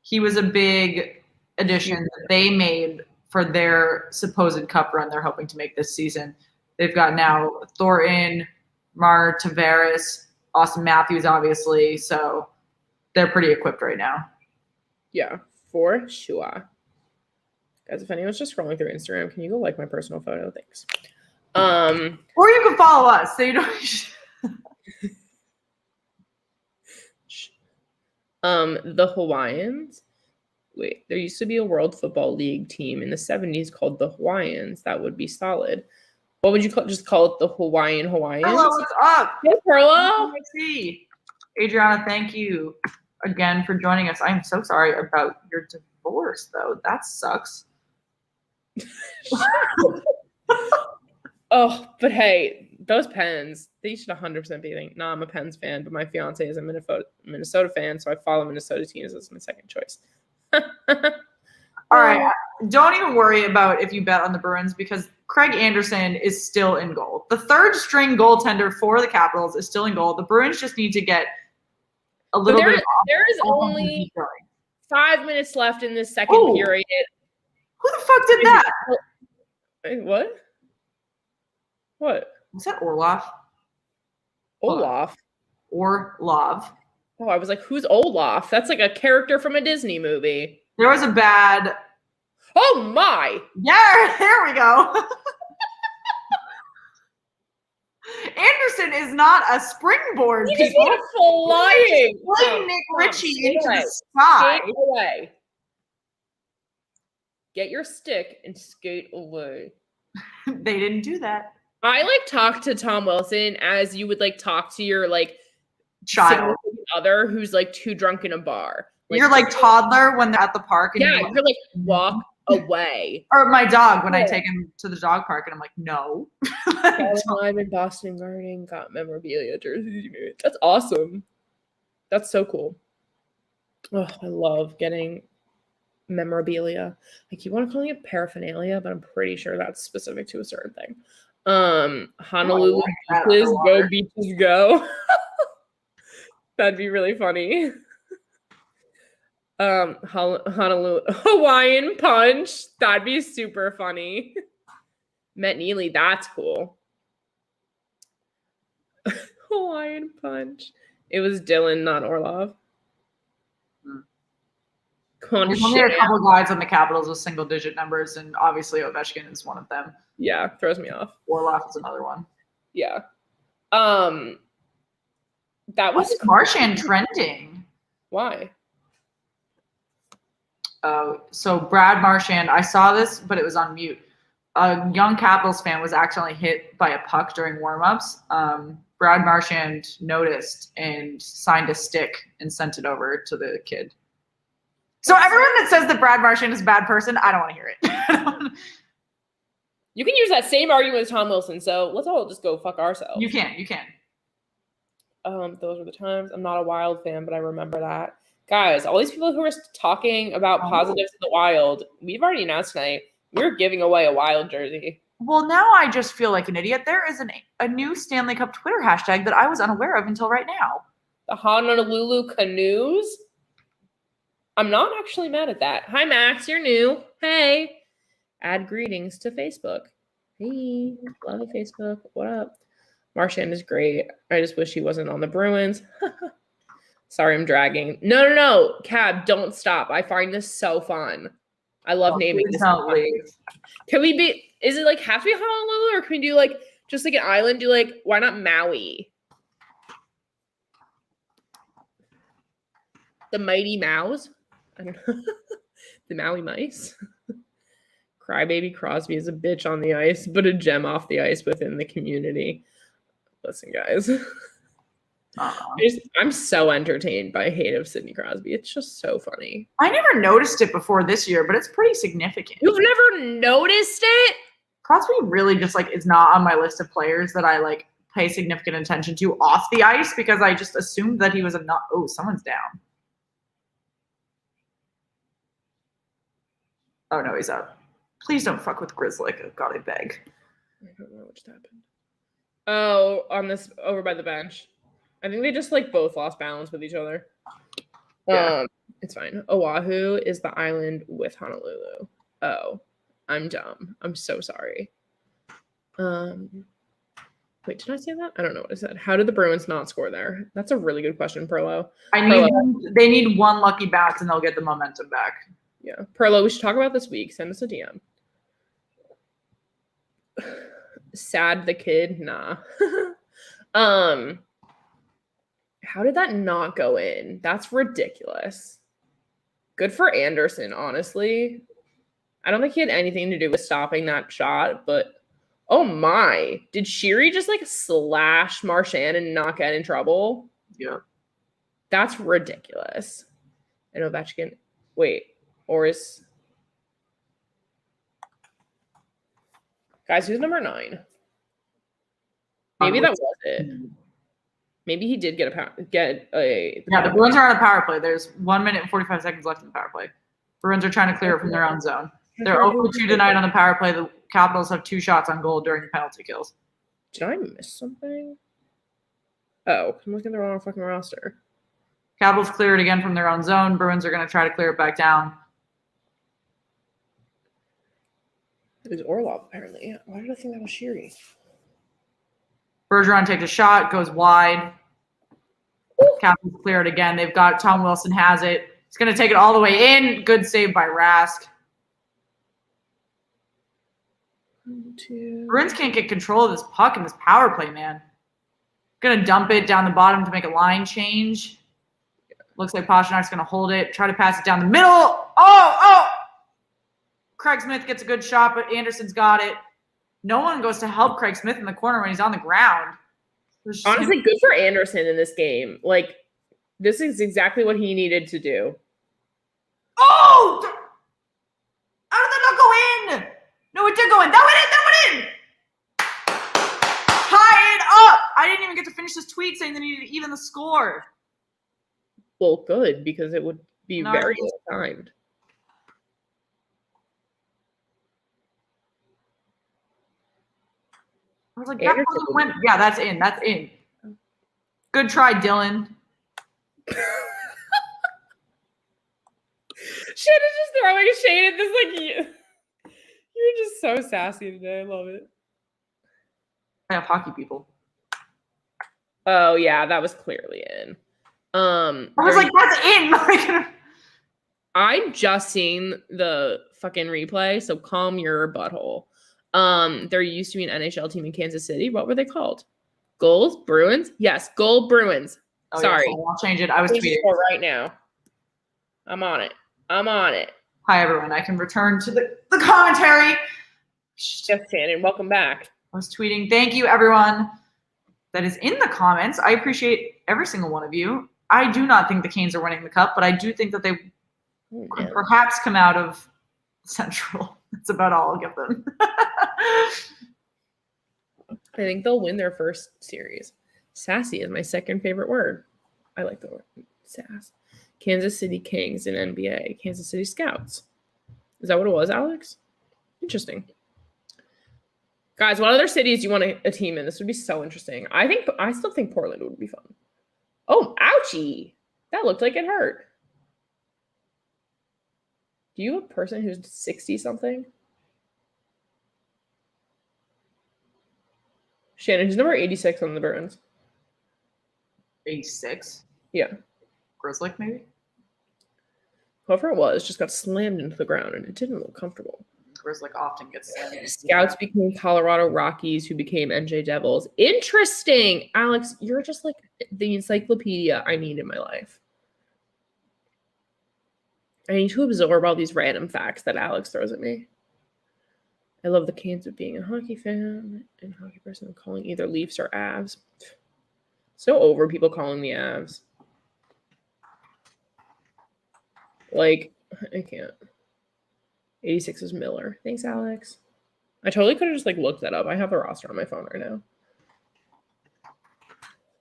He was a big addition that they made for their supposed cup run they're hoping to make this season. They've got now Thornton, Mar Tavares, Austin Matthews, obviously. So they're pretty equipped right now. Yeah, for sure. Guys, if anyone's just scrolling through Instagram, can you go like my personal photo? Thanks. Or you can follow us so you don't. The Hawaiians. Wait, there used to be a World Football League team in the 70s called the Hawaiians. That would be solid. What would you just call it? The Hawaiians? Hello, what's up? Hey, Perla. Adriana, thank you again for joining us. I'm so sorry about your divorce, though. That sucks. Oh, but hey, Those Pens, they should 100% be thinking, I'm a Pens fan, but my fiance is a Minnesota fan, so I follow Minnesota teams as my second choice. All right. Don't even worry about if you bet on the Bruins because Craig Anderson is still in goal. The third string goaltender for the Capitals is still in goal. The Bruins just need to get a little bit of there is only 5 minutes left in this second period. Who the fuck did that? Wait, what? What? Was that Orlov? Olaf. Orlov. Oh, I was like, who's Olaf? That's like a character from a Disney movie. There was a bad. Oh my! Yeah, there we go. Anderson is not a springboard. He just went flying. Fling Nick Ritchie into the sky. Skate away. Get your stick and skate away. They didn't do that. I like talk to Tom Wilson as you would like talk to your like child other who's like too drunk in a bar. Like, you're like toddler when they're at the park. And yeah, you're like walk away. Or my dog when I take him to the dog park and I'm like, no. I'm in Boston Garden, got memorabilia jerseys. That's awesome. That's so cool. Oh, I love getting memorabilia. I keep on calling it paraphernalia, but I'm pretty sure that's specific to a certain thing. Honolulu beaches, go beaches, go. That'd be really funny. Honolulu Hawaiian punch. That'd be super funny. Met Neely, that's cool. Hawaiian punch. It was Dylan, not Orlov. There's only a couple guys on the Capitals with single-digit numbers, and obviously Ovechkin is one of them. Yeah, throws me off. Orlov is another one. Yeah. That was Marchand trending. Why? So Brad Marchand, I saw this, but it was on mute. A young Capitals fan was accidentally hit by a puck during warm-ups. Brad Marchand noticed and signed a stick and sent it over to the kid. So everyone that says that Brad Marchand is a bad person, I don't want to hear it. You can use that same argument with Tom Wilson, so let's all just go fuck ourselves. You can. Those were the times. I'm not a Wild fan, but I remember that. Guys, all these people who are talking about positives of the Wild, we've already announced tonight, we're giving away a Wild jersey. Well, now I just feel like an idiot. There is a new Stanley Cup Twitter hashtag that I was unaware of until right now. The Honolulu Canoes? I'm not actually mad at that. Hi, Max. You're new. Hey. Add greetings to Facebook. Hey. Love the Facebook. What up? Marchand is great. I just wish he wasn't on the Bruins. Sorry, I'm dragging. No. Cab, don't stop. I find this so fun. I love naming this. Can we be, is it like have to be Honolulu or can we do like, just like an island? Do like, why not Maui? The Mighty Mouse? I don't know. The Maui Mice. Crybaby Crosby is a bitch on the ice, but a gem off the ice within the community. Listen, guys. I'm so entertained by hate of Sidney Crosby. It's just so funny. I never noticed it before this year, but it's pretty significant. You've never noticed it? Crosby really just like is not on my list of players that I like pay significant attention to off the ice because I just assumed that he was someone's down. Oh, no, he's out. Please don't fuck with Grizzly. God, I beg. I don't know what just happened. Oh, on this, over by the bench. I think they just, like, both lost balance with each other. Yeah. It's fine. Oahu is the island with Honolulu. Oh, I'm dumb. I'm so sorry. Wait, did I say that? I don't know what I said. How did the Bruins not score there? That's a really good question, Perlo. They need one lucky bounce and they'll get the momentum back. Yeah. Perlo, we should talk about this week. Send us a DM. Sad the kid? Nah. How did that not go in? That's ridiculous. Good for Anderson, honestly. I don't think he had anything to do with stopping that shot, but oh my. Did Sheary just like slash Marchand and not get in trouble? Yeah. That's ridiculous. And Ovechkin, wait. Or is guys, who's number 9? Maybe that was it. Maybe he did get a. Yeah, the Bruins are on a power play. There's 1 minute and 45 seconds left in the power play. Bruins are trying to clear it from their own zone. They're 0-2 tonight on the power play. The Capitals have 2 shots on goal during the penalty kills. Did I miss something? Oh, I'm looking at the wrong fucking roster. Capitals clear it again from their own zone. Bruins are going to try to clear it back down. It was Orlov, apparently. Why did I think that was Sheary? Bergeron takes a shot, goes wide. Capitals clear it again. They've got Tom Wilson has it. He's going to take it all the way in. Good save by Rask. Bruins can't get control of this puck in this power play, man. Going to dump it down the bottom to make a line change. Looks like Pasternak's going to hold it. Try to pass it down the middle. Oh! Craig Smith gets a good shot, but Anderson's got it. No one goes to help Craig Smith in the corner when he's on the ground. Honestly, good for Anderson in this game. Like, this is exactly what he needed to do. Oh! How did that not go in? No, it did go in. That went in! Tie it up! I didn't even get to finish this tweet saying they needed to even the score. Well, good, because it would be very well-timed. I was like, that went. Yeah, that's in. That's in. Good try, Dylan. Shannon's just throwing a shade at this. Like, you're just so sassy today. I love it. I have hockey people. Oh yeah, that was clearly in. I was like, that's in. I just seen the fucking replay, so calm your butthole. There used to be an NHL team in Kansas City. What were they called? Goals Bruins? Yes, Gold Bruins. Oh, sorry. Yeah, I'll change it. I was tweeting right now. I'm on it. Hi, everyone. I can return to the commentary. Yes, Shannon. Welcome back. I was tweeting. Thank you, everyone that is in the comments. I appreciate every single one of you. I do not think the Canes are winning the cup, but I do think that they could perhaps come out of Central. That's about all I'll give them. I think they'll win their first series. Sassy is my second favorite word. I like the word sass. Kansas City Kings in NBA. Kansas City Scouts. Is that what it was, Alex? Interesting. Guys, what other cities do you want a team in? This would be so interesting. I still think Portland would be fun. Oh, ouchie. That looked like it hurt. Do you have a person who's 60-something? Shannon, who's number 86 on the Bruins? 86? Yeah. Grzelcyk, maybe? Whoever it was just got slammed into the ground, and it didn't look comfortable. Grzelcyk often gets slammed. Scouts became Colorado Rockies, who became NJ Devils. Interesting. Alex, you're just like the encyclopedia I need in my life. I need to absorb all these random facts that Alex throws at me. I love the Canes of being a hockey fan and hockey person calling either Leafs or Avs. So over people calling the Avs. Like, I can't. 86 is Miller. Thanks, Alex. I totally could have just like looked that up. I have the roster on my phone right now.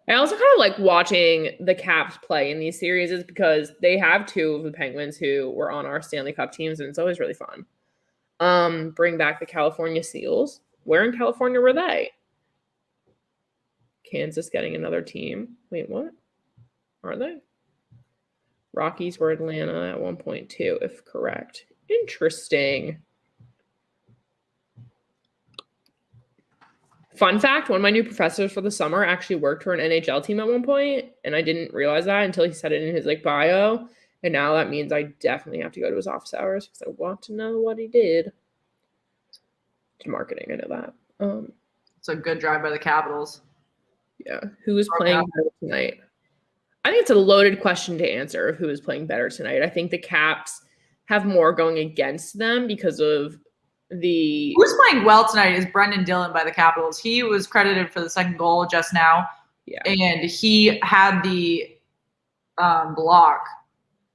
I also kind of like watching the Caps play in these series is because they have two of the Penguins who were on our Stanley Cup teams, and it's always really fun. Bring back the California Seals. Where in California were they? Kansas getting another team. Wait, what? Are they? Rockies were Atlanta at 1.2, if correct. Interesting. Fun fact, one of my new professors for the summer actually worked for an NHL team at one point, and I didn't realize that until he said it in his like bio. And now that means I definitely have to go to his office hours because I want to know what he did. To marketing, I know that. It's a good drive by the Capitals. Yeah. Who is playing better tonight? I think it's a loaded question to answer of who is playing better tonight. I think the Caps have more going against them because of the... Who's playing well tonight is Brendan Dillon by the Capitals. He was credited for the second goal just now. Yeah. And he had the block.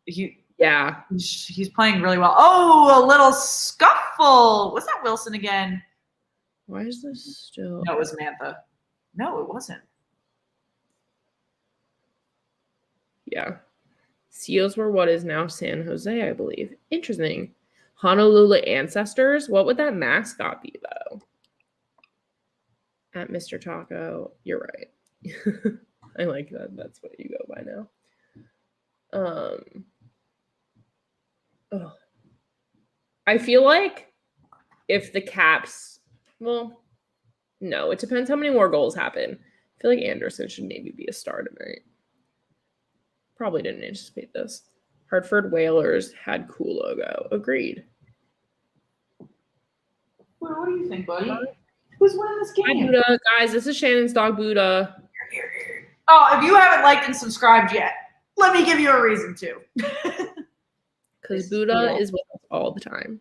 He's playing really well. Oh, a little scuffle. Was that Wilson again? Why is this still? No, it was Mantha. No, it wasn't. Yeah. Seals were what is now San Jose, I believe. Interesting. Honolulu ancestors. What would that mascot be, though? At Mr. Taco. You're right. I like that. That's what you go by now. I feel like if the Caps, well, no, it depends how many more goals happen. I feel like Anderson should maybe be a star tonight. Probably didn't anticipate this. Hartford Whalers had cool logo. Agreed. Well, what do you think, buddy? Who's winning this game? Hi, Buddha. Guys, this is Shannon's dog, Buddha. Oh, if you haven't liked and subscribed yet, let me give you a reason to. Because Buddha is with us all the time.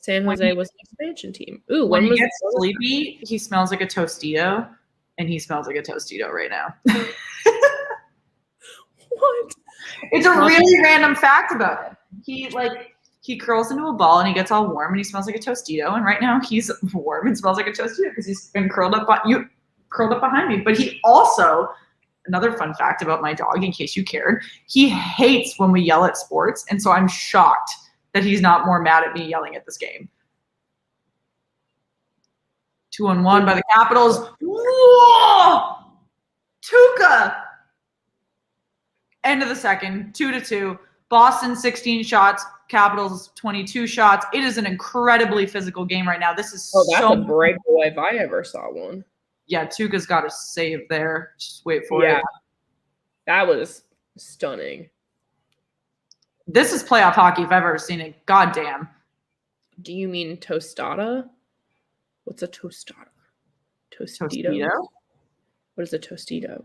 San Jose was an expansion team. Ooh, when he gets sleepy, he smells like a Tostito, and he smells like a Tostito right now. What? It's a really random fact about him. He curls into a ball and he gets all warm and he smells like a Tostito. And right now he's warm and smells like a Tostito because he's been curled up behind me. But he also, another fun fact about my dog, in case you cared, he hates when we yell at sports. And so I'm shocked that he's not more mad at me yelling at this game. 2-1 by the Capitals. Whoa! Tuukka! End of the second, 2-2. Boston 16 shots, Capitals 22 shots. It is an incredibly physical game right now. This is that's a breakaway if I ever saw one. Yeah, Tuukka's got a save there. Just wait for it. That was stunning. This is playoff hockey if I've ever seen it. God damn. Do you mean tostada? What's a tostada? Tostito? What is a tostito?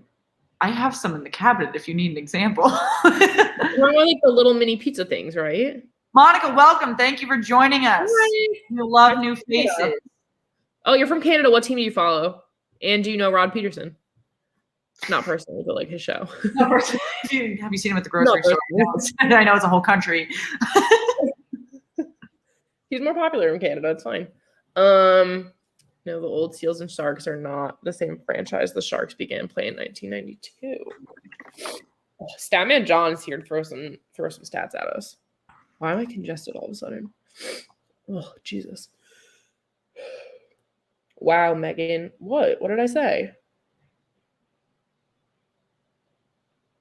I have some in the cabinet if you need an example. They're like the little mini pizza things, right? Monica, welcome. Thank you for joining us. Hi. We love new faces. Oh, you're from Canada. What team do you follow? And do you know Rod Peterson? Not personally, but like his show. Not personally. Have you seen him at the grocery store? I know it's a whole country. He's more popular in Canada. It's fine. No, the old Seals and Sharks are not the same franchise. The Sharks began playing in 1992. Oh, Statman John's here to throw some stats at us. Why am I congested all of a sudden? Oh, Jesus. Wow, Megan. What? What did I say?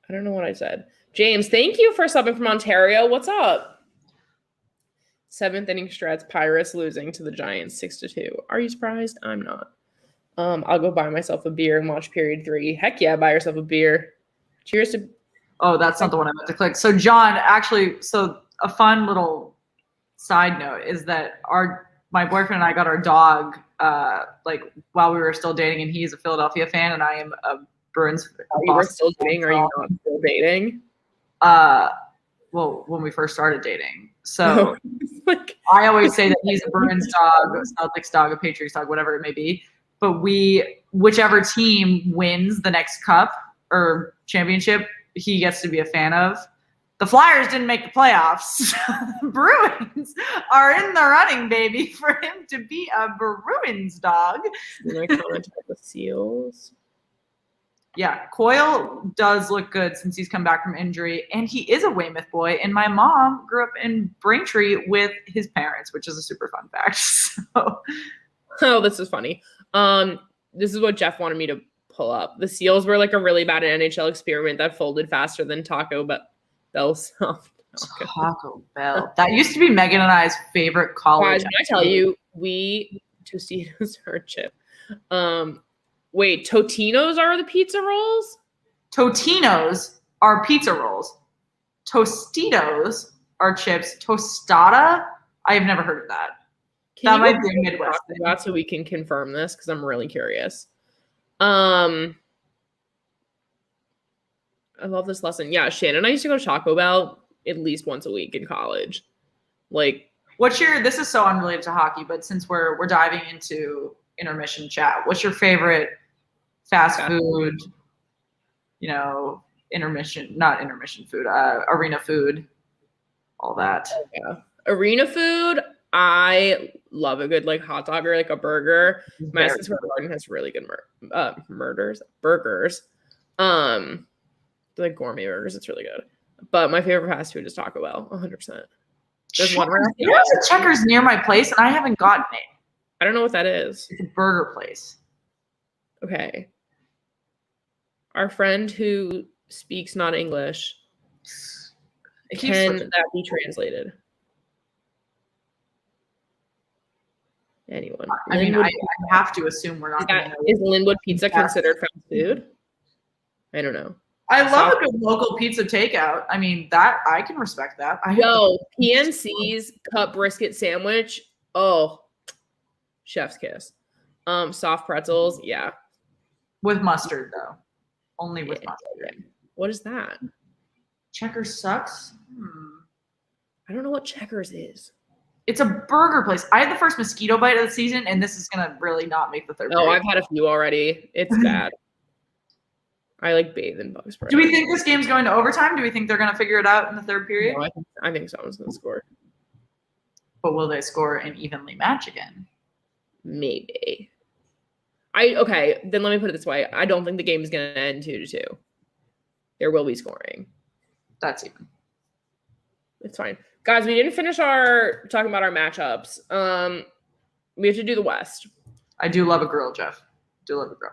I don't know what I said. James, thank you for subbing from Ontario. What's up? 7th inning stretch, Pirates losing to the Giants 6-2. Are you surprised? I'm not. I'll go buy myself a beer and watch period 3. Heck yeah, buy yourself a beer. Cheers to. Oh, that's not the one I meant to click. So John, actually, a fun little side note is that my boyfriend and I got our dog while we were still dating, and he's a Philadelphia fan, and I am a Bruins. You were still dating? Are you not still dating? Well, when we first started dating. So I always say that he's a Bruins dog, a Celtics dog, a Patriots dog, whatever it may be. But whichever team wins the next cup or championship, he gets to be a fan of. The Flyers didn't make the playoffs. Bruins are in the running, baby, for him to be a Bruins dog. Can I comment about the Seals? Yeah, Coyle does look good since he's come back from injury, and he is a Weymouth boy. And my mom grew up in Braintree with his parents, which is a super fun fact. So. Oh, this is funny. This is what Jeff wanted me to pull up. The Seals were like a really bad NHL experiment that folded faster than Taco Bell soft. Taco Bell. That used to be Megan and I's favorite college. Guys, can I tell you, Tostitos are a chip. Wait, Totinos are the pizza rolls? Totinos are pizza rolls. Tostitos are chips. Tostada? I have never heard of that. That might be a Midwest thing. That so we can confirm this because I'm really curious. I love this lesson. Yeah, Shannon and I used to go to Taco Bell at least once a week in college. This is so unrelated to hockey, but since we're diving into intermission chat, what's your favorite fast food, not intermission food, arena food, all that? Yeah. Arena food, I love a good like hot dog or like a burger. Very Madison Square Garden has really good burgers. They're like gourmet burgers. It's really good. But my favorite fast food is Taco Bell, 100%. There's one right There's a Checkers near my place, and I haven't gotten it. I don't know what that is. It's a burger place. Okay. Our friend who speaks not English, can that be translated? Anyone? I mean, I have to assume we're not. Is Linwood Pizza considered fast food? I don't know. I love a good local pizza takeout. I mean, that I can respect that. PNC's cut brisket sandwich. Oh, chef's kiss. Soft pretzels. Yeah. With mustard, though. Only with mustard. Yeah. What is that? Checkers sucks. I don't know what Checkers is. It's a burger place. I had the first mosquito bite of the season, and this is going to really not make the third. Oh, I've had a few already. It's bad. I like bathe in bug spray. Do we think this game's going to overtime? Do we think they're going to figure it out in the third period? No, I think someone's going to score. But will they score and evenly match again? Maybe. Okay, then let me put it this way. I don't think the game is going to end 2-2. There will be scoring. That's even. It's fine. Guys, we didn't finish talking about our matchups. We have to do the West. I do love a grill, Jeff. Do love a grill.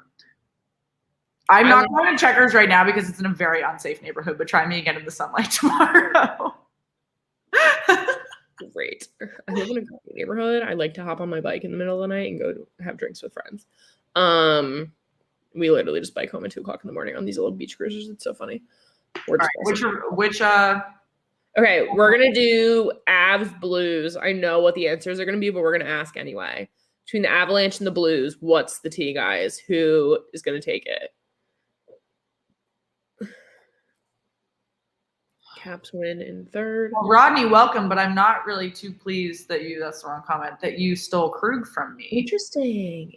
I'm not going to Checkers right now because it's in a very unsafe neighborhood, but try me again in the sunlight tomorrow. Great. I live in a great neighborhood. I like to hop on my bike in the middle of the night and go to have drinks with friends. We literally just bike home at 2:00 in the morning on these little beach cruisers. It's so funny. All right, Okay, we're going to do Avs Blues. I know what the answers are going to be, but we're going to ask anyway. Between the Avalanche and the Blues, what's the T, guys? Who is going to take it? Caps win in third. Well, Rodney, welcome, but I'm not really too pleased that that's the wrong comment, that you stole Krug from me. Interesting.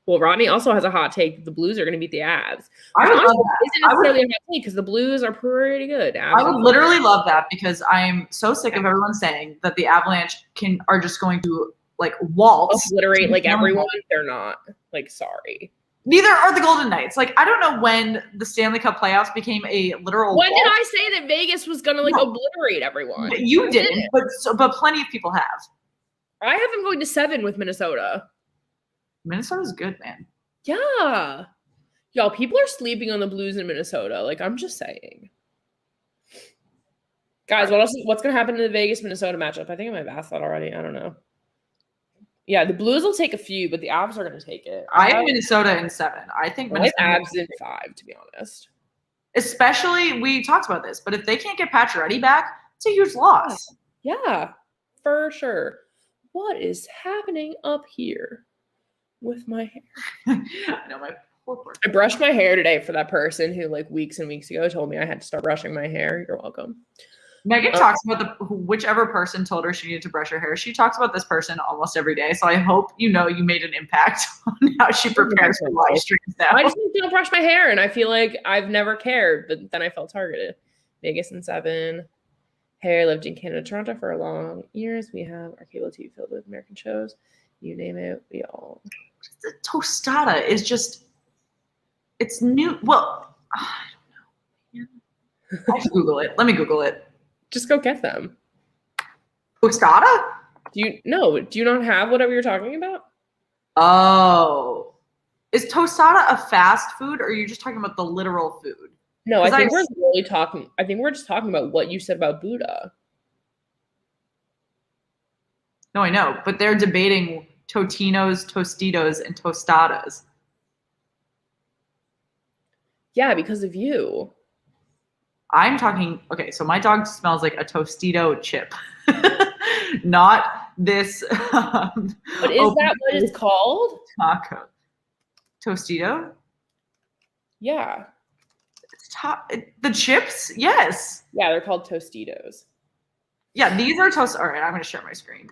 Well, Rodney also has a hot take. The Blues are going to beat the Avs. I would love that. Isn't necessarily a hot take because the Blues are pretty good. I would literally love that because I'm so sick of everyone saying that the Avalanche are just going to like waltz, obliterate like everyone. They're not. Like, sorry. Neither are the Golden Knights. Like, I don't know when the Stanley Cup playoffs became a literal. When did I say that Vegas was going to obliterate everyone? You didn't, but plenty of people have. I have them going to 7 with Minnesota. Minnesota's good, man. Yeah. Y'all, people are sleeping on the Blues in Minnesota. Like, I'm just saying. Guys, what's going to happen in the Vegas-Minnesota matchup? I think I might have asked that already. I don't know. Yeah, the Blues will take a few, but the Avs are going to take it. I have Minnesota in 7. I think Minnesota Avs in 5, to be honest. Especially, we talked about this, but if they can't get Pacioretty back, it's a huge loss. Yeah, for sure. What is happening up here with my hair? I know, my poor. I brushed my hair today for that person who, like, weeks and weeks ago told me I had to start brushing my hair. You're welcome. Megan talks about whichever person told her she needed to brush her hair. She talks about this person almost every day. So I hope you made an impact on how she prepares for live streams now. I just don't brush my hair, and I feel like I've never cared, but then I felt targeted. Vegas in 7. Harry lived in Canada, Toronto for long years. We have our cable TV filled with American shows. You name it, we all. The tostada is just, it's new. Well, I don't know. I should Google it. Let me Google it. Just go get them. Tostada? Do you not have whatever you're talking about? Oh. Is tostada a fast food, or are you just talking about the literal food? No, I think we're just talking about what you said about Buddha. No, I know, but they're debating Totinos, Tostitos, and tostadas. Yeah, because of you. I'm talking, okay, so my dog smells like a Tostito chip. Not this. But is that what it's called? Taco. Tostito? Yeah. The chips? Yes. Yeah, they're called Tostitos. Yeah, these are toast. All right, I'm going to share my screen.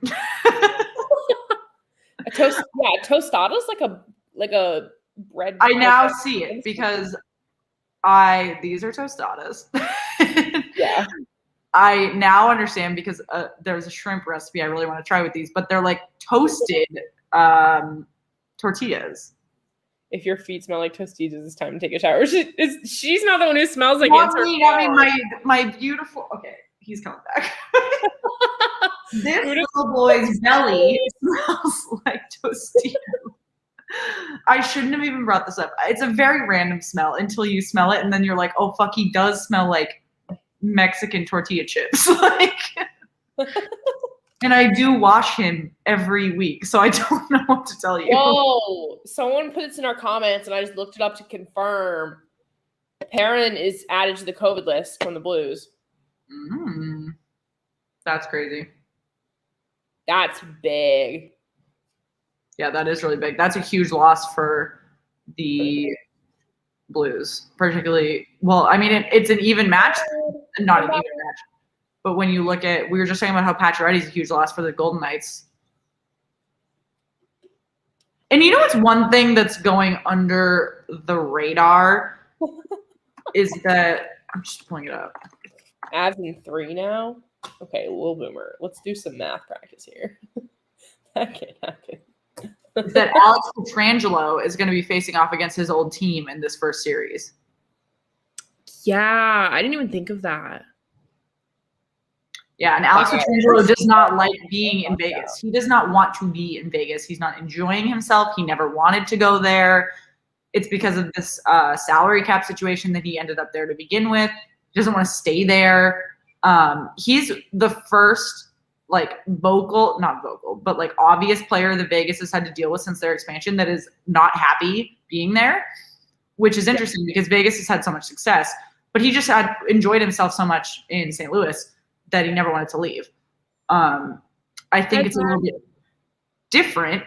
Tostada's like a bread. I now see it because these are tostadas. Yeah. I now understand because there's a shrimp recipe I really want to try with these, but they're like toasted tortillas. If your feet smell like Tostitos, it's time to take a shower. She's not the one who smells like Not it. me, my beautiful. Okay, he's coming back. This little boy's belly smells like Tostitos. I shouldn't have even brought this up. It's a very random smell until you smell it, and then you're like, oh fuck, he does smell like Mexican tortilla chips. Like, and I do wash him every week, so I don't know what to tell you. Whoa! Someone put this in our comments, and I just looked it up to confirm. Perrin is added to the COVID list from the Blues. That's crazy. That's big. Yeah, that is really big. That's a huge loss for the Blues, particularly. Well, I mean, it's an even match, not an even match. But when you look at, we were just talking about how Pacioretty's a huge loss for the Golden Knights. And you know what's one thing that's going under the radar is that, I'm just pulling it up. Avs in 3 now? Okay, Lil Boomer. Let's do some math practice here. That can't happen. Is that Alex Pietrangelo is going to be facing off against his old team in this first series. Yeah, I didn't even think of that. Yeah, and Alex Pietrangelo does not like being in Vegas. He does not want to be in Vegas. He's not enjoying himself. He never wanted to go there. It's because of this salary cap situation that he ended up there to begin with. He doesn't want to stay there. He's the first not vocal, but like obvious player that Vegas has had to deal with since their expansion that is not happy being there, which is interesting because Vegas has had so much success, but he just had enjoyed himself so much in St. Louis that he never wanted to leave. I think it's a little bit different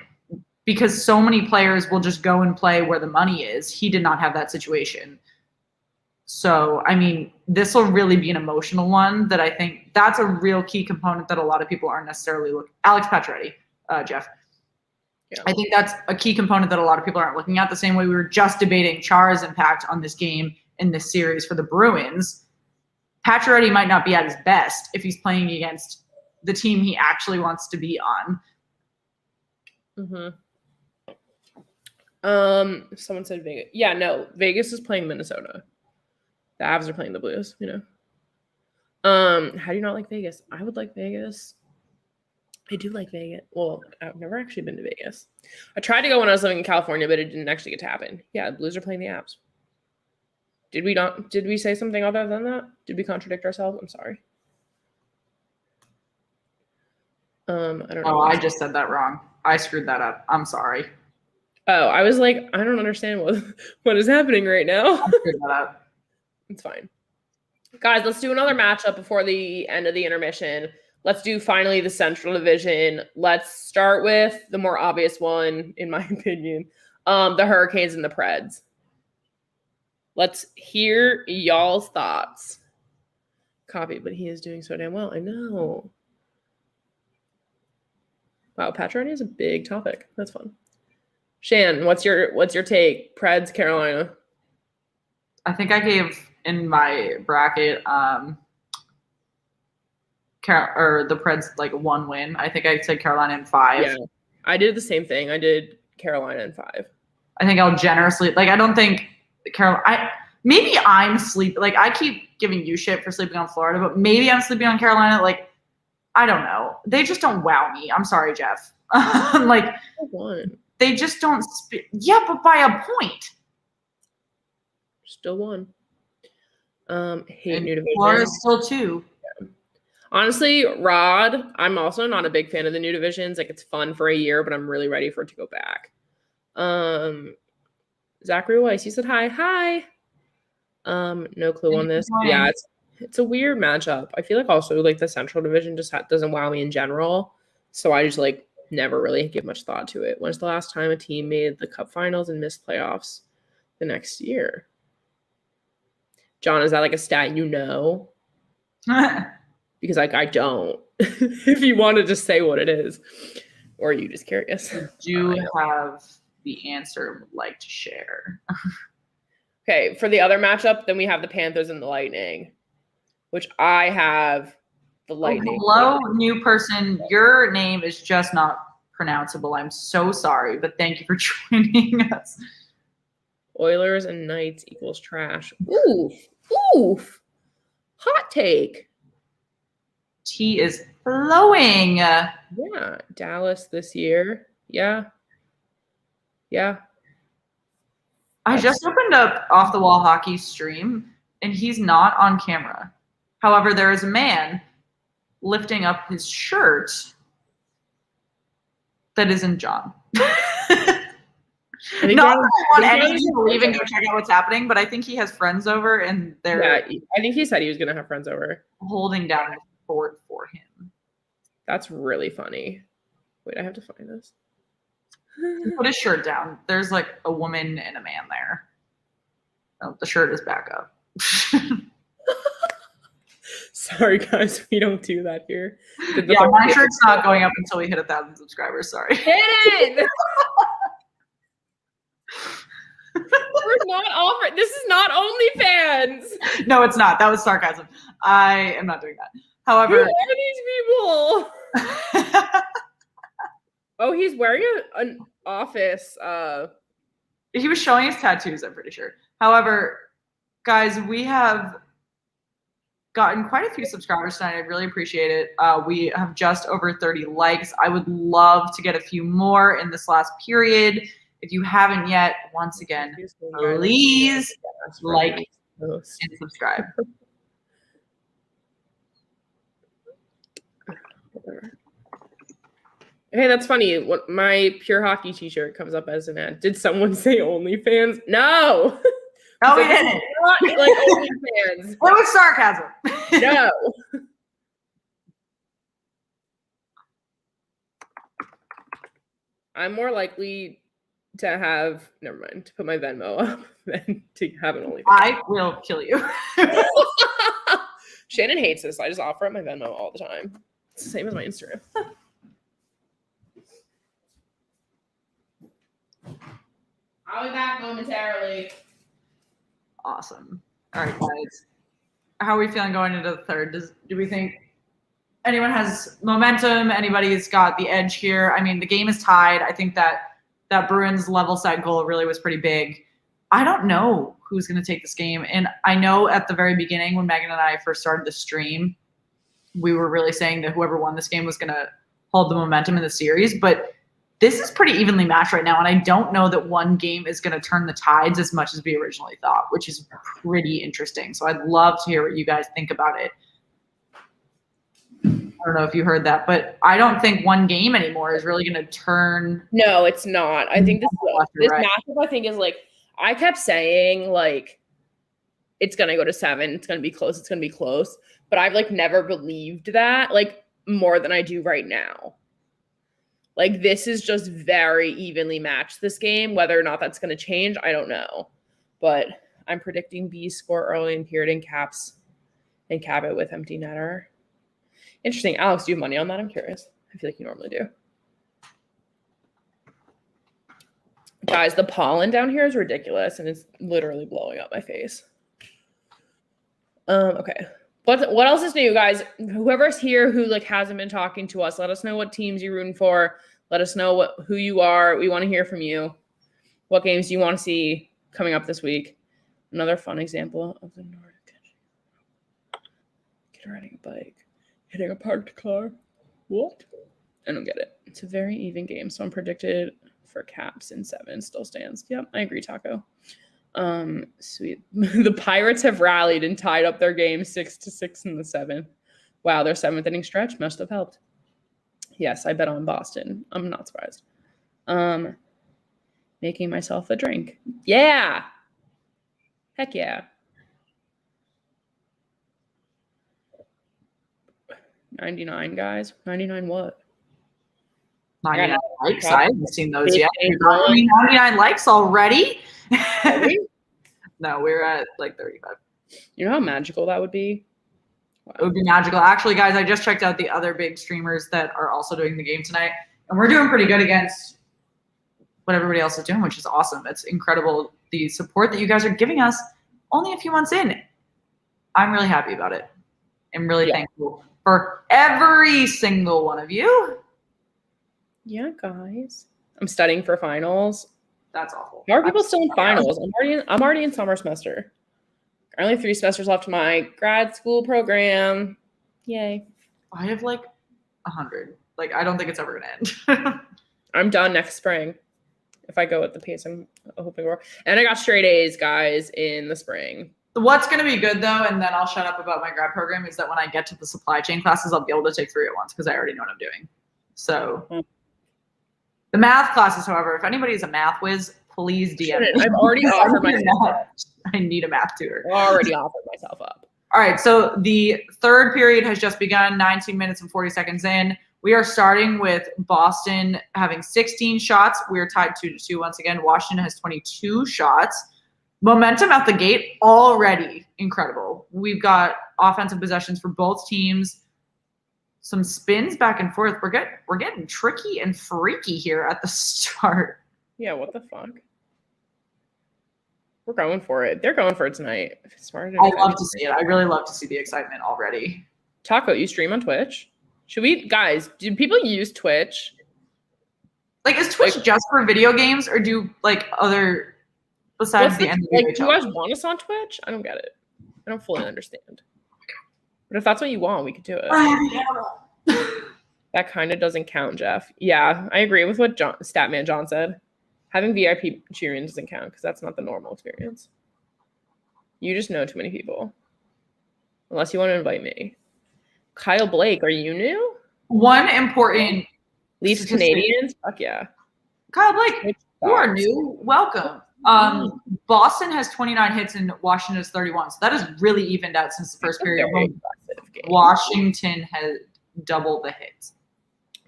because so many players will just go and play where the money is. He did not have that situation. So, I mean, this will really be an emotional one that I think that's a real key component that a lot of people aren't necessarily looking. Alex Pacioretty, Jeff. Yeah. I think that's a key component that a lot of people aren't looking at, the same way we were just debating Chara's impact on this game in this series for the Bruins. Pacioretty might not be at his best if he's playing against the team he actually wants to be on. Someone said Vegas. Yeah, no, Vegas is playing Minnesota. The Avs are playing the Blues, you know. How do you not like Vegas? I would like Vegas. I do like Vegas. Well, I've never actually been to Vegas. I tried to go when I was living in California, but it didn't actually get to happen. Yeah, the Blues are playing the Avs. Did we not? Did we say something other than that? Did we contradict ourselves? I'm sorry. I don't know. Oh, I just said that wrong. I screwed that up. I'm sorry. Oh, I was like, I don't understand what is happening right now. I screwed that up. It's fine. Guys, let's do another matchup before the end of the intermission. Let's do finally the Central Division. Let's start with the more obvious one, in my opinion, the Hurricanes and the Preds. Let's hear y'all's thoughts. Copy, but he is doing so damn well. I know. Wow, Pacioretty is a big topic. That's fun. Shan, what's your take? Preds, Carolina. I think I gave in my bracket the Preds like 1 win. I think I said Carolina in 5. Yeah, I did the same thing. I did Carolina in 5. I think I'll generously I don't think maybe I'm sleeping. Like I keep giving you shit for sleeping on Florida, but maybe I'm sleeping on Carolina. Like I don't know. They just don't wow me. I'm sorry, Jeff. They just don't. Yeah, but by a point. Still won. Hate New Division. Florida's still 2. Yeah. Honestly, Rod, I'm also not a big fan of the New Divisions. Like it's fun for a year, but I'm really ready for it to go back. Zachary Weiss, he said hi. Hi. No clue on this. Yeah, it's a weird matchup. I feel like also like the Central Division just doesn't wow me in general. So I just like never really give much thought to it. When's the last time a team made the Cup Finals and missed playoffs the next year? John, is that like a stat you know? Because like I don't. If you want to just say what it is, or are you just curious? Do you have the answer and would like to share? Okay, for the other matchup, then we have the Panthers and the Lightning. which I have the Lightning. Hello, new person. Your name is just not pronounceable. I'm so sorry, but thank you for joining us. Oilers and Knights equals trash. Oof. Oof. Hot take. Tea is flowing. Yeah. Dallas this year. Yeah. I just opened up Off the Wall Hockey stream, and he's not on camera. However, there is a man lifting up his shirt that isn't John. Not that I want any of you to leave and go check out what's happening, but I think he has friends over, and they're I think he said he was going to have friends over. Holding down the fort for him. That's really funny. Wait, I have to find this. He put his shirt down. There's like a woman and a man there. Oh, the shirt is back up. Sorry, guys, we don't do that here. Yeah, my shirt's not going up until we hit 1,000 subscribers. Sorry. Hit it! We're not offering. This is not OnlyFans. No, it's not. That was sarcasm. I am not doing that. However, who are these people? Oh, he's wearing an office. He was showing his tattoos, I'm pretty sure. However, guys, we have gotten quite a few subscribers tonight. I really appreciate it. We have just over 30 likes. I would love to get a few more in this last period. If you haven't yet, once again, please like and subscribe. Hey, that's funny. What my Pure Hockey t-shirt comes up as an ad. Did someone say OnlyFans? No. No, we didn't. Not like OnlyFans. It was sarcasm. No. I'm more likely to have, never mind, to put my Venmo up than to have an OnlyFans. I will kill you. Shannon hates this. I just offer up my Venmo all the time. It's the same as my Instagram. I'll be back momentarily. Awesome. All right, guys. How are we feeling going into the third? Do we think anyone has momentum? Anybody's got the edge here? I mean, the game is tied. I think that Bruins level set goal really was pretty big. I don't know who's going to take this game. And I know at the very beginning when Megan and I first started the stream, we were really saying that whoever won this game was going to hold the momentum in the series. But this is pretty evenly matched right now. And I don't know that one game is going to turn the tides as much as we originally thought, which is pretty interesting. So I'd love to hear what you guys think about it. I don't know if you heard that, but I don't think one game anymore is really going to turn. No, it's not. I think this matchup, I think, is like, I kept saying, like, it's going to go to 7. It's going to be close. It's going to be close. But I've, like, never believed that, like, more than I do right now. Like, this is just very evenly matched, this game. Whether or not that's going to change, I don't know. But I'm predicting Bees score early in period and cap it with empty netter. Interesting. Alex, do you have money on that? I'm curious. I feel like you normally do. Guys, the pollen down here is ridiculous, and it's literally blowing up my face. Okay. What else is new, guys? Whoever's here who like hasn't been talking to us, let us know what teams you're rooting for. Let us know who you are. We want to hear from you. What games do you want to see coming up this week? Another fun example of the Nordic. Kid riding a bike, hitting a parked car. What? I don't get it. It's a very even game, so I'm predicted for Caps in 7. Still stands. Yep, I agree, Taco. Sweet. The Pirates have rallied and tied up their game 6-6 in the 7th. Wow, their 7th inning stretch must have helped. Yes, I bet on Boston. I'm not surprised. Making myself a drink. Yeah. Heck yeah. 99, guys. 99 what? 99 likes. I haven't seen those yet. 99 likes already? No, we're at like 35. You know how magical that would be? Wow. It would be magical. Actually, guys, I just checked out the other big streamers that are also doing the game tonight, and we're doing pretty good against what everybody else is doing, which is awesome. It's incredible, the support that you guys are giving us only a few months in. I'm really happy about it. am really thankful for every single one of you. Yeah, guys. I'm studying for finals. That's awful. How are people still in finals? I'm already in summer semester. I only have 3 semesters left to my grad school program. Yay. I have like 100. Like, I don't think it's ever going to end. I'm done next spring. If I go at the pace I'm hoping for. And I got straight A's, guys, in the spring. What's going to be good, though, and then I'll shut up about my grad program, is that when I get to the supply chain classes, I'll be able to take 3 at once because I already know what I'm doing. So the math classes, however, if anybody's a math whiz, please DM me. I've already offered myself. I need a math tutor. Already offered myself up. All right, so the third period has just begun, 19 minutes and 40 seconds in. We are starting with Boston having 16 shots. We are tied 2-2 once again. Washington has 22 shots. Momentum out the gate already incredible. We've got offensive possessions for both teams. Some spins back and forth. We're getting tricky and freaky here at the start. Yeah, what the fuck? We're going for it. They're going for it tonight. I love to see it. I really love to see the excitement already. Taco, you stream on Twitch? Should we, guys, do people use Twitch? Like, is Twitch just for video games, or do, like, other, besides the NBA? Like, do you guys want us on Twitch? I don't get it. I don't fully understand. But if that's what you want, we could do it. That kind of doesn't count, Jeff. Yeah, I agree with what Statman John said. Having VIP cheering doesn't count because that's not the normal experience. You just know too many people. Unless you want to invite me. Kyle Blake, are you new? One important Least Canadians? Fuck yeah. Kyle Blake, you are new. Welcome. Boston has 29 hits and Washington has 31. So that is really evened out since the first period. Washington has double the hits.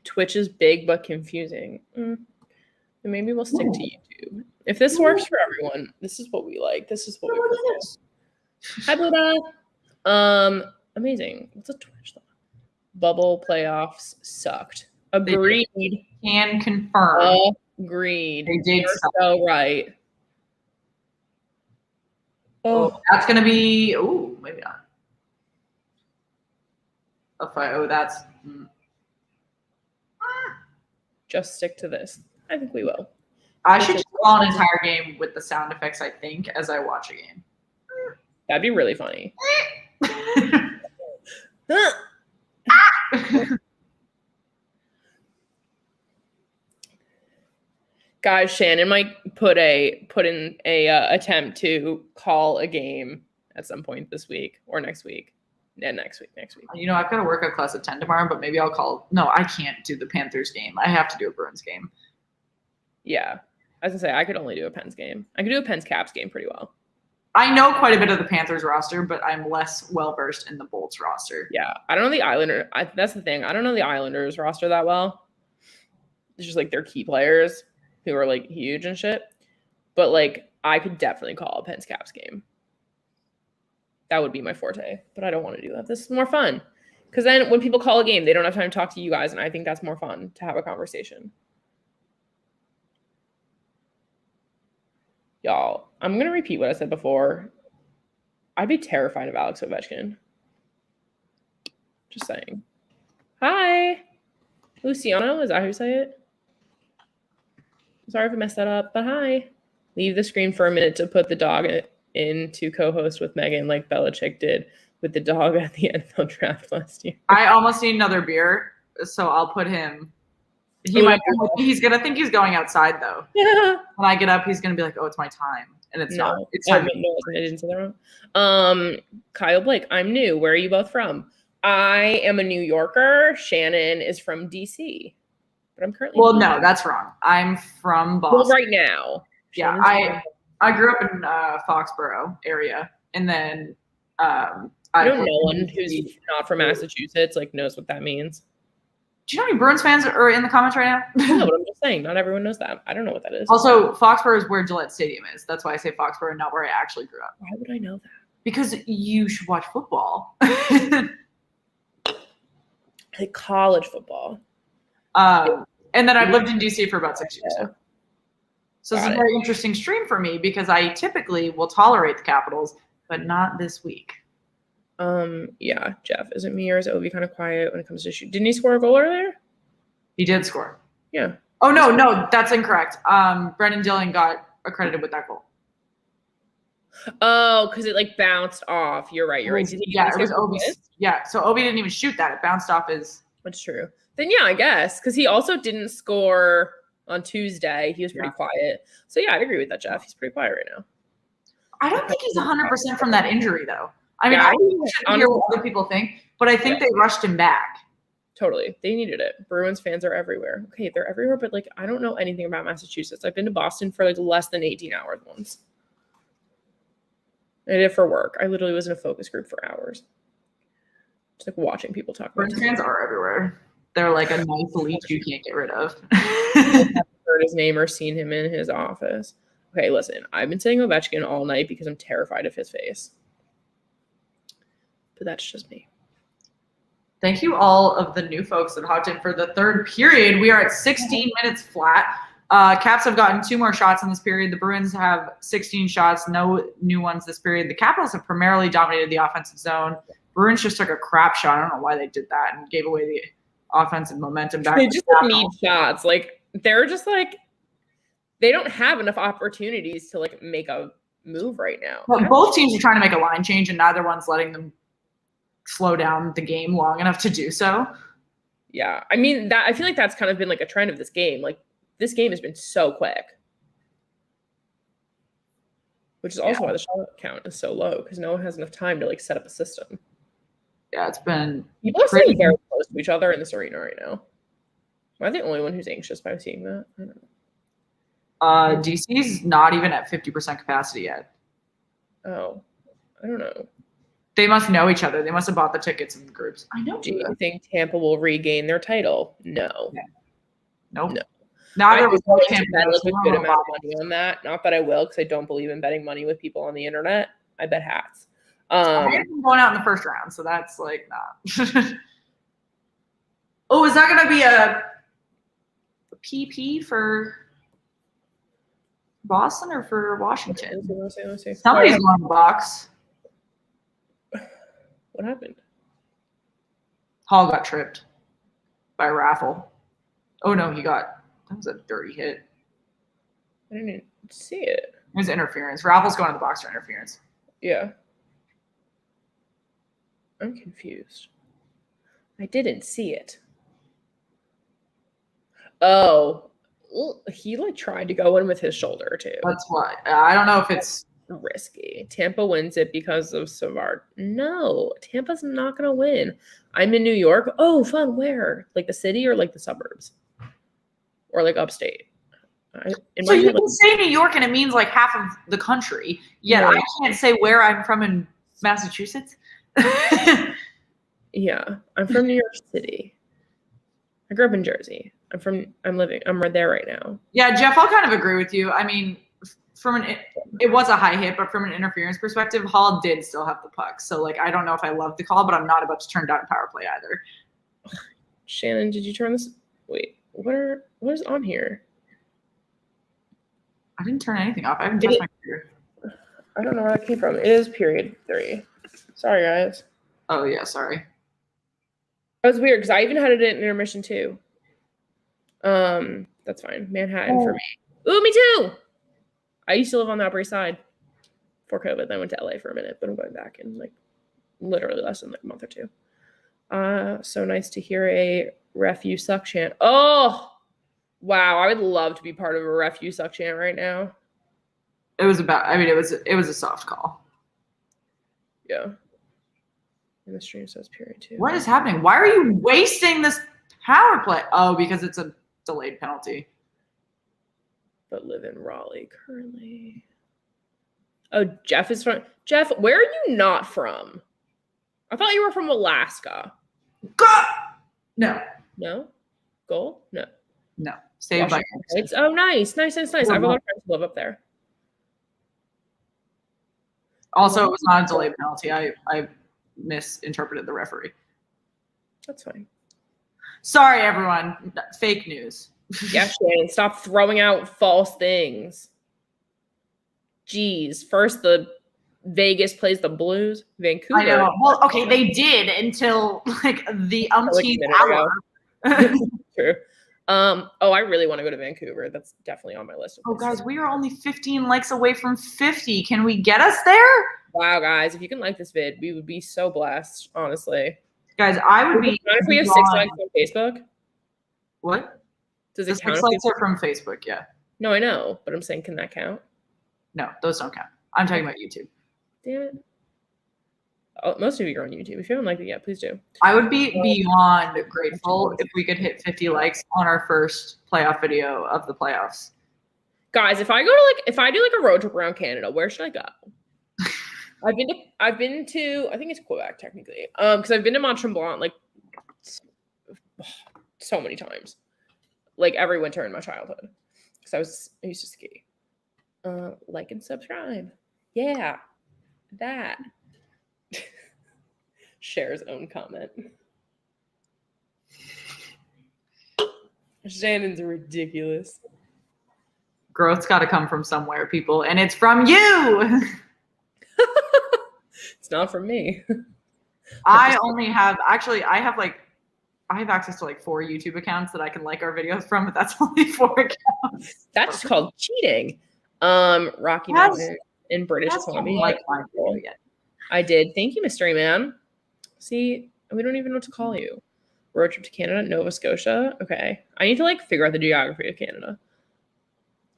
Twitch is big but confusing. Then maybe we'll stick to YouTube. If this works for everyone, this is what we like. This is what we prefer. Hi, Buddha. Amazing. What's a Twitch though? Bubble playoffs sucked. Agreed. Can confirm. Agreed. They did so right. Oh, that's gonna be. Oh, maybe not. Oh, that's. Just stick to this. I think we will. I should just call an entire game with the sound effects, I think, as I watch a game. That'd be really funny. Guys, Shannon might put in a attempt to call a game at some point this week or next week. Yeah, next week. You know, I've got to work at class at 10 tomorrow, but maybe I'll call. No, I can't do the Panthers game. I have to do a Bruins game. Yeah. I was going to say, I could only do a Pens game. I could do a Pens Caps game pretty well. I know quite a bit of the Panthers roster, but I'm less well-versed in the Bolts roster. Yeah. I don't know the Islanders. That's the thing. I don't know the Islanders roster that well. It's just like their key players who are like huge and shit. But like, I could definitely call a Pens Caps game. That would be my forte, but I don't want to do that. This is more fun. Because then when people call a game, they don't have time to talk to you guys, and I think that's more fun to have a conversation. Y'all, I'm going to repeat what I said before. I'd be terrified of Alex Ovechkin. Just saying. Hi. Luciano, is that how you say it? Sorry if I messed that up, but hi. Leave the screen for a minute to put the dog in to co-host with Megan like Belichick did with the dog at the NFL draft last year. I almost need another beer, so I'll put him. He's gonna think he's going outside though. Yeah. When I get up, he's gonna be like, "Oh, it's my time," and it's not. It's time. time. No, I didn't say that wrong. Kyle Blake, I'm new. Where are you both from? I am a New Yorker. Shannon is from DC, but I'm currently. Well, no, that's wrong. I'm from Boston. Well, right now. Yeah, I grew up in Foxborough area, and then I don't know one who's not from Massachusetts like knows what that means. Do you know how many Bruins fans are in the comments right now? No, but I'm just saying, not everyone knows that. I don't know what that is. Also, Foxborough is where Gillette Stadium is. That's why I say Foxborough, not where I actually grew up. Why would I know that? Because you should watch football. Like college football. And then I've lived in DC for about 6 years. So it's a Got it. very interesting stream for me because I typically will tolerate the Capitals, but not this week. Yeah, Jeff, is it me or is Ovi kind of quiet when it comes to shoot? Didn't he score a goal earlier? He did score. Yeah. Oh, no, that's incorrect. Brendan Dillon got accredited with that goal. Oh, because it like bounced off. You're right. Yeah, it was Ovi's. Yeah, so Ovi didn't even shoot that. It bounced off his. That's true. Then yeah, I guess because he also didn't score on Tuesday. He was pretty quiet. So yeah, I'd agree with that, Jeff. He's pretty quiet right now. I don't think he's 100% from that injury though. I mean, I shouldn't hear what other people think, but I think they rushed him back. Totally. They needed it. Bruins fans are everywhere. Okay, they're everywhere, but like I don't know anything about Massachusetts. I've been to Boston for like less than 18 hours once. I did it for work. I literally was in a focus group for hours. Just like watching people talk about Bruins fans are everywhere. They're like a nice elite you can't get rid of. I've heard his name or seen him in his office. Okay, listen. I've been saying Ovechkin all night because I'm terrified of his face. But that's just me. Thank you all of the new folks that hopped in for the third period. We are at 16 minutes flat. Caps have gotten 2 more shots in this period. The Bruins have 16 shots, no new ones this period. The Capitals have primarily dominated the offensive zone. Bruins just took a crap shot. I don't know why they did that and gave away the offensive momentum back. They just need shots. Like they're just like they don't have enough opportunities to like make a move right now. But both teams are trying to make a line change, and neither one's letting them slow down the game long enough to do so. Yeah, I mean that. I feel like that's kind of been like a trend of this game. Like this game has been so quick, which is also why the shot count is so low because no one has enough time to like set up a system. Yeah, it's been people are sitting very close to each other in this arena right now. Am I the only one who's anxious by seeing that? I don't know. DC's not even at 50% capacity yet. Oh, I don't know. They must know each other. They must have bought the tickets in the groups. I know. Do you think Tampa will regain their title? No. Yeah. Nope. No. Neither I was bet like a good amount of money on that. Not that I will, because I don't believe in betting money with people on the internet. I bet hats. I'm going out in the first round, so that's like not. Oh, is that going to be a PP for Boston or for Washington? Let's see. Somebody's going in the box. What happened? Hall got tripped by a raffle. Oh no, that was a dirty hit. I didn't see it. It was interference. Raffle's going to the box for interference. Yeah. I'm confused. I didn't see it. Oh, he like tried to go in with his shoulder too. That's why. I don't know if it's risky. Tampa wins it because of Savard. No, Tampa's not going to win. I'm in New York. Oh, fun. Where? Like the city or like the suburbs? Or like upstate? So you can say New York and it means like half of the country. Yet I can't say where I'm from in Massachusetts. Yeah, I'm from New York City. I grew up in Jersey. I'm right there right now. Yeah, Jeff, I'll kind of agree with you. I mean, it was a high hit, but from an interference perspective, Hall did still have the puck. So like, I don't know if I love the call, but I'm not about to turn down power play either. Shannon, did you turn this? Wait, what is on here? I didn't turn anything off. I haven't touched my computer. I don't know where that came from. It is period 3. Sorry, guys. Oh yeah, sorry. That was weird because I even had it in intermission too. That's fine. Manhattan for me. Ooh, me too. I used to live on the Upper East Side before COVID. Then I went to LA for a minute, but I'm going back in like literally less than like a month or 2. So nice to hear a ref you suck chant. Oh, wow. I would love to be part of a ref you suck chant right now. It was a soft call. Yeah. And the stream says period 2. What is happening? Why are you wasting this power play? Oh, because it's a delayed penalty. But live in Raleigh currently. Oh, Jeff is from. Jeff, where are you not from? I thought you were from Alaska. Go! No. No? Goal? No. No. Saved by Heights. Oh, nice. I have a lot of friends who live up there. Also, it was not a delayed penalty. I misinterpreted the referee. That's fine. Sorry, everyone. Fake news. Yeah, Shannon, stop throwing out false things. Jeez. First the Vegas plays the Blues. Vancouver. I know. Well, okay, they did until like the umpteenth hour. True. I really want to go to Vancouver. That's definitely on my list. Oh, guys, we are only 15 likes away from 50. Can we get us there? Wow, guys, if you can like this vid, we would be so blessed, honestly. Guys, I would be. If we have 6 likes on Facebook. What? Does it count? 6 likes are from Facebook, yeah. No, I know, but I'm saying, can that count? No, those don't count. I'm talking about YouTube. Damn it. Oh, most of you are on YouTube. If you haven't liked it yet, please do. I would be beyond grateful if we could hit 50 likes on our first playoff video of the playoffs. Guys, if I do like a road trip around Canada, where should I go? I've been to I think it's Quebec technically. Because I've been to Mont Tremblant like so many times. Like every winter in my childhood. Because I used to ski. Like and subscribe. Yeah. That. Share own comment. Shannon's ridiculous. Growth's got to come from somewhere, people, and it's from you. It's not from me. I have access to like 4 YouTube accounts that I can like our videos from, but that's only 4 accounts. That's called cheating. Rocky Mountain in British Columbia. I did. Thank you, mystery man. See, we don't even know what to call you. Road trip to Canada, Nova Scotia. Okay. I need to like figure out the geography of Canada.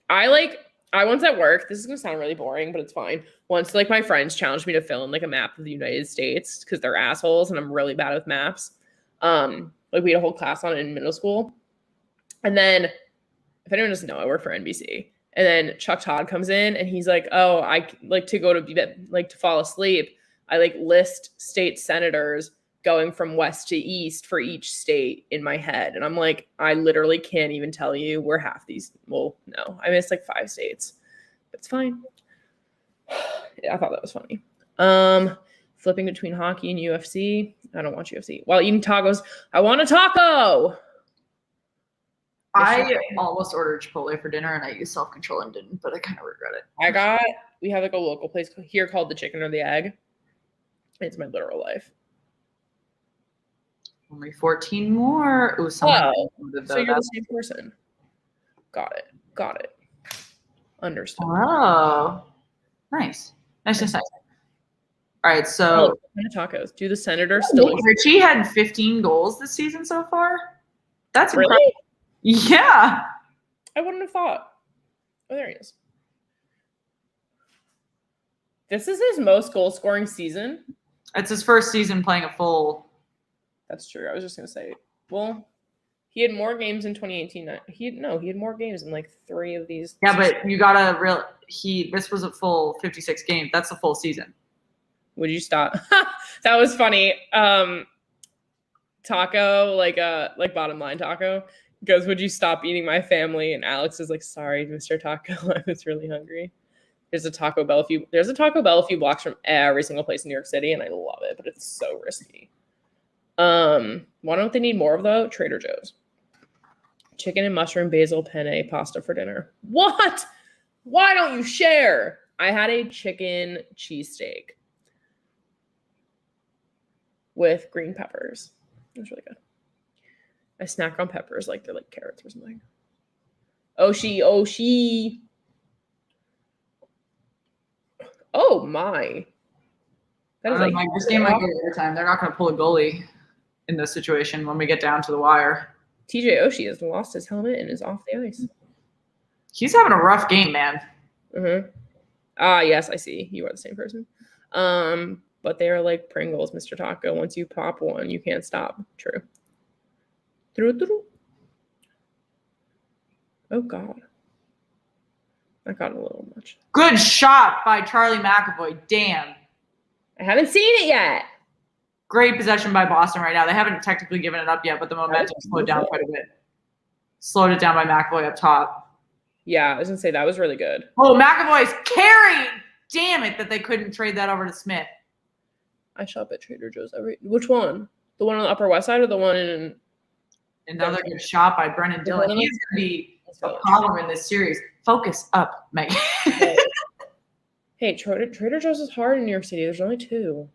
I once at work, this is gonna sound really boring, but it's fine. Once like my friends challenged me to fill in like a map of the United States because they're assholes and I'm really bad with maps. Like we had a whole class on it in middle school. And then if anyone doesn't know, I work for NBC. And then Chuck Todd comes in and he's like, oh, I like to go to bed, like to fall asleep. I like list state senators going from west to east for each state in my head. And I'm like, I literally can't even tell you where half these, well, no, I missed like 5 states, but it's fine. Yeah, I thought that was funny. Flipping between hockey and UFC. I don't watch UFC. While eating tacos, I want a taco. I almost ordered Chipotle for dinner and I used self-control and didn't, but I kind of regret it. We have like a local place here called the Chicken or the Egg. It's my literal life. Only 14 more. Ooh, so you're the same person. Got it. Understood. Oh, nice. Nice. All right, so tacos. Do the Senators still? Richie had 15 goals this season so far. That's really incredible. Yeah. I wouldn't have thought. Oh, there he is. This is his most goal scoring season. It's his first season playing a full. That's true. I was just gonna say. Well, he had more games in 2018. He had more games in like 3 of these. Yeah, but you gotta this was a full 56 games. That's a full season. Would you stop? That was funny. Taco, like bottom line taco, goes, would you stop eating my family? And Alex is like, sorry, Mr. Taco, I was really hungry. There's a Taco Bell a few blocks from every single place in New York City, and I love it, but it's so risky. Why don't they need more of though? Trader Joe's. Chicken and mushroom basil penne pasta for dinner. What? Why don't you share? I had a chicken cheesesteak with green peppers. It was really good. I snack on peppers like they're like carrots or something. Oshi. Oh my. That is like this game might go overtime. They're not going to pull a goalie in this situation when we get down to the wire. TJ Oshie has lost his helmet and is off the ice. He's having a rough game, man. Mm-hmm. Yes, I see. You are the same person. But they are like Pringles, Mr. Taco. Once you pop one, you can't stop. True. Oh, God. That got a little much. Good shot by Charlie McAvoy. Damn. I haven't seen it yet. Great possession by Boston right now. They haven't technically given it up yet, but the momentum slowed down quite a bit. Slowed it down by McAvoy up top. Yeah, I was going to say that was really good. Oh, McAvoy's carrying. Damn it that they couldn't trade that over to Smith. I shop at Trader Joe's which one? The one on the Upper West Side or the one in? Another good shot by Brennan Dillon. He's going to be a problem in this series. Focus up, Megan. Hey, Trader Joe's is hard in New York City. There's only 2.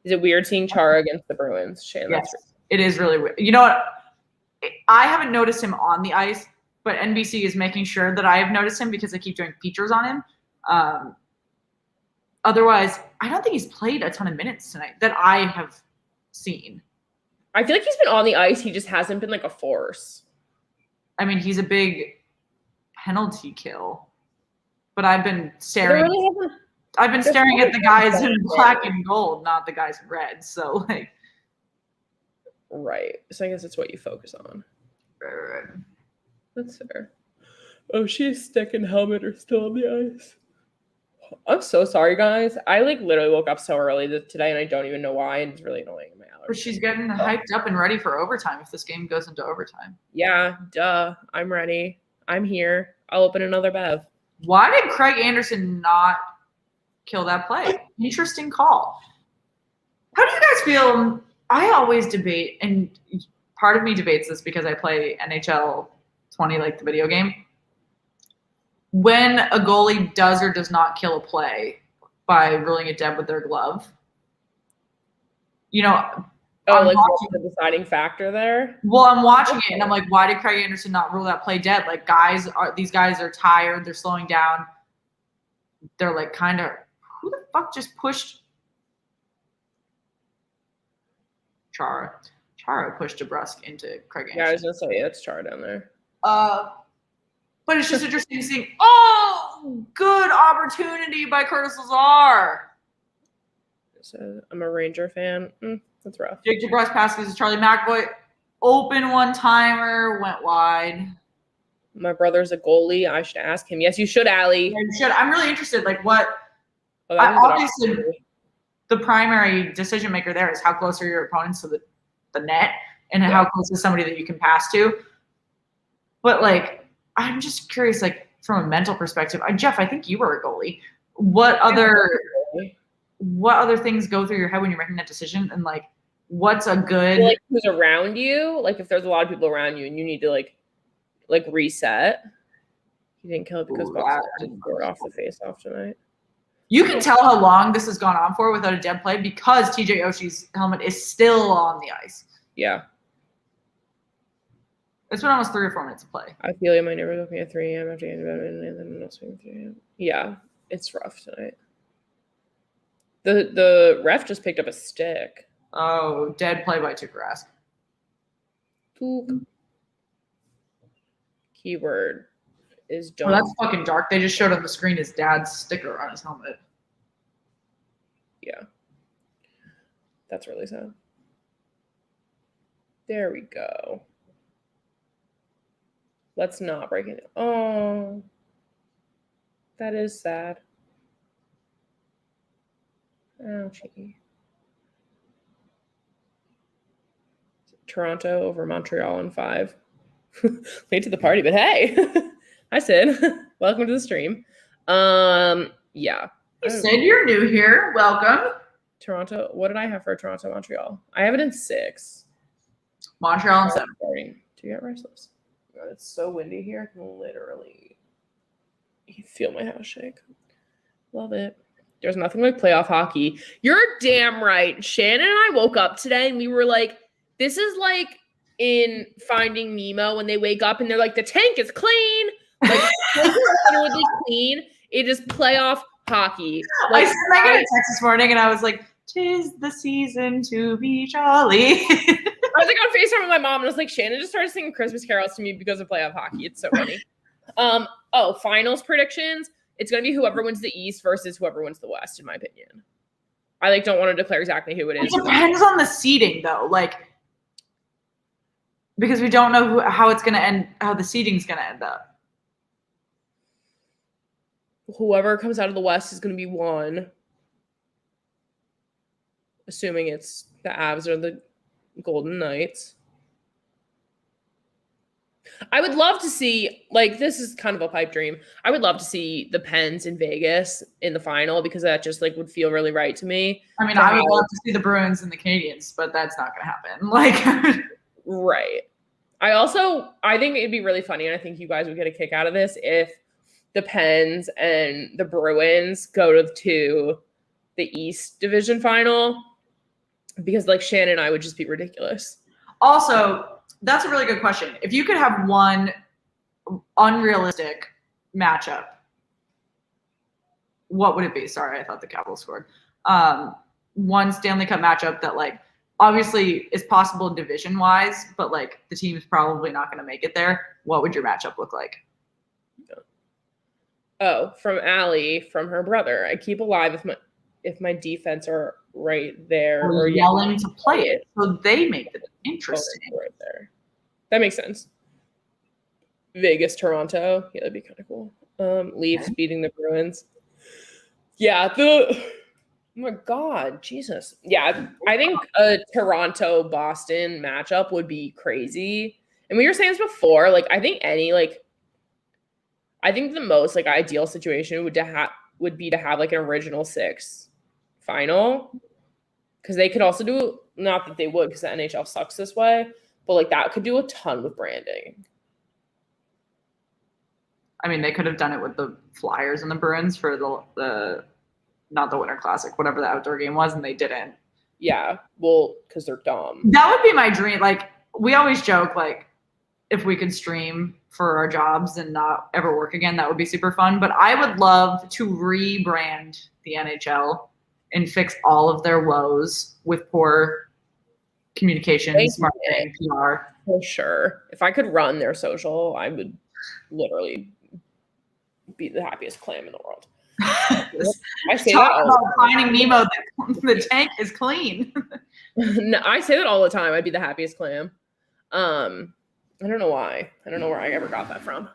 Is it weird seeing Chara against the Bruins? Shannon, Yes, it is really weird. You know what? I haven't noticed him on the ice, but NBC is making sure that I have noticed him because I keep doing features on him. Otherwise, I don't think he's played a ton of minutes tonight that I have seen. I feel like he's been on the ice. He just hasn't been like a force. I mean, he's a big penalty kill, but I've been staring. I've been staring at the guys in black and gold, not the guys in red. So like, right. So I guess it's what you focus on. Right. That's fair. Oh, she's stick and helmet are still on the ice. I'm so sorry, guys. I like literally woke up so early today, and I don't even know why, and it's really annoying my allergies. But she's getting hyped up and ready for overtime if this game goes into overtime. Yeah, duh. I'm ready. I'm here. I'll open another bev. Why did Craig Anderson not kill that play? Interesting call. How do you guys feel? I always debate, and part of me debates this because I play NHL 20, like the video game. When a goalie does or does not kill a play by ruling it dead with their glove, you know. Oh, like what's the deciding factor there? Well, I'm watching it and I'm like, why did Craig Anderson not rule that play dead? Like, these guys are tired. They're slowing down. They're like, kind of, who the fuck just pushed Chara? Chara pushed DeBrusque into Craig Anderson. Yeah, I was gonna say it's Chara down there. But it's just interesting seeing, oh, good opportunity by Curtis Lazar. So I'm a Ranger fan. That's rough. Jake DeBrusque passes to Charlie McAvoy. Open one-timer, went wide. My brother's a goalie. I should ask him. Yes, you should, Allie. Yeah, you should. I'm really interested. Like, what? Oh, obviously, the primary decision maker there is how close are your opponents to the net and how close is somebody that you can pass to. But, like, I'm just curious, like, from a mental perspective. Jeff, I think you were a goalie. What other things go through your head when you're making that decision? And, like, what's a good... Like, who's around you? Like, if there's a lot of people around you and you need to, like reset. He didn't kill it because Boston didn't score off the face-off tonight. You can tell how long this has gone on for without a dead play because TJ Oshie's helmet is still on the ice. Yeah. It's been almost 3 or 4 minutes of play. I feel like my neighbor woke me at 3 a.m. after getting to bed, and then I'm not swinging 3 a.m. Yeah, it's rough tonight. The ref just picked up a stick. Oh, dead play by Tuukka Rask. Boop. Keyword is don't. Oh, that's fucking dark. They just showed on the screen his dad's sticker on his helmet. Yeah. That's really sad. There we go. Let's not break it. Oh, that is sad. Ouchie. Toronto over Montreal in 5. Late to the party, but hey. Hi, Sid. Welcome to the stream. Yeah. Hey, Sid, you're new here. Welcome. Toronto. What did I have for Toronto, Montreal? I have it in 6. Montreal in 7. Do you get restless? God, it's so windy here. I can literally feel my house shake. Love it. There's nothing like playoff hockey. You're damn right. Shannon and I woke up today and we were like, this is like in Finding Nemo when they wake up and they're like, the tank is clean. Like, literally clean. It is playoff hockey. Like, I sent Megan a text this morning and I was like, 'tis the season to be jolly. I was like on FaceTime with my mom and I was like, Shannon just started singing Christmas carols to me because of playoff hockey. It's so funny. Finals predictions. It's going to be whoever wins the East versus whoever wins the West, in my opinion. I don't want to declare exactly who it is. It depends on the seeding, though. Because we don't know how it's going to end, how the seeding's going to end up. Whoever comes out of the West is going to be 1. Assuming it's the Avs or the Golden Knights. I would love to see, this is kind of a pipe dream. I would love to see the Pens in Vegas in the final because that just would feel really right to me. I mean, I would love to see the Bruins and the Canadiens, but that's not going to happen. Right. I think it'd be really funny, and I think you guys would get a kick out of this if the Pens and the Bruins go to the East Division final, because like Shannon and I would just be ridiculous. Also, that's a really good question. If you could have one unrealistic matchup, what would it be? Sorry, I thought the Capitals scored. One Stanley Cup matchup that like obviously is possible division wise, but like the team is probably not going to make it there. What would your matchup look like? Oh, from Allie, from her brother. I keep alive if my defense are right there. Or yelling to play it, so they make it interesting. Right there. That makes sense. Vegas, Toronto. Yeah, that'd be kind of cool. Leafs beating the Bruins. Yeah, oh my God, Jesus. Yeah, I think a Toronto-Boston matchup would be crazy. And we were saying this before, like, I think the most, like, ideal situation would be to have, like, an original six final. Because they could also do, not that they would, because the NHL sucks this way, but, like, that could do a ton with branding. I mean, they could have done it with the Flyers and the Bruins for the not the Winter Classic, whatever the outdoor game was, and they didn't. Yeah, well, because they're dumb. That would be my dream. Like, we always joke, like, if we could stream for our jobs and not ever work again, that would be super fun. But I would love to rebrand the NHL and fix all of their woes with poor communications, marketing, PR. For sure. If I could run their social, I would literally be the happiest clam in the world. I say Talk that about Finding Nemo. The tank is clean. No, I say that all the time. I'd be the happiest clam. I don't know why. I don't know where I ever got that from.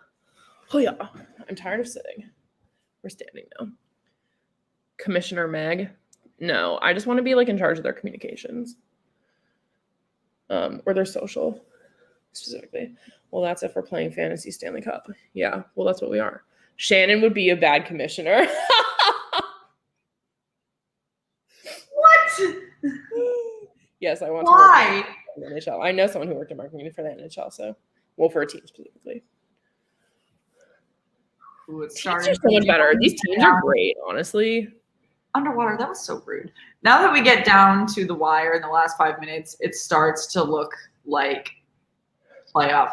Oh yeah, I'm tired of sitting. We're standing now. Commissioner Meg. No, I just want to be like in charge of their communications. Or their social specifically. Well, that's if we're playing Fantasy Stanley Cup. Yeah, well, that's what we are. Shannon would be a bad commissioner. What? Yes, I want Why? to work in the NHL. I know someone who worked in marketing for the NHL, so for a team specifically. Ooh, it's teams are so much better. These teams are great, honestly. Underwater, that was so rude. Now that we get down to the wire in the last 5 minutes, it starts to look like power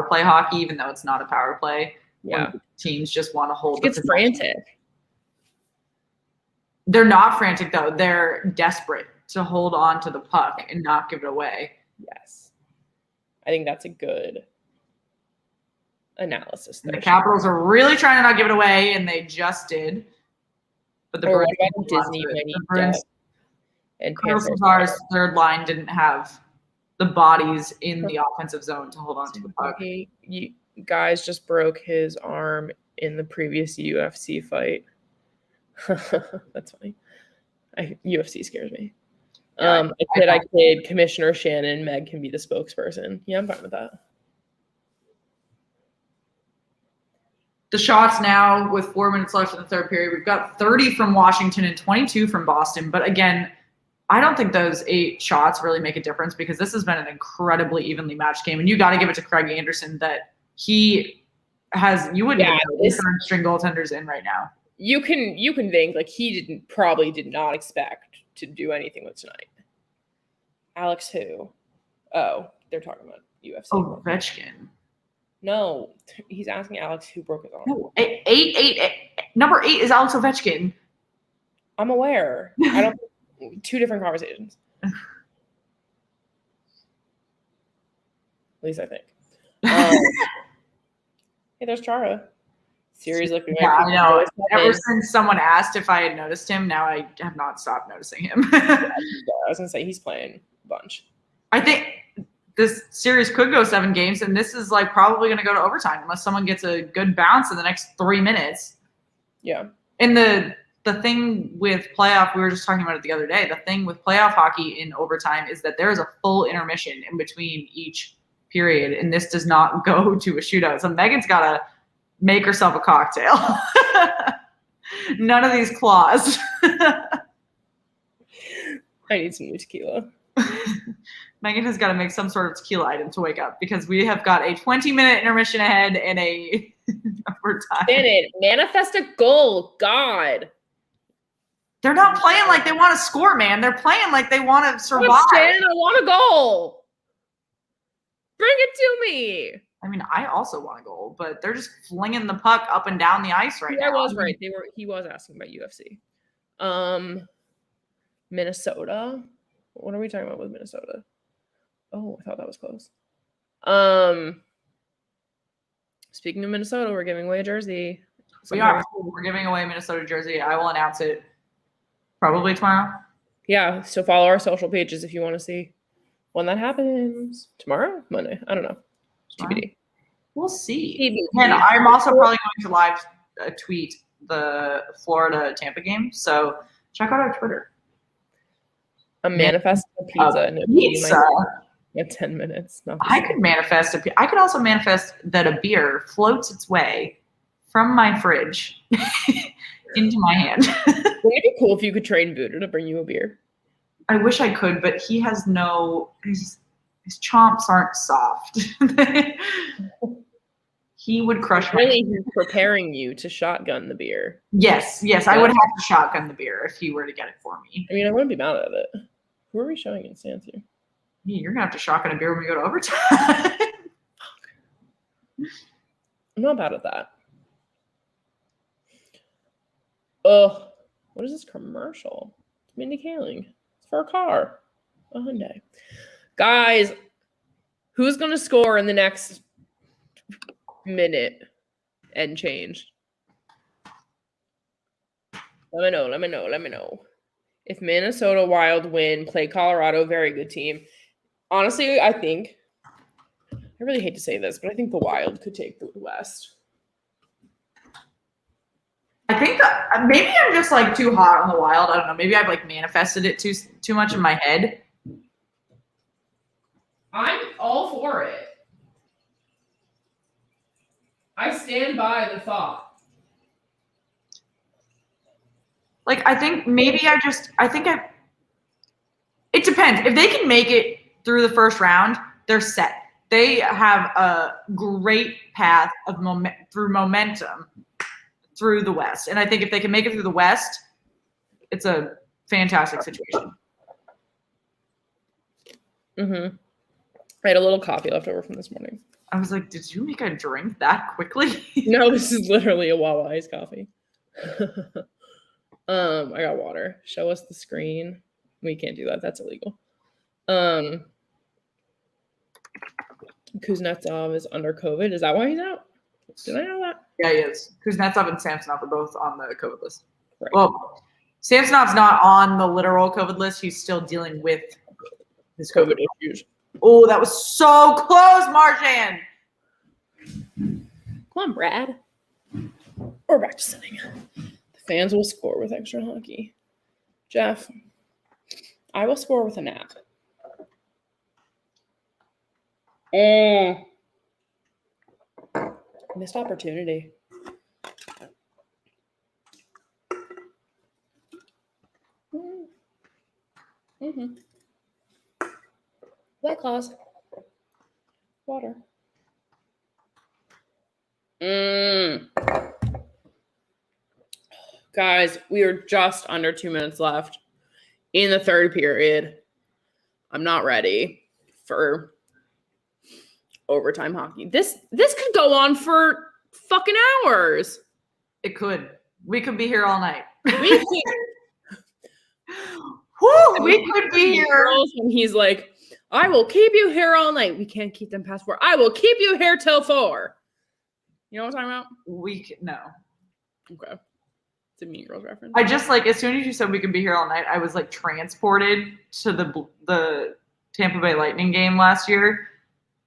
play hockey, even though it's not a power play. Yeah. Teams just want to hold. It's frantic. They're not frantic though. They're desperate to hold on to the puck and not give it away. Yes. I think that's a good analysis there. The Capitals are really trying to not give it away, and they just did. But the Disney and Panthers' third line didn't have the bodies in the offensive zone to hold on to the puck. You guys just broke his arm in the previous UFC fight. That's funny. UFC scares me. Yeah, I kid. Commissioner Shannon, Meg can be the spokesperson. Yeah, I'm fine with that. The shots now with 4 minutes left in the third period. We've got 30 from Washington and 22 from Boston. But again, I don't think those 8 shots really make a difference because this has been an incredibly evenly matched game. And you got to give it to Craig Anderson that he has, you wouldn't even know these current string goaltenders in right now. You can think like he probably did not expect to do anything with tonight. Alex who? Oh, they're talking about UFC. Ovechkin. No, he's asking Alex who broke his arm. No, 8. Number 8 is Alex Ovechkin. I'm aware. I don't. 2 different conversations. At least I think. Hey, there's Chara. Series looking. Yeah, I know. Ever since someone asked if I had noticed him, now I have not stopped noticing him. I was gonna say he's playing a bunch. I think this series could go 7 games, and this is like probably going to go to overtime unless someone gets a good bounce in the next 3 minutes. Yeah. And the thing with playoff, we were just talking about it the other day. The thing with playoff hockey in overtime is that there is a full intermission in between each period, and this does not go to a shootout. So Megan's got to make herself a cocktail. None of these claws. I need some new tequila. Megan has got to make some sort of tequila item to wake up because we have got a 20-minute intermission ahead and a overtime. Bennett, manifest a goal. God. They're not playing like they want to score, man. They're playing like they want to survive. Stan, I want a goal. Bring it to me. I mean, I also want a goal, but they're just flinging the puck up and down the ice right now. I was right. He was asking about UFC. Minnesota. What are we talking about with Minnesota? Oh, I thought that was close. Speaking of Minnesota, we're giving away a jersey. We're giving away a Minnesota jersey. I will announce it probably tomorrow. Yeah, so follow our social pages if you want to see when that happens. Tomorrow? Monday? I don't know. TBD. We'll see. And I'm also probably going to live tweet the Florida Tampa game. So check out our Twitter. A manifest pizza. Pizza. In 10 minutes. I could also manifest that a beer floats its way from my fridge into my hand. Wouldn't it be cool if you could train Buddha to bring you a beer? I wish I could, but he has his chomps aren't soft. He would crush my Really, he's preparing you to shotgun the beer. Yes, I would have to shotgun the beer if he were to get it for me. I mean, I wouldn't be mad at it. Who are we showing in stands here? You're going to have to shotgun a beer when we go to overtime. I'm not bad at that. Ugh. What is this commercial? It's Mindy Kaling. It's for a car. A Hyundai. Guys, who's going to score in the next minute and change? Let me know. If Minnesota Wild win, play Colorado, very good team. Honestly, I really hate to say this, but I think the Wild could take the West. I think that maybe I'm just like too hot on the Wild. I don't know. Maybe I've like manifested it too much in my head. I'm all for it. I stand by the thought. Like, I think it depends. If they can make it through the first round, they're set. They have a great path of through momentum through the West. And I think if they can make it through the West, it's a fantastic situation. Mm-hmm. I had a little coffee left over from this morning. I was like, did you make a drink that quickly? No, this is literally a Wawa iced coffee. I got water. Show us the screen. We can't do that. That's illegal. Kuznetsov is under COVID. Is that why he's out? Did I know that? Yeah, he is. Kuznetsov and Samsonov are both on the COVID list. Right. Well, Samsonov's not on the literal COVID list. He's still dealing with his COVID issues. Oh, that was so close, Marjan. Come on, Brad. We're back to sitting. The fans will score with extra hockey. Jeff, I will score with a nap. Missed opportunity. Mm-hmm. White Claws. Water. Guys, we are just under 2 minutes left in the third period. I'm not ready for overtime hockey. This could go on for fucking hours. It could. We could be here all night. We could be here. And he's like, I will keep you here all night. We can't keep them past 4. I will keep you here till 4. You know what I'm talking about? No. Okay. It's a Mean Girls reference. I just like, as soon as you said we could be here all night, I was like transported to the Tampa Bay Lightning game last year.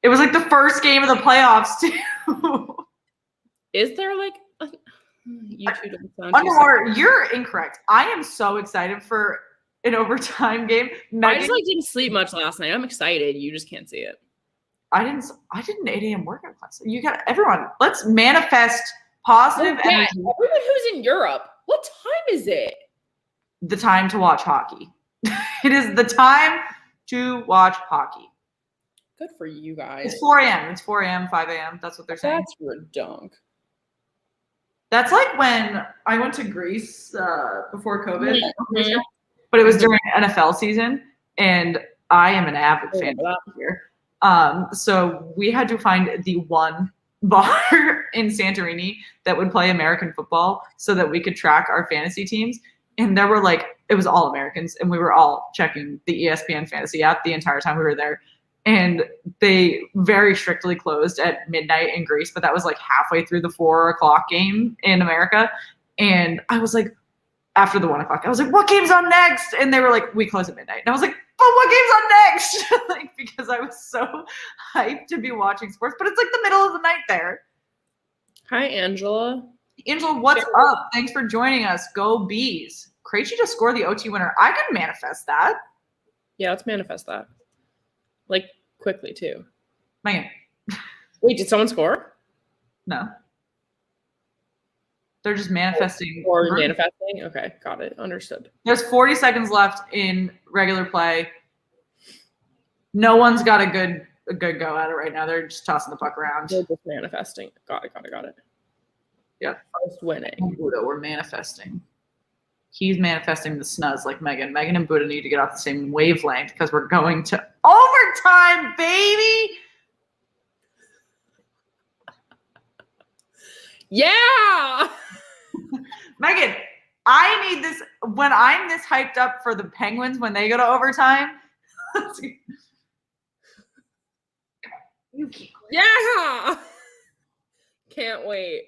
It was like the first game of the playoffs too. Is there like a YouTube underwater? You're incorrect. I am so excited for an overtime game. I just didn't sleep much last night. I'm excited. You just can't see it. I did an 8 a.m. workout class. You got everyone. Let's manifest positive energy. Everyone who's in Europe. What time is it? The time to watch hockey. It is the time to watch hockey. Good for you guys. It's 4 a.m. It's 4 a.m., 5 a.m. That's what they're saying. That's redunk. That's like when I went to Greece before COVID, Mhm. but it was during NFL season, and I am an avid fan remember of here. So we had to find the one bar in Santorini that would play American football so that we could track our fantasy teams. And there were it was all Americans, and we were all checking the ESPN fantasy app the entire time we were there. And they very strictly closed at midnight in Greece, but that was halfway through the 4 o'clock game in America. And I was like, after the 1 o'clock, I was like, what game's on next? And they were like, we close at midnight. And I was like, but what game's on next? Because I was so hyped to be watching sports, but it's the middle of the night there. Hi, Angela. Angela, what's up? Thanks for joining us. Go Bees. Krejci to score the OT winner. I could manifest that. Yeah, let's manifest that. Quickly, too. Megan. Wait, did someone score? No. They're just manifesting. Or manifesting? Okay, got it. Understood. There's 40 seconds left in regular play. No one's got a good go at it right now. They're just tossing the puck around. They're just manifesting. Got it. Yeah. First winning. Buddha, we're manifesting. He's manifesting the snuzz like Megan. Megan and Buddha need to get off the same wavelength because we're going to overtime, baby. Yeah. Megan, I need this when I'm this hyped up for the Penguins when they go to overtime. Yeah. Can't wait.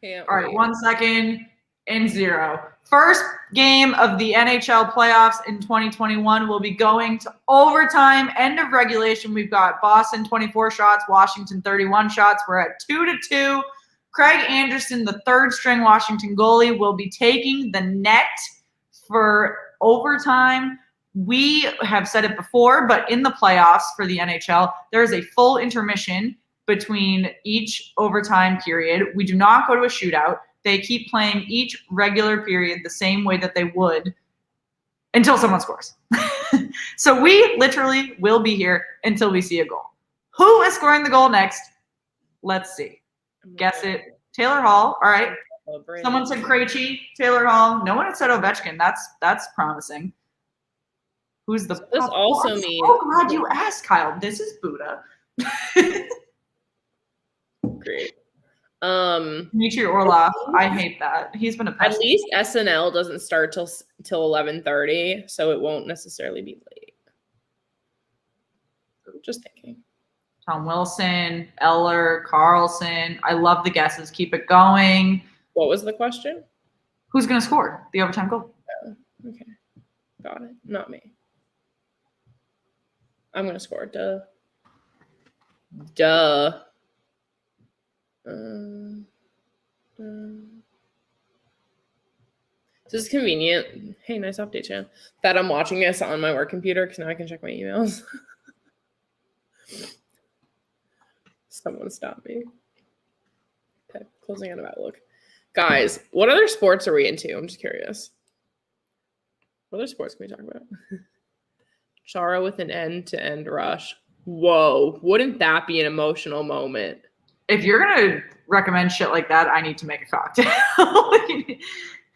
All right, 1 second and 0. First game of the NHL playoffs in 2021 will be going to overtime. End of regulation. We've got Boston 24 shots, Washington 31 shots. We're at 2-2. Craig Anderson, the third string Washington goalie, will be taking the net for overtime. We have said it before, but in the playoffs for the NHL, there is a full intermission between each overtime period. We do not go to a shootout. They keep playing each regular period the same way that they would until someone scores. So we literally will be here until we see a goal. Who is scoring the goal next? Let's see. Guess it. Taylor Hall. All right. Someone said Krejci, Taylor Hall. No one had said Ovechkin. That's promising. Who's the? This also means. Oh, glad you asked, Kyle. This is Buddha. Great. Dmitry Orlov. I hate that. He's been a pest. At least SNL doesn't start till 11:30, so it won't necessarily be late. Just thinking. Tom Wilson, Eller, Carlson. I love the guesses. Keep it going. What was the question? Who's going to score the overtime goal? Okay. Got it. Not me. I'm going to score. Duh. This is convenient. Hey, nice update, Chan. That I'm watching this on my work computer because now I can check my emails. Someone stop me. Okay, closing out of Outlook. Guys, what other sports are we into? I'm just curious. What other sports can we talk about? Chara with an end-to-end rush. Whoa, wouldn't that be an emotional moment? If you're going to recommend shit like that, I need to make a cocktail.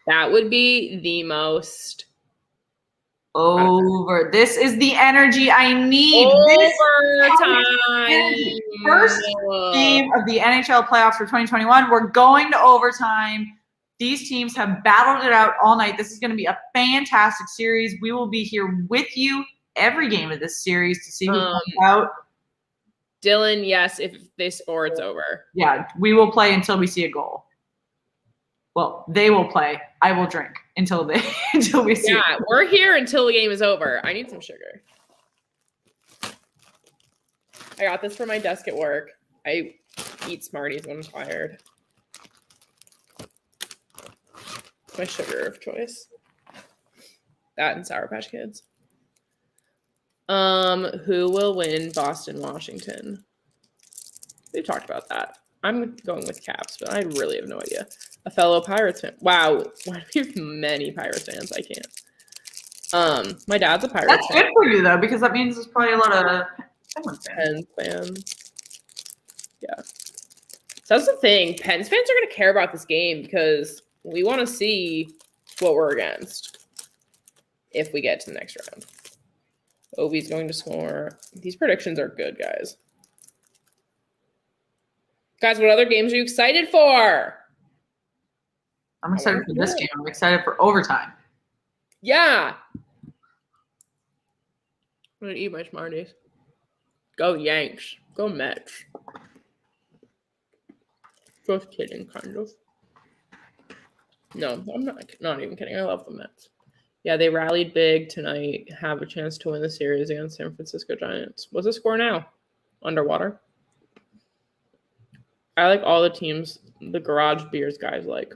That would be the most over. This is the energy I need. Overtime. First game of the NHL playoffs for 2021. We're going to overtime. These teams have battled it out all night. This is going to be a fantastic series. We will be here with you every game of this series to see who comes out. Dylan, yes, if they score, it's over. Yeah, we will play until we see a goal. Well, they will play. I will drink until we see. Yeah, we're here until the game is over. I need some sugar. I got this for my desk at work. I eat Smarties when I'm tired. My sugar of choice. That and Sour Patch Kids. Who will win Boston, Washington? We've talked about that. I'm going with Caps, but I really have no idea. A fellow Pirates fan. Wow, why do we have many Pirates fans? I can't. My dad's a Pirates fan. That's good for you though, because that means there's probably a lot of Penguins fans. Fans. Yeah. So that's the thing. Pens fans are going to care about this game because we want to see what we're against if we get to the next round. Ovi's going to score. These predictions are good, guys. Guys, what other games are you excited for? I'm excited for this game. I'm excited for overtime. Yeah. I'm going to eat my Smarties. Go Yanks. Go Mets. Just kidding, kind of. No, I'm not even kidding. I love the Mets. Yeah, they rallied big tonight, have a chance to win the series against San Francisco Giants. What's the score now? Underwater? I like all the teams the Garage Beers guys like.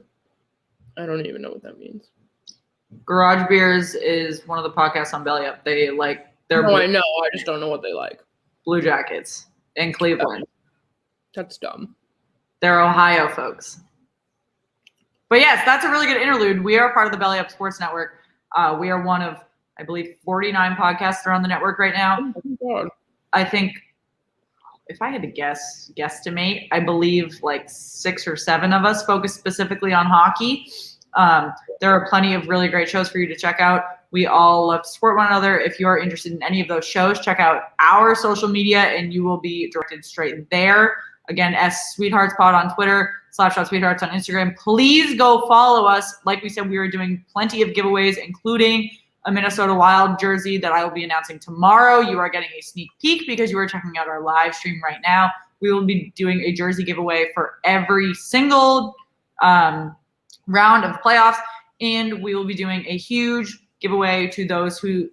I don't even know what that means. Garage Beers is one of the podcasts on Belly Up. They like their I know. I just don't know what they like. Blue Jackets in Cleveland. That's dumb. They're Ohio folks. But yes, that's a really good interlude. We are part of the Belly Up Sports Network. We are one of, I believe, 49 podcasts that are on the network right now. Oh my God. I think, if I had to guesstimate, I believe like 6 or 7 of us focus specifically on hockey. There are plenty of really great shows for you to check out. We all love to support one another. If you are interested in any of those shows, check out our social media and you will be directed straight there. Again, @SweetheartsPod on Twitter, /.Sweethearts on Instagram. Please go follow us. Like we said, we are doing plenty of giveaways, including a Minnesota Wild jersey that I will be announcing tomorrow. You are getting a sneak peek because you are checking out our live stream right now. We will be doing a jersey giveaway for every single round of the playoffs, and we will be doing a huge giveaway to those who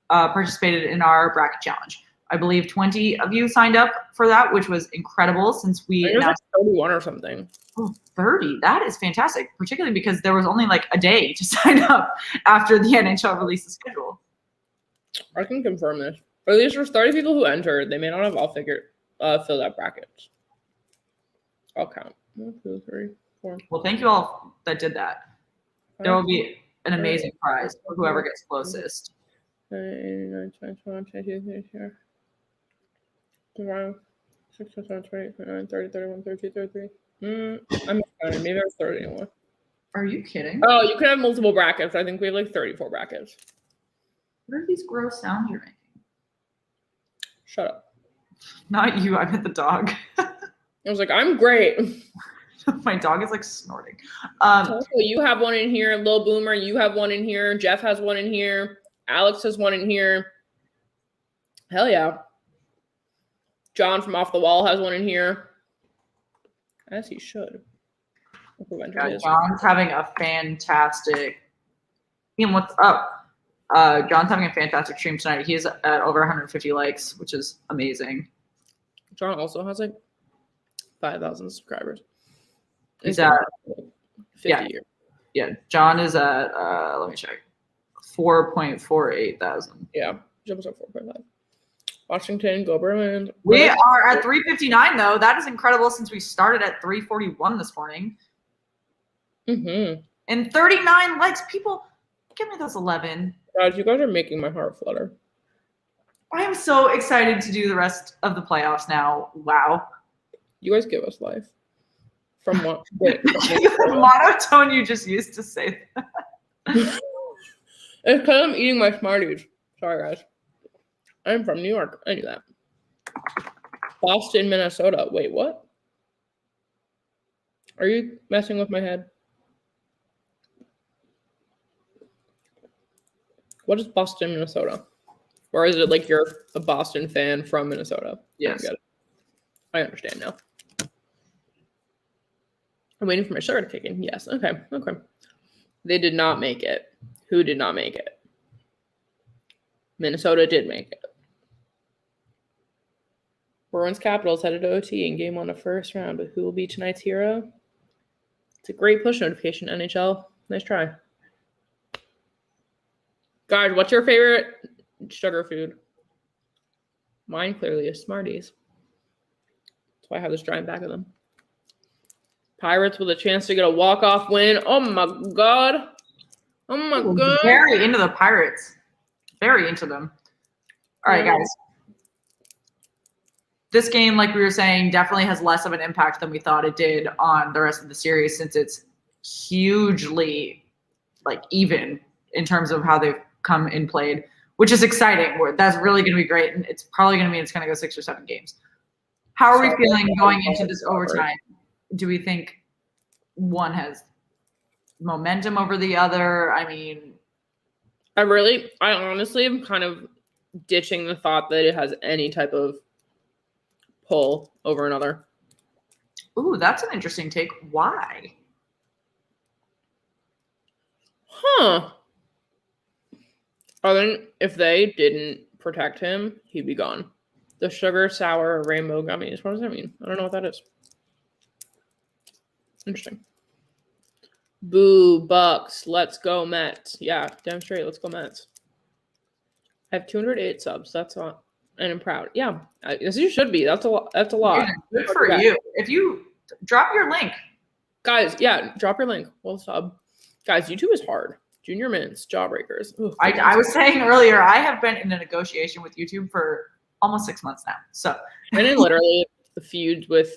participated in our bracket challenge. I believe 20 of you signed up for that, which was incredible since we announced 31 or something. Oh, 30. That is fantastic, particularly because there was only like a day to sign up after the NHL released the schedule. I can confirm this. Or at least there's 30 people who entered. They may not have all filled out brackets. I'll count. 1, 2, 3, 4. Well, thank you all that did that. There will be an amazing prize for whoever gets closest. 89, 20, 21, 22, 23, 25, 6, 7, 28, 29, 30, 31, 32, 33. I'm excited. Maybe I was 30 anymore. Are you kidding? Oh, you can have multiple brackets. I think we have like 34 brackets. What are these gross sounds you're making? Shut up. Not you. I meant the dog. I was like, I'm great. My dog is like snorting. You have one in here. Lil Boomer, you have one in here. Jeff has one in here. Alex has one in here. Hell yeah. John from Off the Wall has one in here. As he should. Yeah, John's having a fantastic. Ian, what's up? John's having a fantastic stream tonight. He's at over 150 likes, which is amazing. John also has like 5,000 subscribers. He's at 50 years. Yeah, John is at let me check. 4.48 thousand. Yeah, jumps up 4.5. Washington, go Bruins. We are at 359 though. That is incredible since we started at 341 this morning. Mm-hmm. And 39 likes. People, give me those 11. Guys, you guys are making my heart flutter. I am so excited to do the rest of the playoffs now. Wow. You guys give us life. From what? The monotone you just used to say that. It's because I'm eating my Smarties. Sorry, guys. I'm from New York. I knew that. Boston, Minnesota. Wait, what? Are you messing with my head? What is Boston, Minnesota? Or is it like you're a Boston fan from Minnesota? Yes. I understand now. I'm waiting for my sugar to kick in. Yes. Okay. They did not make it. Who did not make it? Minnesota did make it. Bruins Capitals headed to OT in game 1 of first round, but who will be tonight's hero? It's a great push notification, NHL. Nice try. Guys, what's your favorite sugar food? Mine clearly is Smarties. That's why I have this giant bag of them. Pirates with a chance to get a walk-off win. Oh my God. Oh my God. Very into the Pirates. Very into them. All right, guys. this game, like we were saying, definitely has less of an impact than we thought it did on the rest of the series, since it's hugely like even in terms of how they've come and played, which is exciting. That's really going to be great, and it's probably going to mean it's going to go 6 or 7 games. How are we feeling going into this overtime? Do we think one has momentum over the other? I mean, I honestly am kind of ditching the thought that it has any type of pull over another. Ooh, that's an interesting take. Why? Huh. I think if they didn't protect him, he'd be gone. The sugar, sour, rainbow gummies. What does that mean? I don't know what that is. Interesting. Boo, Bucks. Let's go, Mets. Yeah, damn straight. Let's go, Mets. I have 208 subs. That's all. And I'm proud. Yeah, as you should be. That's a lot. That's a lot. Yeah, good for you. If you drop your link. Guys, yeah, drop your link. We'll sub. Guys, YouTube is hard. Junior mints, jawbreakers. Ooh, I was saying earlier, I have been in a negotiation with YouTube for almost 6 months now. So and then literally feud with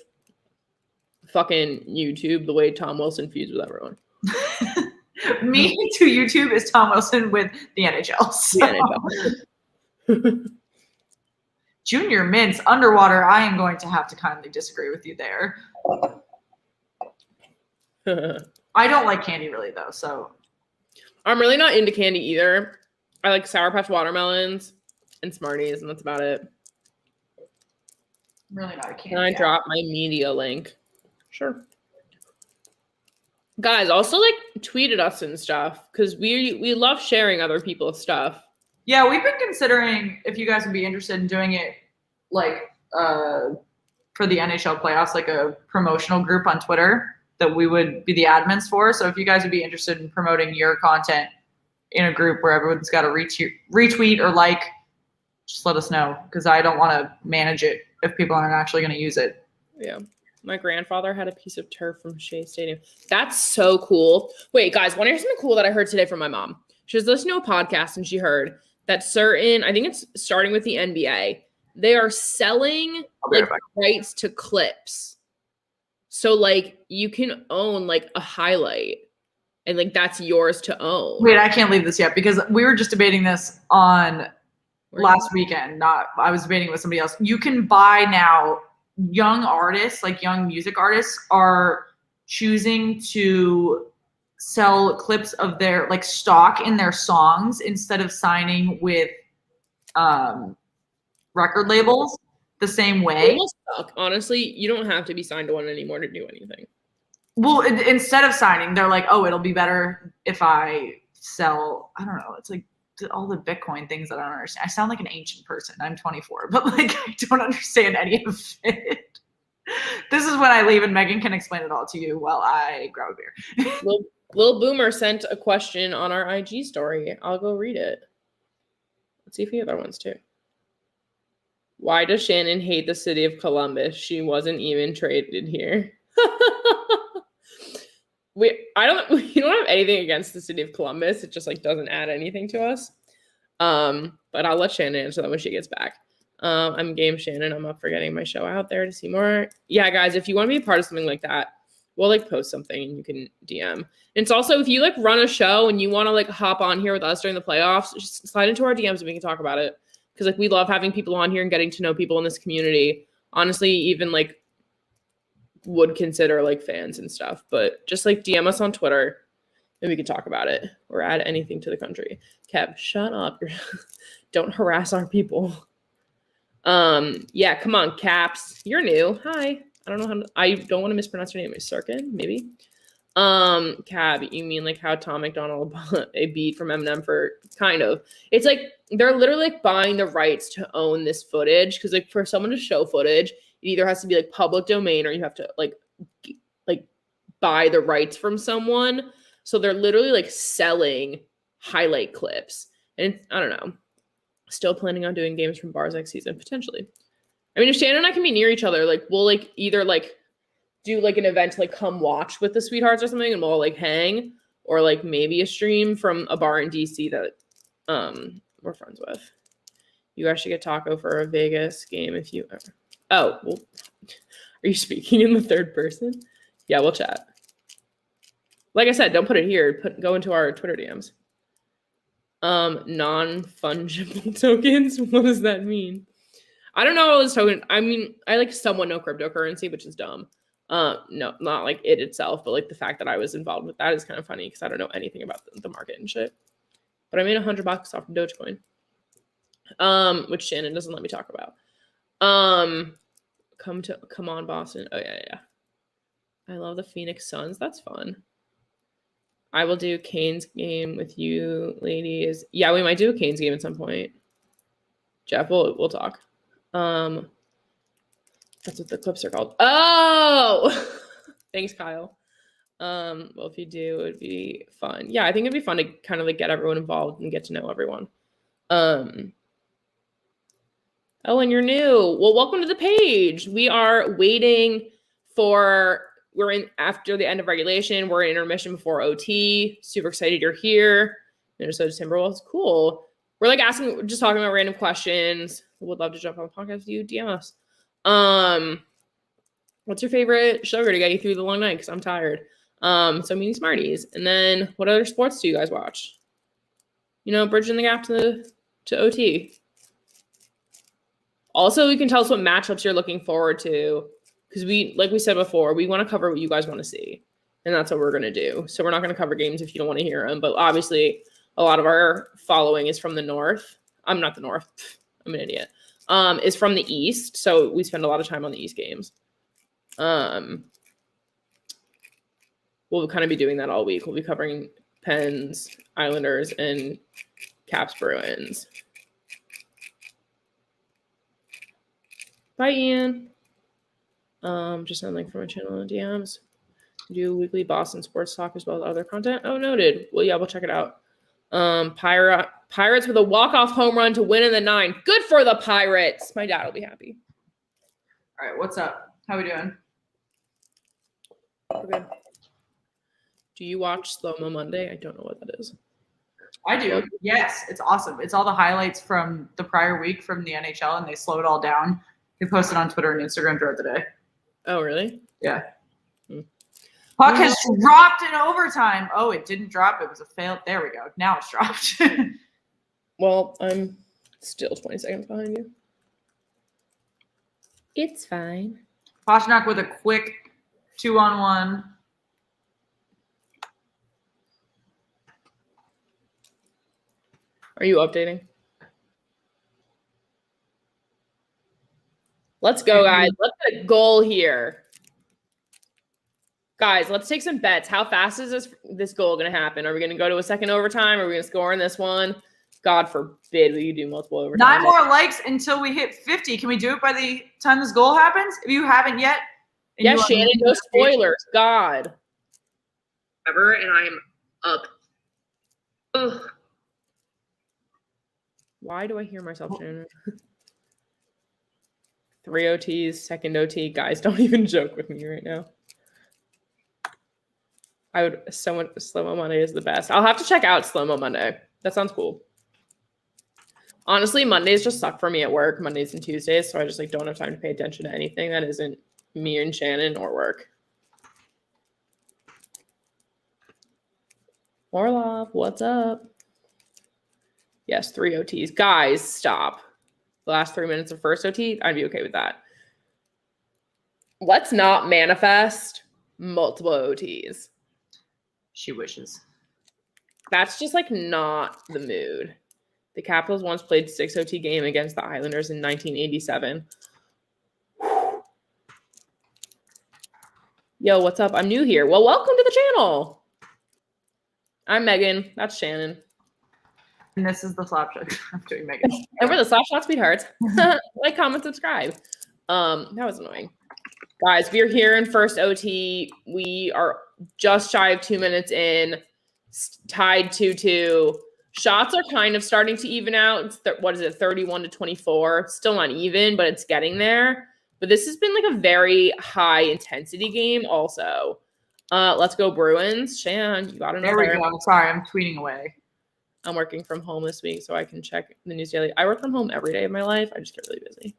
fucking YouTube the way Tom Wilson feuds with everyone. Me to YouTube is Tom Wilson with the NHL. So. The NHL. Junior mints underwater. I am going to have to kindly disagree with you there. I don't like candy really though, so I'm really not into candy either. I like Sour Patch watermelons and Smarties, and that's about it. I'm really not a candy. Can I drop my media link? Sure. Guys, also like tweet at us and stuff because we love sharing other people's stuff. Yeah, we've been considering if you guys would be interested in doing it like for the NHL playoffs, like a promotional group on Twitter that we would be the admins for. So if you guys would be interested in promoting your content in a group where everyone's got to retweet or like, just let us know because I don't want to manage it if people aren't actually going to use it. Yeah. My grandfather had a piece of turf from Shea Stadium. That's so cool. Wait, guys, want to hear something cool that I heard today from my mom? She was listening to a podcast and she heard that certain, I think it's starting with the NBA, they are selling like rights to clips. So like you can own like a highlight and like that's yours to own. Wait, I can't leave this yet because we were just debating this on last weekend. I was debating with somebody else. You can buy now, young artists, like young music artists are choosing to sell clips of their like stock in their songs instead of signing with record labels the same way. Honestly, you don't have to be signed to one anymore to do anything. Well, instead of signing, they're like, oh, it'll be better if I sell, I don't know, it's like all the Bitcoin things that I don't understand. I sound like an ancient person. I'm 24, but like I don't understand any of it. This is when I leave and Megan can explain it all to you while I grab a beer. Lil Boomer sent a question on our IG story. I'll go read it. Let's see if we have other ones too. Why does Shannon hate the city of Columbus? She wasn't even traded here. We don't have anything against the city of Columbus. It just like doesn't add anything to us. But I'll let Shannon answer that when she gets back. I'm game Shannon. I'm up for getting my show out there to see more. Yeah, guys, if you want to be a part of something like that, we'll like post something and you can DM. And it's also if you like run a show and you want to like hop on here with us during the playoffs, just slide into our DMs and we can talk about it. Because like we love having people on here and getting to know people in this community. Honestly, even like would consider like fans and stuff. But just like DM us on Twitter and we can talk about it or add anything to the country. Kev, shut up. Don't harass our people. Yeah, come on, Caps. You're new. Hi. I don't know I don't want to mispronounce your name. Is Sirkin, maybe? Cab, you mean like how Tom McDonald bought a beat from Eminem for kind of. It's like they're literally like buying the rights to own this footage because like for someone to show footage, it either has to be like public domain or you have to like buy the rights from someone. So they're literally like selling highlight clips. And I don't know. Still planning on doing games from bars next season, potentially. I mean, if Shannon and I can be near each other, like we'll like either like do like an event to like come watch with the sweethearts or something and we'll like hang, or like maybe a stream from a bar in DC that we're friends with. You guys should get Taco for a Vegas game if you ever. Oh, well, are you speaking in the third person? Yeah, we'll chat. Like I said, don't put it here. Go into our Twitter DMs. Non-fungible tokens. What does that mean? I don't know all this token. I mean, I like somewhat know cryptocurrency, which is dumb. No, not like it itself, but like the fact that I was involved with that is kind of funny because I don't know anything about the market and shit. But I made $100 off of Dogecoin, which Shannon doesn't let me talk about. Come on, Boston. Oh yeah. I love the Phoenix Suns. That's fun. I will do Canes game with you, ladies. Yeah, we might do a Canes game at some point. Jeff, we'll talk. That's what the clips are called. Oh, thanks, Kyle. Well, if you do, it'd be fun. Yeah, I think it'd be fun to kind of like get everyone involved and get to know everyone. Oh, and you're new. Well, welcome to the page. We are waiting for. We're in after the end of regulation. We're in intermission before OT. Super excited you're here. Minnesota Timberwolves, cool. We're like just talking about random questions. Would love to jump on the podcast with you. DM us. What's your favorite sugar to get you through the long night? Because I'm tired. So meeting Smarties. And then what other sports do you guys watch? Bridging the gap to OT. Also, you can tell us what matchups you're looking forward to. Because like we said before, we want to cover what you guys want to see. And that's what we're going to do. So we're not going to cover games if you don't want to hear them. But obviously, a lot of our following is from the North. I'm not the North. I'm an idiot. Is from the East. So we spend a lot of time on the East games. We'll kind of be doing that all week. We'll be covering Pens, Islanders, and Caps Bruins. Bye, Ian. Just send a link from my channel in DMs. Do weekly Boston sports talk as well as other content. Oh, noted. Well, yeah, we'll check it out. Pirates with a walk-off home run to win in the 9. Good for the Pirates. My dad will be happy. All right, what's up? How we doing? Okay. Do you watch Slow Mo Monday? I don't know what that is. I do. Yes, it's awesome. It's all the highlights from the prior week from the NHL, and they slow it all down. They post it on Twitter and Instagram throughout the day. Oh, really? Yeah. Puck has dropped in overtime. Oh, it didn't drop. It was a fail. There we go. Now it's dropped. Well, I'm still 20 seconds behind you. It's fine. Pasternak with a quick 2-on-1. Are you updating? Let's go, guys. Let's get a goal here. Guys, let's take some bets. How fast is this goal going to happen? Are we going to go to a second overtime? Are we going to score in this one? God forbid we do multiple overtimes. 9 more likes until we hit 50. Can we do it by the time this goal happens? If you haven't yet. Yes, Shannon, no spoilers. God. And I'm up. Ugh. Why do I hear myself, Shannon? 3 OTs, second OT. Guys, don't even joke with me right now. Slow-mo Monday is the best. I'll have to check out Slow-mo Monday. That sounds cool. Honestly, Mondays just suck for me at work, Mondays and Tuesdays, so I just don't have time to pay attention to anything that isn't me and Shannon or work. Orlov, what's up? Yes, 3 OTs. Guys, stop. The last 3 minutes of first OT, I'd be okay with that. Let's not manifest multiple OTs. She wishes. That's just not the mood. The Capitals once played 6 OT game against the Islanders in 1987. Yo, what's up? I'm new here. Well, welcome to the channel. I'm Megan. That's Shannon. And this is the Slapshot. I'm doing Megan. And we're the Slapshot Sweethearts. Like, comment, subscribe. That was annoying. Guys, we're here in first OT. We are just shy of 2 minutes in, tied 2-2. Shots are kind of starting to even out. It's 31-24. It's still not even, but it's getting there. But this has been a very high intensity game also. Let's go Bruins. Shan, you got another. There we go. Sorry, I'm tweeting away. I'm working from home this week, so I can check the news daily. I work from home every day of my life. I just get really busy.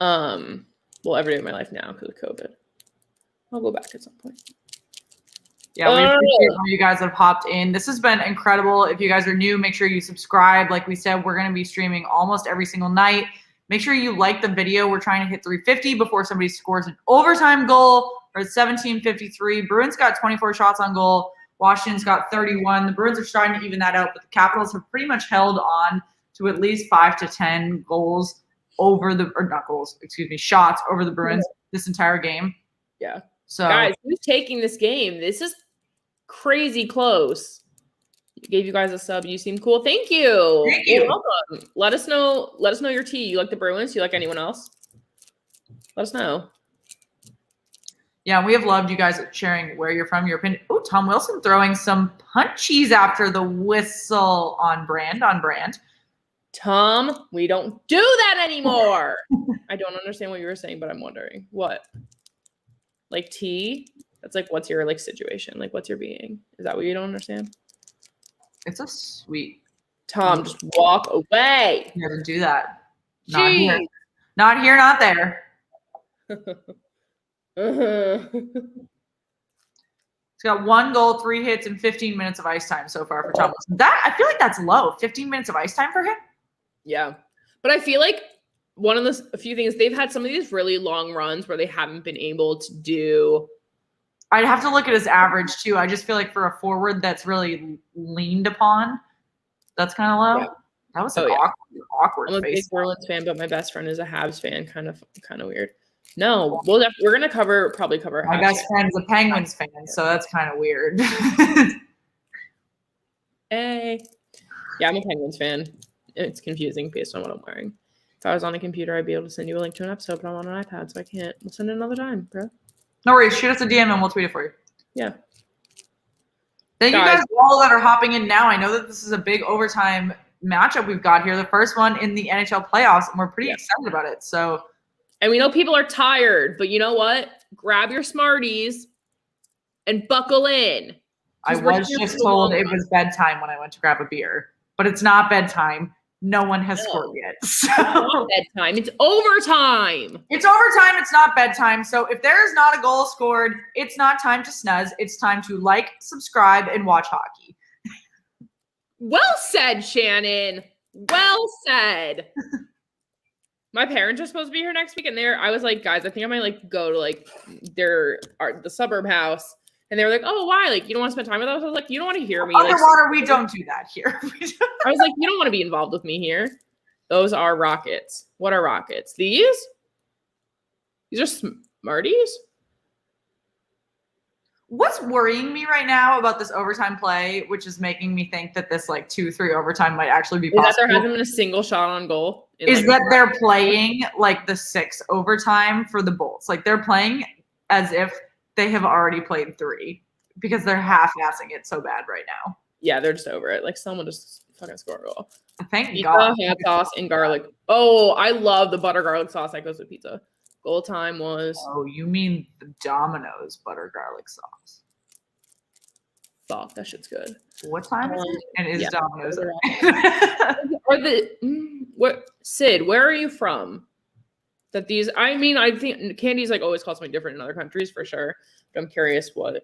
Well, every day of my life now because of COVID. I'll go back at some point. Yeah, we appreciate all you guys that have hopped in. This has been incredible. If you guys are new, make sure you subscribe. Like we said, we're going to be streaming almost every single night. Make sure you like the video. We're trying to hit 350 before somebody scores an overtime goal. We're at 17:53. Bruins got 24 shots on goal. Washington's got 31. The Bruins are starting to even that out, but the Capitals have pretty much held on to at least 5 to 10 goals over the, or not goals, excuse me, shots over the Bruins this entire game. Yeah. So guys, who's taking this game? This is crazy close. Gave you guys a sub. You seem cool. Thank you. Thank you. You're welcome. Let us know your tea. You like the Bruins? You like anyone else? Let us know. Yeah, we have loved you guys sharing where you're from, your opinion. Oh, Tom Wilson throwing some punchies after the whistle. On brand. Tom, we don't do that anymore. I don't understand what you were saying, but I'm wondering. What? Like tea? That's like, what's your like situation? Like, what's your being? Is that what you don't understand? It's a sweet. Tom, just walk away. He doesn't do that. Not here. Not here, not there. He's got 1 goal, 3 hits, and 15 minutes of ice time so far for Tom Wilson. That I feel like that's low. 15 minutes of ice time for him? Yeah. But I feel like one of a few things, they've had some of these really long runs where they haven't been able to do. I'd have to look at his average too. I just feel like for a forward that's really leaned upon, that's kind of low. Yeah. That was an awkward I'm a face. big Bruins fan, but my best friend is a Habs fan. Kind of weird. No, we're gonna probably cover. My best friend's a Penguins fan, so that's kind of weird. Hey, yeah, I'm a Penguins fan. It's confusing based on what I'm wearing. If I was on a computer, I'd be able to send you a link to an episode, but I'm on an iPad, so I can't. We'll send it another time, bro. No worries. Shoot us a DM and we'll tweet it for you. Yeah. Thank you guys all that are hopping in now. I know that this is a big overtime matchup we've got here, the first one in the NHL playoffs, and we're pretty excited about it. So, and we know people are tired, but you know what? Grab your Smarties and buckle in. I was just told it was bedtime when I went to grab a beer, but it's not bedtime. No one has scored yet. So. It's not bedtime. It's overtime. It's overtime. It's not bedtime. So if there is not a goal scored, it's not time to snuzz. It's time to like, subscribe, and watch hockey. Well said, Shannon. Well said. My parents are supposed to be here next week, and I was like, guys, I think I might like go to like the suburb house. And they were like, oh, why? Like, you don't want to spend time with us? I was like, you don't want to hear me. Underwater, we don't do that here. I was like, you don't want to be involved with me here. Those are rockets. What are rockets? These? These are Smarties? What's worrying me right now about this overtime play, which is making me think that this like 2-3 overtime might actually be possible, is that there hasn't been a single shot on goal? Is that they're playing like the 6 overtime for the Bolts. Like they're playing as if they have already played 3 because they're half-assing it so bad right now. Yeah, they're just over it. Like someone just fucking score a goal. Thank Pizza, God. hot sauce, and garlic. Oh, I love the butter garlic sauce that goes with pizza. Goal time was. Oh, you mean the Domino's butter garlic sauce? Fuck, that shit's good. What time is it? And is Domino's? What, Sid? Where are you from? That these, I mean, I think candy's like always called something different in other countries for sure. But I'm curious where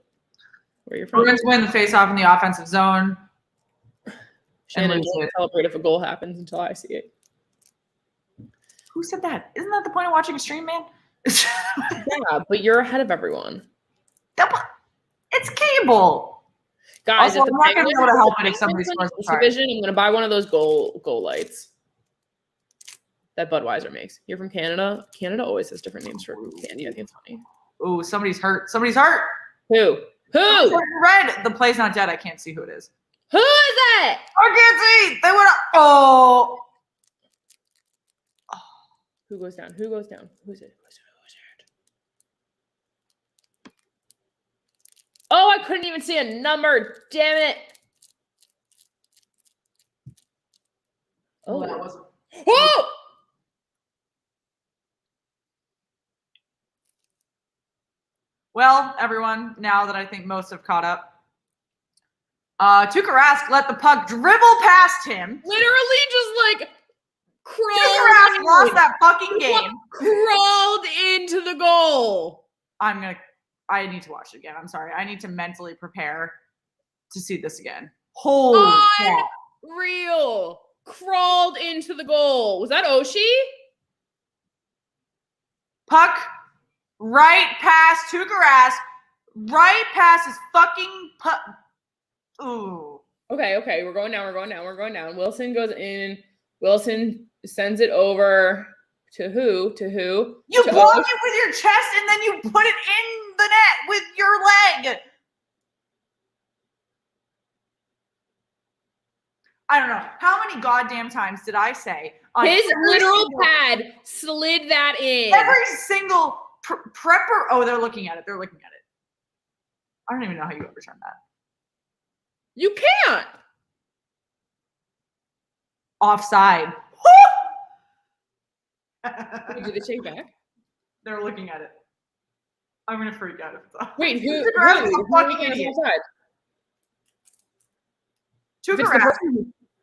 you're from. Bruins win the face-off in the offensive zone. Shannon won't celebrate if a goal happens until I see it. Who said that? Isn't that the point of watching a stream, man? Yeah, but you're ahead of everyone. It's cable. Guys, also, I'm not going to be able to help it if somebody scores the card. Division, I'm going to buy one of those goal lights that Budweiser makes. You're from Canada. Canada always has different names for candy. I think it's funny. Ooh, somebody's hurt. Somebody's hurt. Who? Red. The play's not dead. I can't see who it is. Who is it? I can't see. They went up. Oh. Who goes down? Who goes down? Who's it? Oh, I couldn't even see a number. Damn it. Oh. That wasn't. Oh! Well, everyone, now that I think most have caught up, Tuukka Rask let the puck dribble past him. Literally just like Grass lost that fucking game. Crawled into the goal. I need to watch it again. I'm sorry. I need to mentally prepare to see this again. Holy crap. Unreal. Crawled into the goal. Was that Oshie? Puck right past Tuukka, right past his fucking puck. Ooh. Okay. We're going down. Wilson goes in. Wilson sends it over to who? You block it with your chest and then you put it in the net with your leg. I don't know. How many goddamn times did I say? His literal pad slid that in. Every single prepper. Oh, they're looking at it. I don't even know how you overturn that. You can't. Offside. Wait, did they take back? They're looking at it. I'm gonna freak out if it's off. Wait, who? Fucking idiot. Tuukka Rask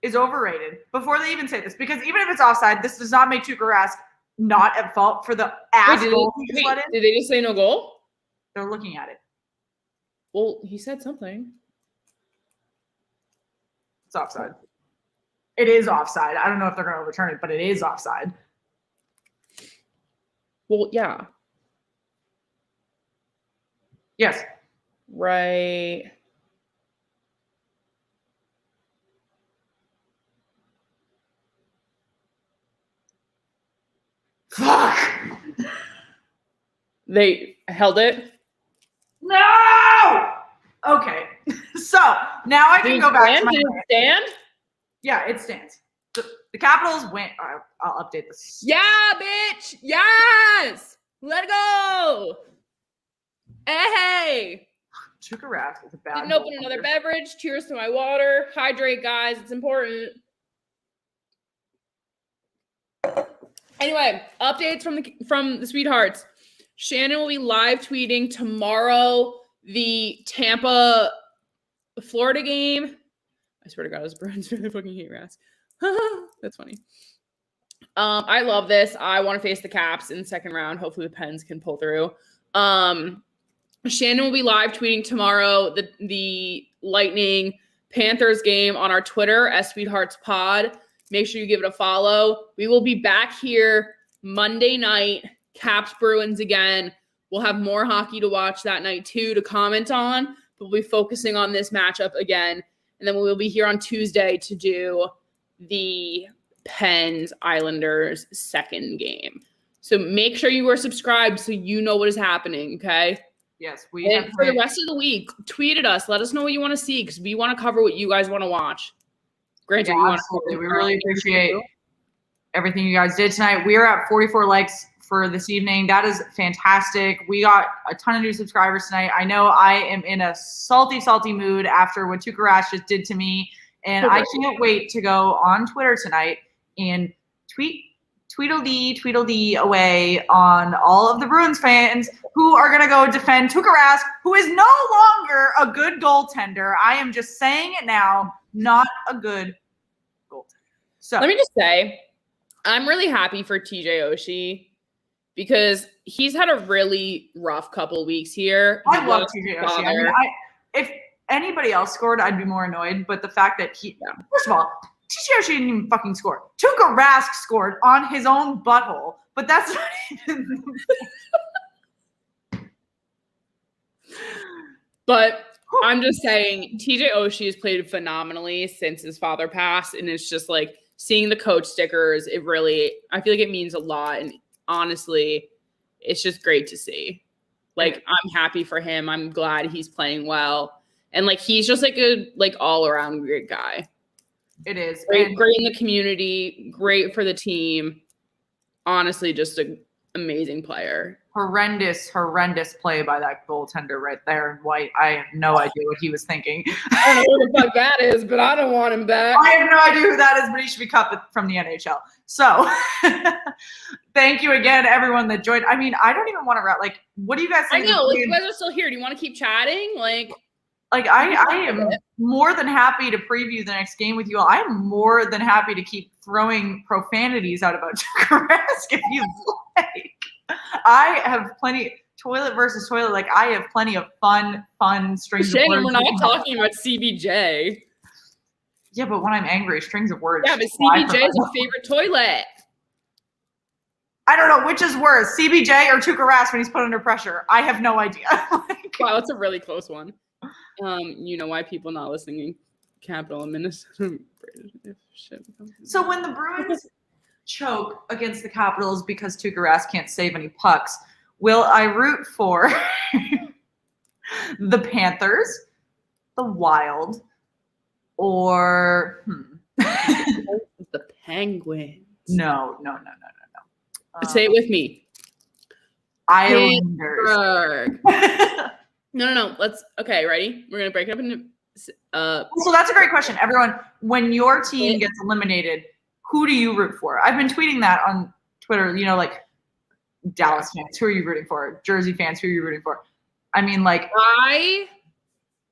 is overrated before they even say this, because even if it's offside, this does not make Tuukka Rask not at fault for the ass goal he just let in. Did they just say no goal? They're looking at it. Well, he said something. It's offside. It is offside. I don't know if they're going to overturn it, but it is offside. Well, yeah. Yes. Right. Fuck. They held it? No! Okay. So, now I can go back to my... Did it stand? Yeah, it stands. The Capitals win. I'll update this. Yeah, bitch! Yes! Let it go! Hey! Tuukka Rask is a bad... Didn't open another beverage. Cheers to my water. Hydrate, guys. It's important. Anyway, updates from the Sweethearts. Shannon will be live tweeting tomorrow the Tampa, Florida game. I swear to God, those Bruins really fucking hate Rask. That's funny. I love this. I want to face the Caps in the second round. Hopefully the Pens can pull through. Shannon will be live tweeting tomorrow the Lightning Panthers game on our Twitter, @SweetheartsPod. Make sure you give it a follow. We will be back here Monday night, Caps Bruins again. We'll have more hockey to watch that night too, to comment on, but we'll be focusing on this matchup again. And then we'll be here on Tuesday to do the Pens Islanders second game. So make sure you are subscribed so you know what is happening, okay? Yes, and for the rest of the week, tweet at us. Let us know what you want to see, because we want to cover what you guys want to watch. Granted, yeah, absolutely. We really appreciate everything you guys did tonight. We are at 44 likes for this evening. That is fantastic. We got a ton of new subscribers tonight. I know I am in a salty mood after what Tuukka Rask just did to me, and I can't wait to go on Twitter tonight and tweedledee away on all of the Bruins fans who are going to go defend Tuukka Rask, who is no longer a good goaltender. I am just saying it now, not a good goaltender. So let me just say, I'm really happy for TJ Oshie because he's had a really rough couple of weeks here. I love TJ Oshie. I mean, if anybody else scored, I'd be more annoyed. But the fact that first of all, TJ Oshie didn't even fucking score. Tuukka Rask scored on his own butthole, but that's not even. But I'm just saying, TJ Oshie has played phenomenally since his father passed, and it's just like seeing the coach stickers. It really, I feel like it means a lot, and honestly, it's just great to see. Like, I'm happy for him. I'm glad he's playing well, and like he's just like a all around great guy. It is great in the community, great for the team. Honestly, just an amazing player. Horrendous play by that goaltender right there in white. I have no idea what he was thinking. I don't know who the fuck that is, but I don't want him back. I have no idea who that is, but he should be cut from the NHL. So thank you again, everyone that joined. I mean, I don't even want to what do you guys think? I know, like, you guys are still here. Do you want to keep chatting? Like, Like I am more than happy to preview the next game with you all. I'm more than happy to keep throwing profanities out about Tuukka Rask if you like. I have plenty toilet versus toilet. Like I have plenty of fun strings of words. We're not talking about CBJ. Yeah, but when I'm angry, strings of words. Yeah, but CBJ is your favorite toilet. I don't know which is worse, CBJ or Tuukka Rask when he's put under pressure. I have no idea. Wow, that's a really close one. You know why people not listening in Capital and Minnesota. So when the Bruins choke against the Capitals because Tuukka Rask can't save any pucks, will I root for the Panthers, the Wild, or the Penguins? No. Say it with me. Islanders. No. Okay, ready? We're gonna break it up into. So that's a great question, everyone. When your team gets eliminated, who do you root for? I've been tweeting that on Twitter. You know, like Dallas fans, who are you rooting for? Jersey fans, who are you rooting for? I mean, like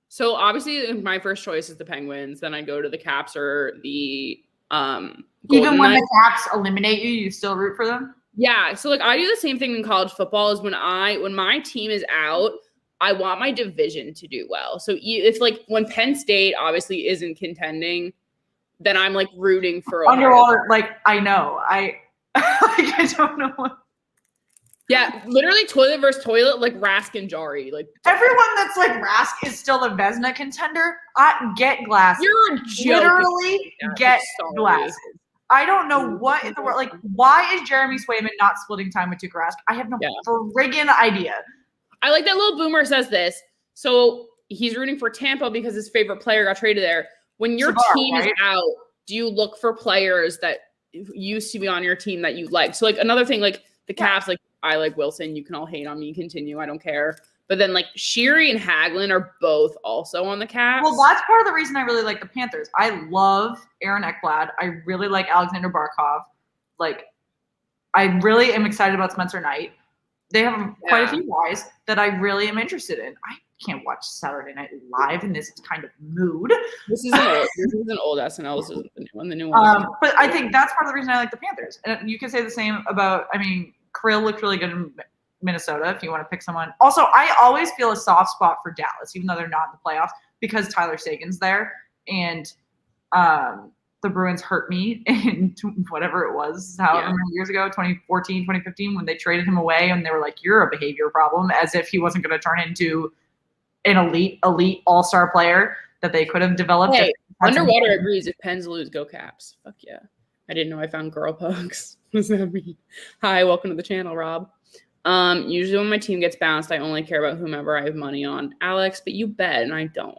So obviously, my first choice is the Penguins. Then I go to the Caps or the Even when the Caps eliminate you, you still root for them? Yeah. So like I do the same thing in college football. Is when my team is out, I want my division to do well. So if like when Penn State obviously isn't contending, then I'm like rooting for underwater. Like I know I don't know what. Yeah, literally toilet versus toilet, like Rask and Jari. Like everyone that's like Rask is still a Vezina contender. I get glasses. You're joking. Literally get glasses. I don't know what in the world. Like, why is Jeremy Swayman not splitting time with Tuukka Rask? I have no friggin' idea. I like that little boomer says this. So he's rooting for Tampa because his favorite player got traded there. When your team is out, do you look for players that used to be on your team that you like? So like another thing, like the Caps, like I like Wilson. You can all hate on me. Continue. I don't care. But then like Sheary and Hagelin are both also on the Caps. Well, that's part of the reason I really like the Panthers. I love Aaron Ekblad. I really like Alexander Barkov. Like, I really am excited about Spencer Knight. They have quite a few guys that I really am interested in. I can't watch Saturday Night Live in this kind of mood. This is an old SNL. This isn't the new one. The new one. But I think that's part of the reason I like the Panthers. And you can say the same about, I mean, Krill looked really good in Minnesota if you want to pick someone. Also, I always feel a soft spot for Dallas, even though they're not in the playoffs, because Tyler Sagan's there. And the Bruins hurt me in whatever it was, however many years ago, 2014, 2015, when they traded him away and they were like, you're a behavior problem, as if he wasn't going to turn into an elite all-star player that they could have developed. Hey, Underwater agrees. If Pens lose, go Caps. Fuck yeah. I didn't know I found girl pugs. What does that mean? Hi, welcome to the channel, Rob. Usually when my team gets bounced, I only care about whomever I have money on. Alex, but you bet, and I don't.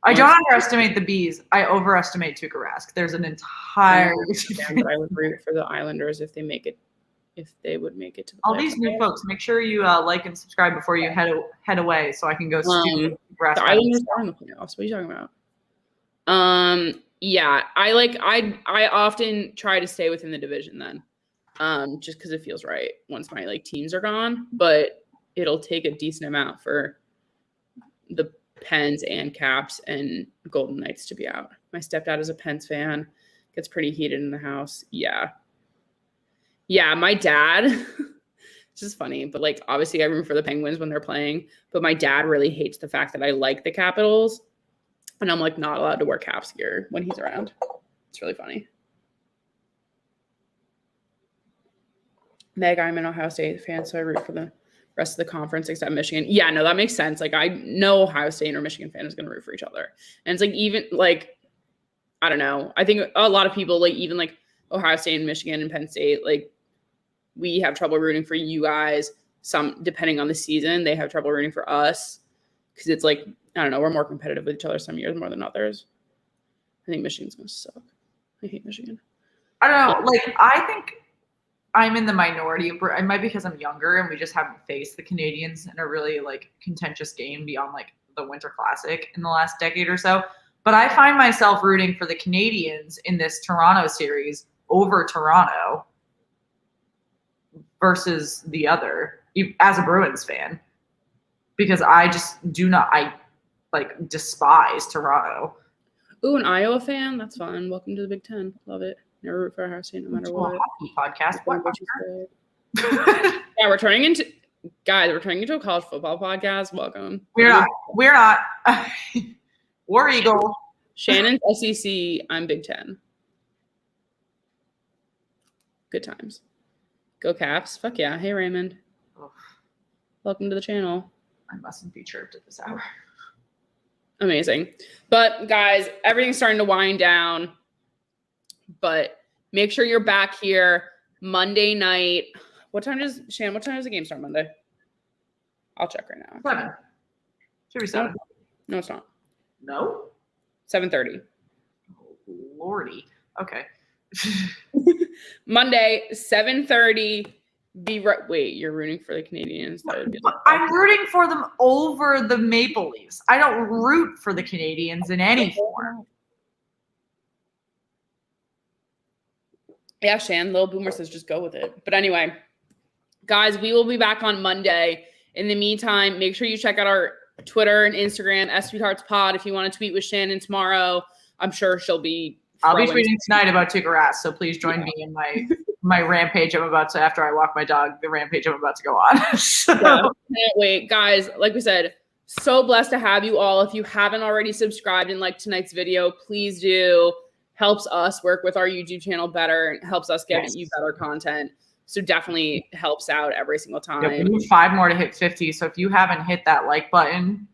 I don't underestimate the bees. I overestimate Tuukka Rask. There's an entire. I would root for the Islanders if they make it. If they would make it to the all these new folks, make sure you like and subscribe before you head away, so I can go. The Islanders are in the playoffs. What are you talking about? Yeah, I often try to stay within the division then, just because it feels right once my like teams are gone. But it'll take a decent amount for the Pens and Caps and Golden Knights to be out. My stepdad is a Pens fan. Gets pretty heated in the house. Yeah, my dad. It's just funny, but like obviously I root for the Penguins when they're playing, but my dad really hates the fact that I like the Capitals. And I'm like not allowed to wear Caps gear when he's around. It's really funny. Meg, I'm an Ohio State fan, so I root for the rest of the conference except Michigan. Yeah, no, that makes sense. Like I know Ohio State or Michigan fan is going to root for each other. And it's like even like, I don't know. I think a lot of people like even like Ohio State and Michigan and Penn State, like we have trouble rooting for you guys. Some, depending on the season, they have trouble rooting for us because it's like, I don't know, we're more competitive with each other some years more than others. I think Michigan's going to suck. I hate Michigan. I don't know. Like, I think I'm in the minority. It might be because I'm younger and we just haven't faced the Canadians in a really, like, contentious game beyond, like, the Winter Classic in the last decade or so. But I find myself rooting for the Canadians in this Toronto series over Toronto versus the other, as a Bruins fan. Because I just do not – like despise Toronto. Ooh, an Iowa fan? That's fun. Welcome to the Big Ten. Love it. Never root for Ohio State, no matter what. Hockey podcast. What? Yeah, we're turning into a college football podcast. Welcome. We're not. War Eagle. Shannon's SEC. I'm Big Ten. Good times. Go Caps. Fuck yeah. Hey, Raymond. Oh. Welcome to the channel. I mustn't be chirped at this hour. Amazing. But guys, everything's starting to wind down. But make sure you're back here Monday night. What time does the game start Monday? I'll check right now. 7. Should be 7. No, it's not. No? 7:30. Oh, Lordy. Okay. Monday, 7:30. Wait, you're rooting for the Canadians? That would be I'm rooting for them over the Maple Leafs. I don't root for the Canadians in any form. Yeah, Shan, Little Boomer says just go with it. But anyway, guys, we will be back on Monday. In the meantime, make sure you check out our Twitter and Instagram, SweetheartsPod. If you want to tweet with Shannon tomorrow, I'm sure she'll be. I'll be tweeting tonight about Tuukka Rask, so please join me in my rampage. After I walk my dog, the rampage I'm about to go on. So. Yeah, can't wait, guys. Like we said, so blessed to have you all. If you haven't already subscribed and liked tonight's video, please do. Helps us work with our YouTube channel better. It helps us get you better content. So definitely helps out every single time. Yeah, we need 5 more to hit 50. So if you haven't hit that like button,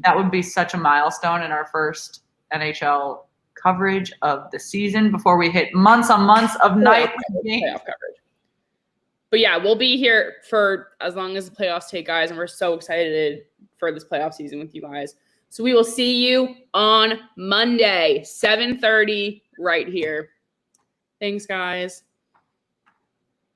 that would be such a milestone in our first NHL coverage of the season before we hit months on months of night playoff coverage. But yeah, we'll be here for as long as the playoffs take, guys, and we're so excited for this playoff season with you guys. So we will see you on Monday, 7:30, right here. Thanks, guys.